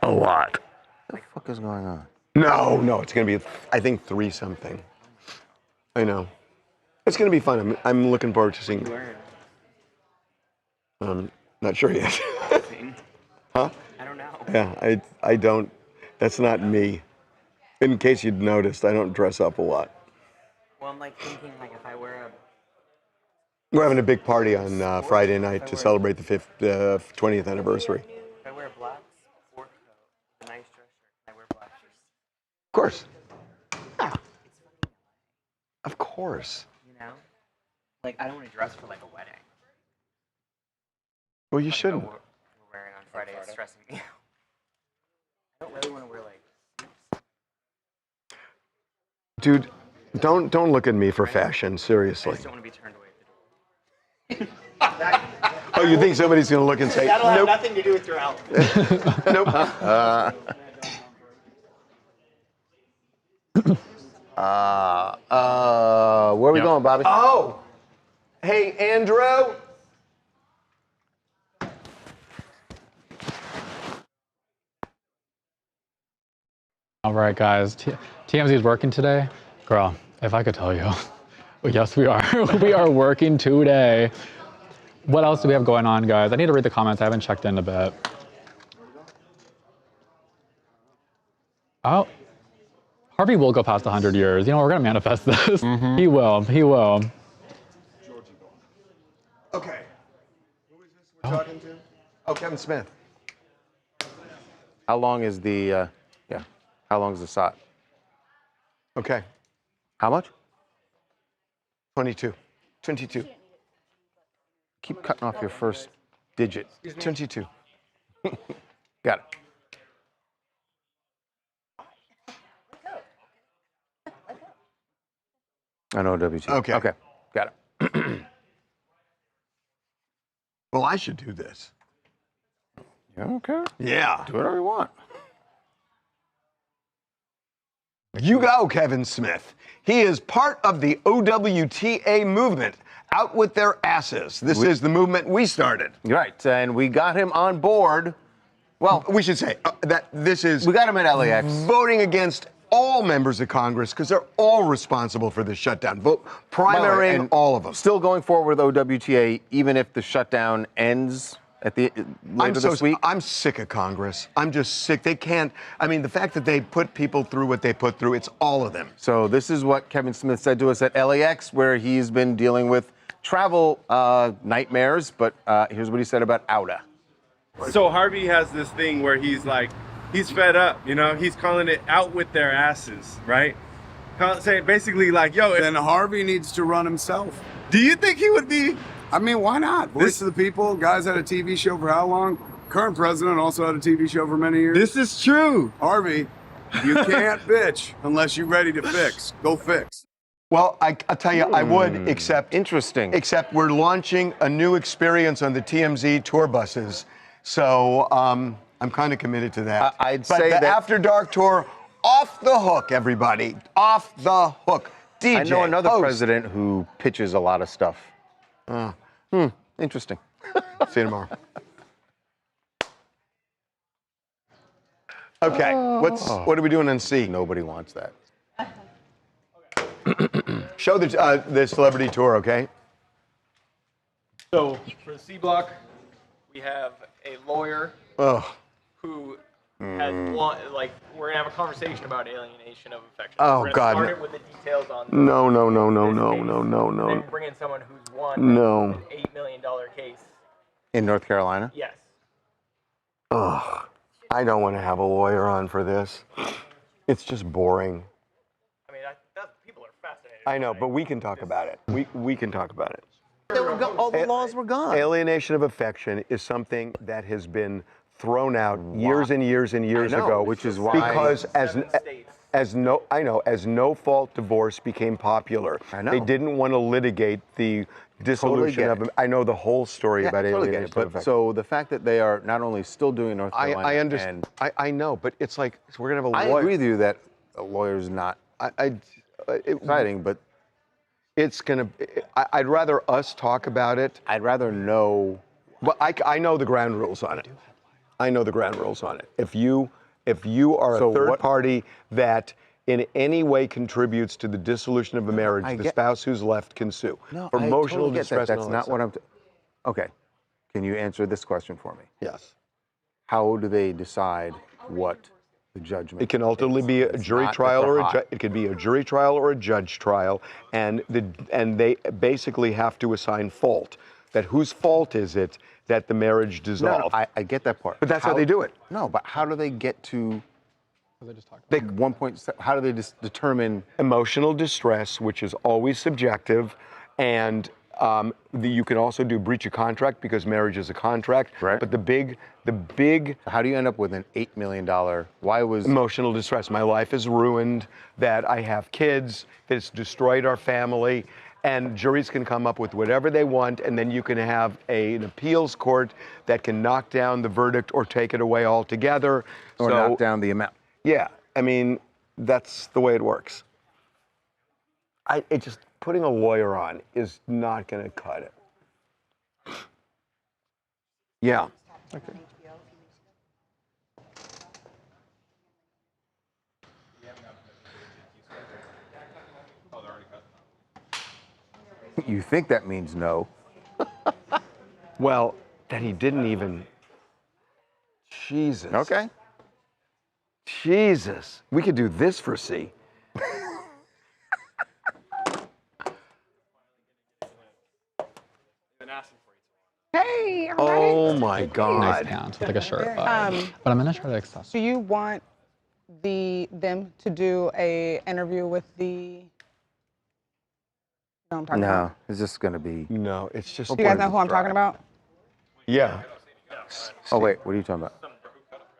A lot. What the fuck is going on? No, it's going to be, I think, 3-something. I know. It's going to be fun. I'm looking forward to seeing. Not sure yet. Huh? I don't know. Yeah, I don't. That's not me. In case you'd noticed, I don't dress up a lot. Well, I'm like thinking like if I wear a. We're having a big party on Friday night to celebrate the 20th anniversary. If I wear a black sport coat, a nice dress shirt, can I wear black shoes? Of course. Yeah. Of course. You know? Like I don't want to dress for like a wedding. Well, you shouldn't. We're wearing on Friday. It's stressing me out. I don't really want to wear like. Dude, don't look at me for fashion, seriously. I just don't want to be turned away at the door. Oh, you think somebody's going to look and say, That'll have nope. nothing to do with your outfit. Nope. Where are we going, Bobby? Oh, hey, Andrew. All right, guys. TMZ is working today. Girl, if I could tell you. Yes, we are. We are working today. What else do we have going on, guys? I need to read the comments. I haven't checked in a bit. Oh, Harvey will go past 100 years. You know, we're going to manifest this. Mm-hmm. He will. He will. Okay. Who is this we're talking to? Oh, Kevin Smith. How long is the, how long is the SOT? Okay. How much? 22. 22. Keep cutting off your first digit. 22. Got it. I know WT. Okay. Okay, got it. Well, I should do this. Yeah, okay. Yeah. Do whatever you want. You go, Kevin Smith. He is part of the OWTA movement, Out With Their Asses. This is the movement we started. Right, and we got him on board. Well, we should say that this is... We got him at LAX. Voting against all members of Congress because they're all responsible for this shutdown. Vote primarying all of them. Still going forward with OWTA, even if the shutdown ends at the later this week. I'm sick of Congress. I'm just sick. They can't. I mean, the fact that they put people through what they put through, it's all of them. So this is what Kevin Smith said to us at LAX, where he's been dealing with travel nightmares. But here's what he said about OUTA. So Harvey has this thing where he's like, he's fed up, you know? He's calling it out with their asses, right? Saying basically like, yo. Then Harvey needs to run himself. Do you think he would be? I mean, why not? Voice of the people. Guys had a TV show for how long? Current president also had a TV show for many years. This is true. Harvey, you can't bitch unless you're ready to fix. Go fix. Well, I'll tell you, I would, except... Interesting. Except we're launching a new experience on the TMZ tour buses. So I'm kind of committed to that. I'd but say the that... After Dark tour, off the hook, everybody. Off the hook. DJ, I know another host. president who pitches a lot of stuff. Interesting. See you tomorrow. Okay, what are we doing on C? Nobody wants that. Show the celebrity tour, okay? So for the C block, we have a lawyer who has like we're gonna have a conversation about alienation of affection. Oh, we're God. Start it with the details on. No. Then bring in someone who's won an $8 million case. In North Carolina? Yes. Ugh, I don't want to have a lawyer on for this. It's just boring. I mean, people are fascinated. I know, but we can talk about it. We can talk about it. All the laws were gone. Alienation of affection is something that has been thrown out years and years and years ago, which is why because as no fault divorce became popular, they didn't want to litigate the dissolution of. I know the whole story about alienation. But so the fact that they are not only still doing North Carolina, I understand. I know, but it's like we're gonna have a lawyer. I agree with you that a lawyer's not exciting, but it's gonna. I'd rather us talk about it. I'd rather know. But I know the ground rules on it. I know the ground rules on it. If you are a third party that in any way contributes to the dissolution of a marriage, the spouse who's left can sue. No, for emotional I totally get distress. that. That's not what I'm. Okay, can you answer this question for me? Yes. How do they decide what the judgment? It can ultimately be a jury trial or it could be a jury trial or a judge trial, and they basically have to assign fault. That whose fault is it that the marriage dissolved? No, I get that part. But that's how they do it. No, but how do they get to? How do they determine emotional distress, which is always subjective, and you can also do breach of contract because marriage is a contract. Right. But the big. How do you end up with an $8 million? Why was emotional distress? My life is ruined. That I have kids. That it's destroyed our family. And juries can come up with whatever they want, and then you can have an appeals court that can knock down the verdict or take it away altogether. Or knock down the amount. Yeah, I mean, that's the way it works. Just putting a lawyer on is not going to cut it. Yeah. Okay. You think that means no? Well, that he didn't even. Jesus. Okay. Jesus. We could do this for C. Hey, everybody. Oh my Nice God. pants with like a shirt vibe. But I'm gonna try the accessories. Do you want them to do a interview with the? You know what I'm talking about? No, it's just going to be. No, it's just. Do you guys know who I'm talking about? Yeah. Oh wait, what are you talking about?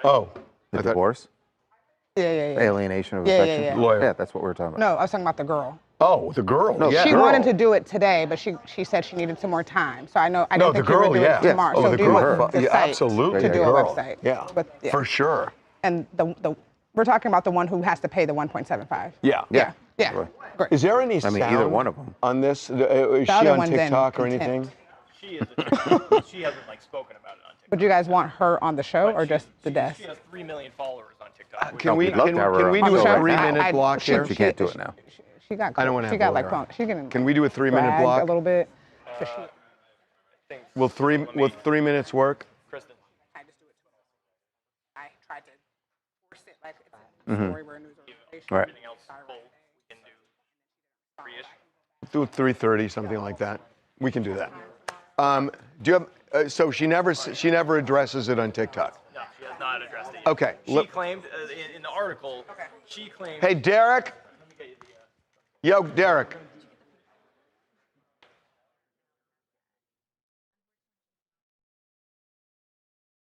Oh, The divorce? Yeah. Alienation of Yeah, affection? yeah. Lawyer. Yeah, that's what we were talking about. No, I was talking about the girl. Oh, the girl. No, yeah. She girl. wanted to do it today, but she said she needed some more time. So I No, didn't the think you would girl. do Yeah. it tomorrow. Oh, So the do you girl. want the Yeah, site absolutely. to the do girl. a website? Yeah. But, yeah. For sure. And the we're talking about the one who has to pay the 1.75. Yeah. Yeah. Great. Is there any I sound mean, either one of them. on this? Is she other on one's in TikTok or contempt. anything? She is. She hasn't like spoken about it on TikTok. Would you guys want her on the show or just the desk? She has 3 million followers on TikTok. Can we we'd love to have her can on we the do show a right now. 3-minute block here? She can't do it now. She got. I don't wanna She have got Lawyer like. on. She getting. Can we do a 3-minute dragged block? a little bit. So Will 3 minutes work? Kristen. I tried to force it like it's a story where a news organization. Right. Everything else full. We can do 3-ish. Do 3:30, something like that. We can do that. Do you have? So she never addresses it on TikTok. No, she has not addressed it. Okay. She claimed in the article. She claimed. Hey, Derek. Yo, Derek.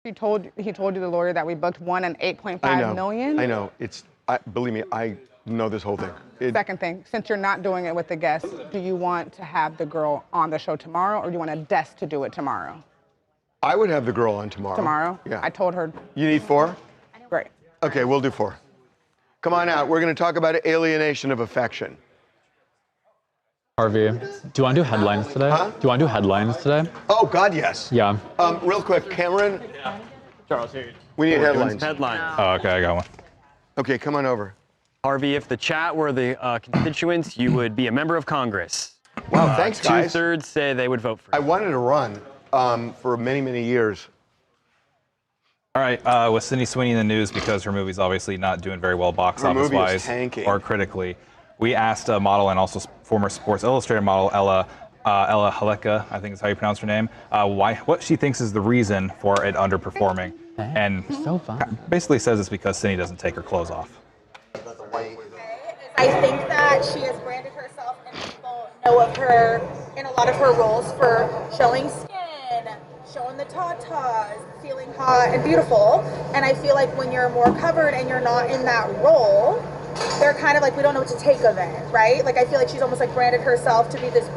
He told you, the lawyer, that we booked one and 8.5 million. I know. Believe me, I know this whole thing. Second thing, since you're not doing it with the guests, do you want to have the girl on the show tomorrow, or do you want a desk to do it tomorrow? I would have the girl on tomorrow. Tomorrow? Yeah. I told her. You need 4? Great. Okay, we'll do 4. Come on out. We're going to talk about alienation of affection. Harvey, do you want to do headlines today? Huh? Do you want to do headlines today? Oh, God, yes. Yeah. Real quick, Cameron. Charles, here. We need headlines. Headline. Oh, okay, I got one. Okay, come on over. Harvey, if the chat were the constituents, you would be a member of Congress. Wow, thanks, guys. 2/3 say they would vote for I you. wanted to run for many, many years. All right, with Sydney Sweeney in the news because her movie's obviously not doing very well box Her movie is office-wise tanking. or critically. We asked a model and also former Sports Illustrated model Ella Haleka, I think is how you pronounce her name, what she thinks is the reason for it underperforming. And so fun. Basically says it's because Sydney doesn't take her clothes off. I think that she has branded herself and people know of her in a lot of her roles for showing skin, showing the tatas, feeling hot and beautiful. And I feel like when you're more covered and you're not in that role, they're kind of like, we don't know what to take of it, right? Like I feel like she's almost like branded herself to be this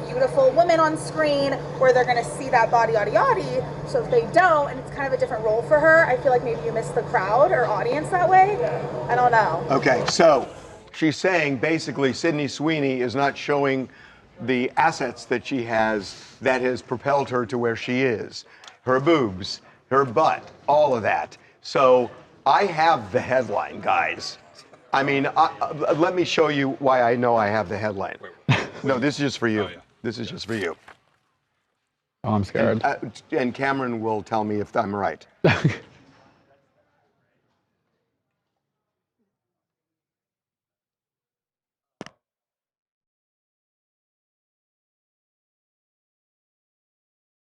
beautiful woman on screen where they're gonna see that body, yada, yada. So if they don't, and it's kind of a different role for her, I feel like maybe you miss the crowd or audience that way. I don't know. Okay, so she's saying basically Sydney Sweeney is not showing the assets that she has that has propelled her to where she is. Her boobs, her butt, all of that. So I have the headline, guys. I mean, let me show you why I know I have the headline. No, this is just for you. Oh, yeah. This is just for you. Oh, I'm scared. And Cameron will tell me if I'm right.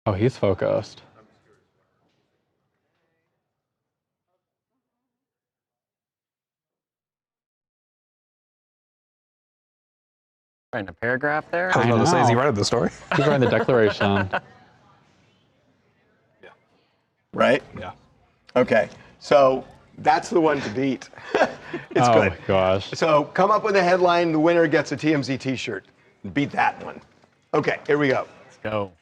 Oh, he's focused. Writing a paragraph there? I was about to say, is he writing the story? He's writing the declaration. Right? Yeah. Okay, so that's the one to beat. It's oh good. my gosh. So come up with a headline, the winner gets a TMZ t-shirt. Beat that one. Okay, here we go. Let's go.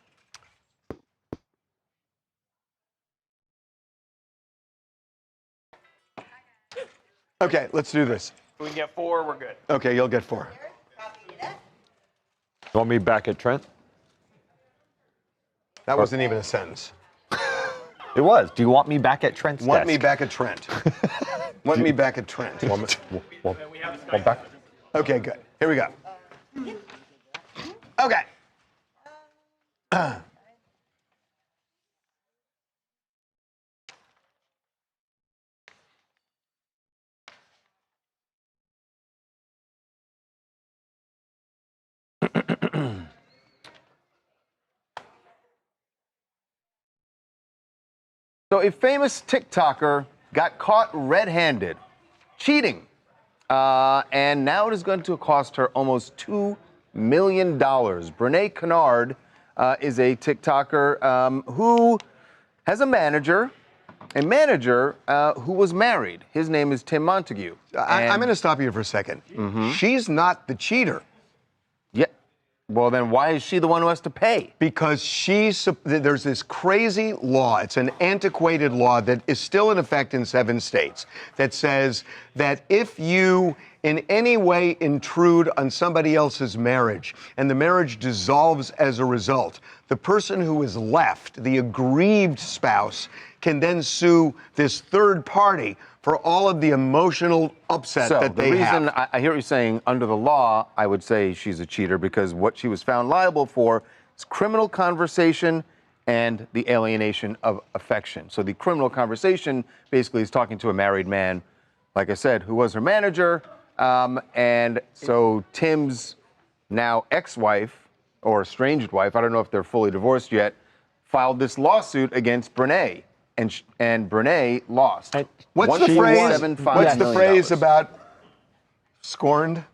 Okay, let's do this. If we can get 4, we're good. Okay, you'll get 4. You want me back at Trent? That wasn't even a sentence. It was. Do you want me back at Trent's Want desk? me back at Trent. Want me back at Trent. Want back? Okay, good. Here we go. Okay. So a famous TikToker got caught red-handed cheating. And now it is going to cost her almost $2 million. Brene Kennard is a TikToker who has a manager who was married. His name is Tim Montague. I'm going to stop you for a second. She's not the cheater. Yeah. Well, then why is she the one who has to pay? Because there's this crazy law. It's an antiquated law that is still in effect in 7 states that says that if you in any way intrude on somebody else's marriage and the marriage dissolves as a result, the person who is left, the aggrieved spouse, can then sue this third party for all of the emotional upset that they have. The reason I hear what you're saying, under the law, I would say she's a cheater because what she was found liable for is criminal conversation and the alienation of affection. So the criminal conversation basically is talking to a married man, like I said, who was her manager. And so Tim's now ex-wife or estranged wife, I don't know if they're fully divorced yet, filed this lawsuit against Brene. And Brene lost. What's the phrase about scorned?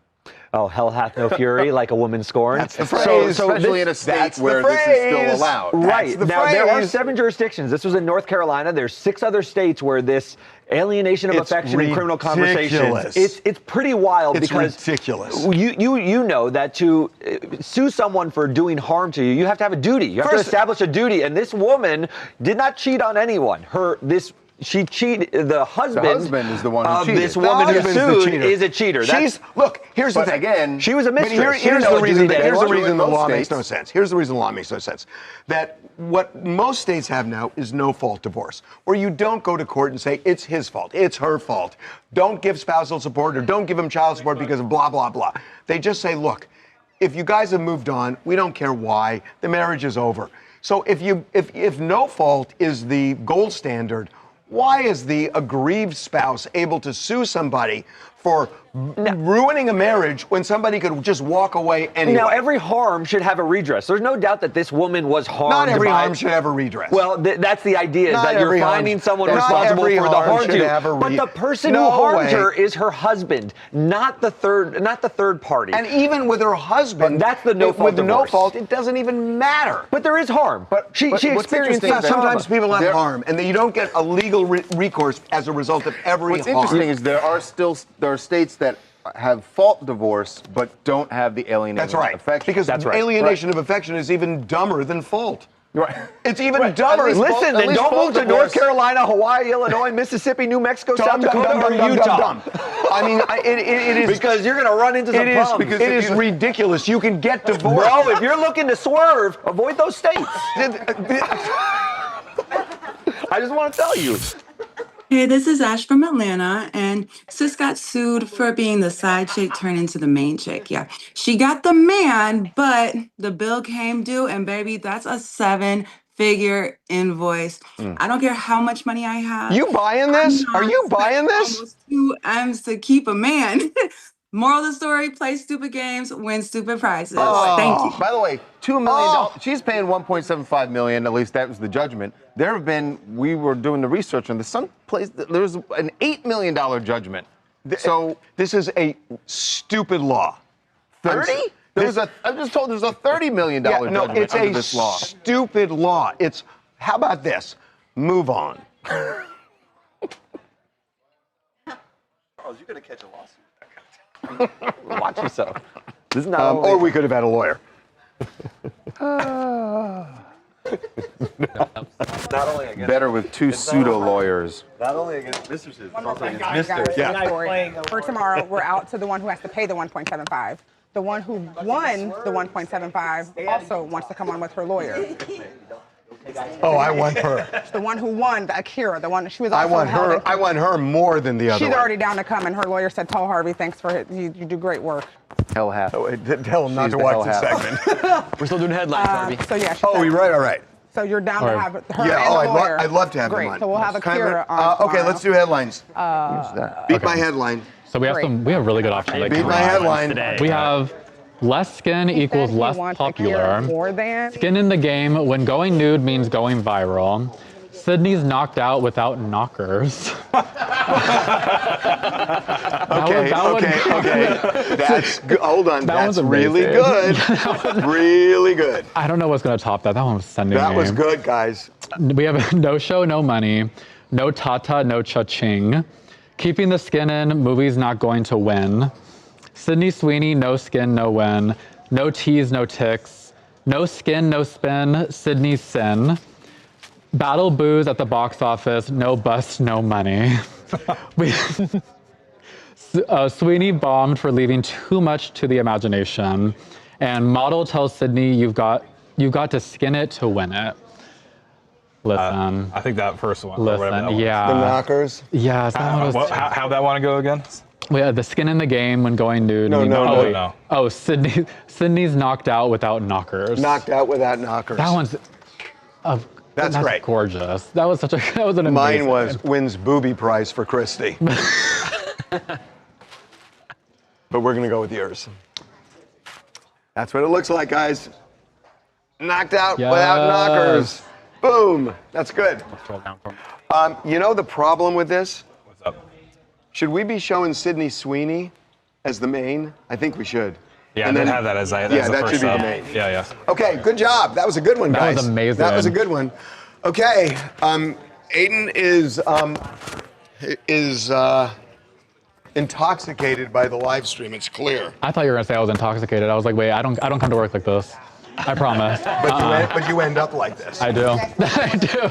Oh, hell hath no fury, like a woman scorned. That's the phrase. Especially in a state where this is still allowed. Right. Now, there are 7 jurisdictions. This was in North Carolina. There's 6 other states where this alienation of affection and criminal conversations. It's pretty wild because ridiculous. You know that to sue someone for doing harm to you, you have to have a duty. You have to establish a duty. And this woman did not cheat on anyone. She cheated. The husband is the one who of cheated. this woman who sued is a cheater. Look, here's the thing. Again, she was a mistress. Here's the reason the law makes no sense. Here's the reason the law makes no sense. That what most states have now is no-fault divorce, where you don't go to court and say it's his fault, it's her fault. Don't give spousal support or don't give him child support because of blah, blah, blah. They just say, look, if you guys have moved on, we don't care why. The marriage is over. So if no fault is the gold standard, why is the aggrieved spouse able to sue somebody for ruining a marriage when somebody could just walk away anyway? Now, every harm should have a redress. There's no doubt that this woman was harmed. Not every harm should have a redress. Well, that's the idea, is that you're finding someone responsible for the harm to you. But the person who harmed her is her husband, not the third party. And even with her husband, that's the no-fault divorce. No fault, it doesn't even matter. But there is harm. But she experienced sometimes people have harm, and you don't get a legal recourse as a result of every harm. What's interesting is there are states that have fault divorce but don't have the alienation of affection. Because alienation of affection is even dumber than fault. Right. It's even dumber. Listen, then don't move to North Carolina, Hawaii, Illinois, Mississippi, New Mexico, South Dakota, or Utah. I mean, it is... Because you're going to run into some problems. It is ridiculous. You can get divorced. Bro, if you're looking to swerve, avoid those states. I just want to tell you. Hey, this is Ash from Atlanta, and sis got sued for being the side chick turned into the main chick. Yeah, she got the man, but the bill came due, and baby, that's a 7-figure invoice. I don't care how much money I have. You buying this? Are you buying this? Almost 2 M's to keep a man. Moral of the story, play stupid games, win stupid prizes. Thank you. By the way, $2 million. She's paying $1.75 million, at least that was the judgment. We were doing the research on this. There's an $8 million judgment. So this is a stupid law. 30? I'm just told there's a $30 million judgment under this law. It's a stupid law. How about this? Move on. Charles, you're going to catch a lawsuit. Watch yourself. This is not or we could have had a lawyer. Not only against better with 2 pseudo lawyers. Not only against mistresses, but also against Guys, misters. for tomorrow, we're out to the one who has to pay the 1.75. The one who won the 1.75 also wants to come on with her lawyer. Oh, I want her. The one who won, the Akira, the one she was. I want her more than the other. She's already down to come, and her lawyer said, "Tell Harvey, thanks for you do great work." Hell hath. Tell him not to watch the segment. We're still doing headlines, Harvey. So yeah. You're right. All right. So you're down to have her and the lawyer. I'd love to have Great. them on. So we'll have Akira on tomorrow. Okay, let's do headlines. Beat my headline. So we have really good options. Beat my headline. We have less skin equals less popular. More than Skin in the game when going nude means going viral. Sydney's knocked out without knockers. Okay. That's good. Hold on. That's really good. Really good. I don't know what's going to top that. That one was sending me. That was good, guys. We have no show, no money. No tata, no cha-ching. Keeping the skin in, movie's not going to win. Sydney Sweeney, no skin, no win. No tease, no ticks. No skin, no spin. Sydney's sin. Battle booze at the box office. No bust, no money. Sweeney bombed for leaving too much to the imagination. And model tells Sydney, you've got to skin it to win it. Listen. I think that first one. Listen, yeah. The knockers? Yeah, that one was... How'd that want to go again? Yeah, the skin in the game when going nude. No. Oh, Sydney's knocked out without knockers. Knocked out without knockers. That one's... That's great. Gorgeous. That was an amazing. Mine was wins booby prize for Christy. But we're going to go with yours. That's what it looks like, guys. Knocked out without knockers. Boom. That's good. You know the problem with this? What's up? Should we be showing Sydney Sweeney as the main? I think we should. Yeah, and then have that as the that first should be the sub. main. Yeah. Okay, good job. That was a good one, guys. That was amazing. That was a good one. Okay, Aiden is intoxicated by the live stream. It's clear. I thought you were gonna say I was intoxicated. I was like, wait, I don't come to work like this. I promise. But you end up like this. I do. I do.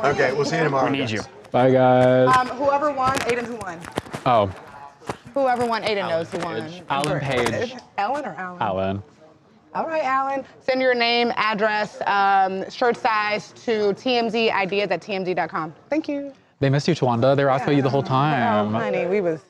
Okay, we'll see you tomorrow. We need you. Bye, guys. Whoever won, Aiden who won. Oh, Whoever won, Aiden knows who won. Alan Page. Ellen or Alan? Alan. All right, Alan. Send your name, address, shirt size to tmzideas@tmz.com. Thank you. They missed you, Tawanda. They were asking about you the whole time. Oh, honey, we was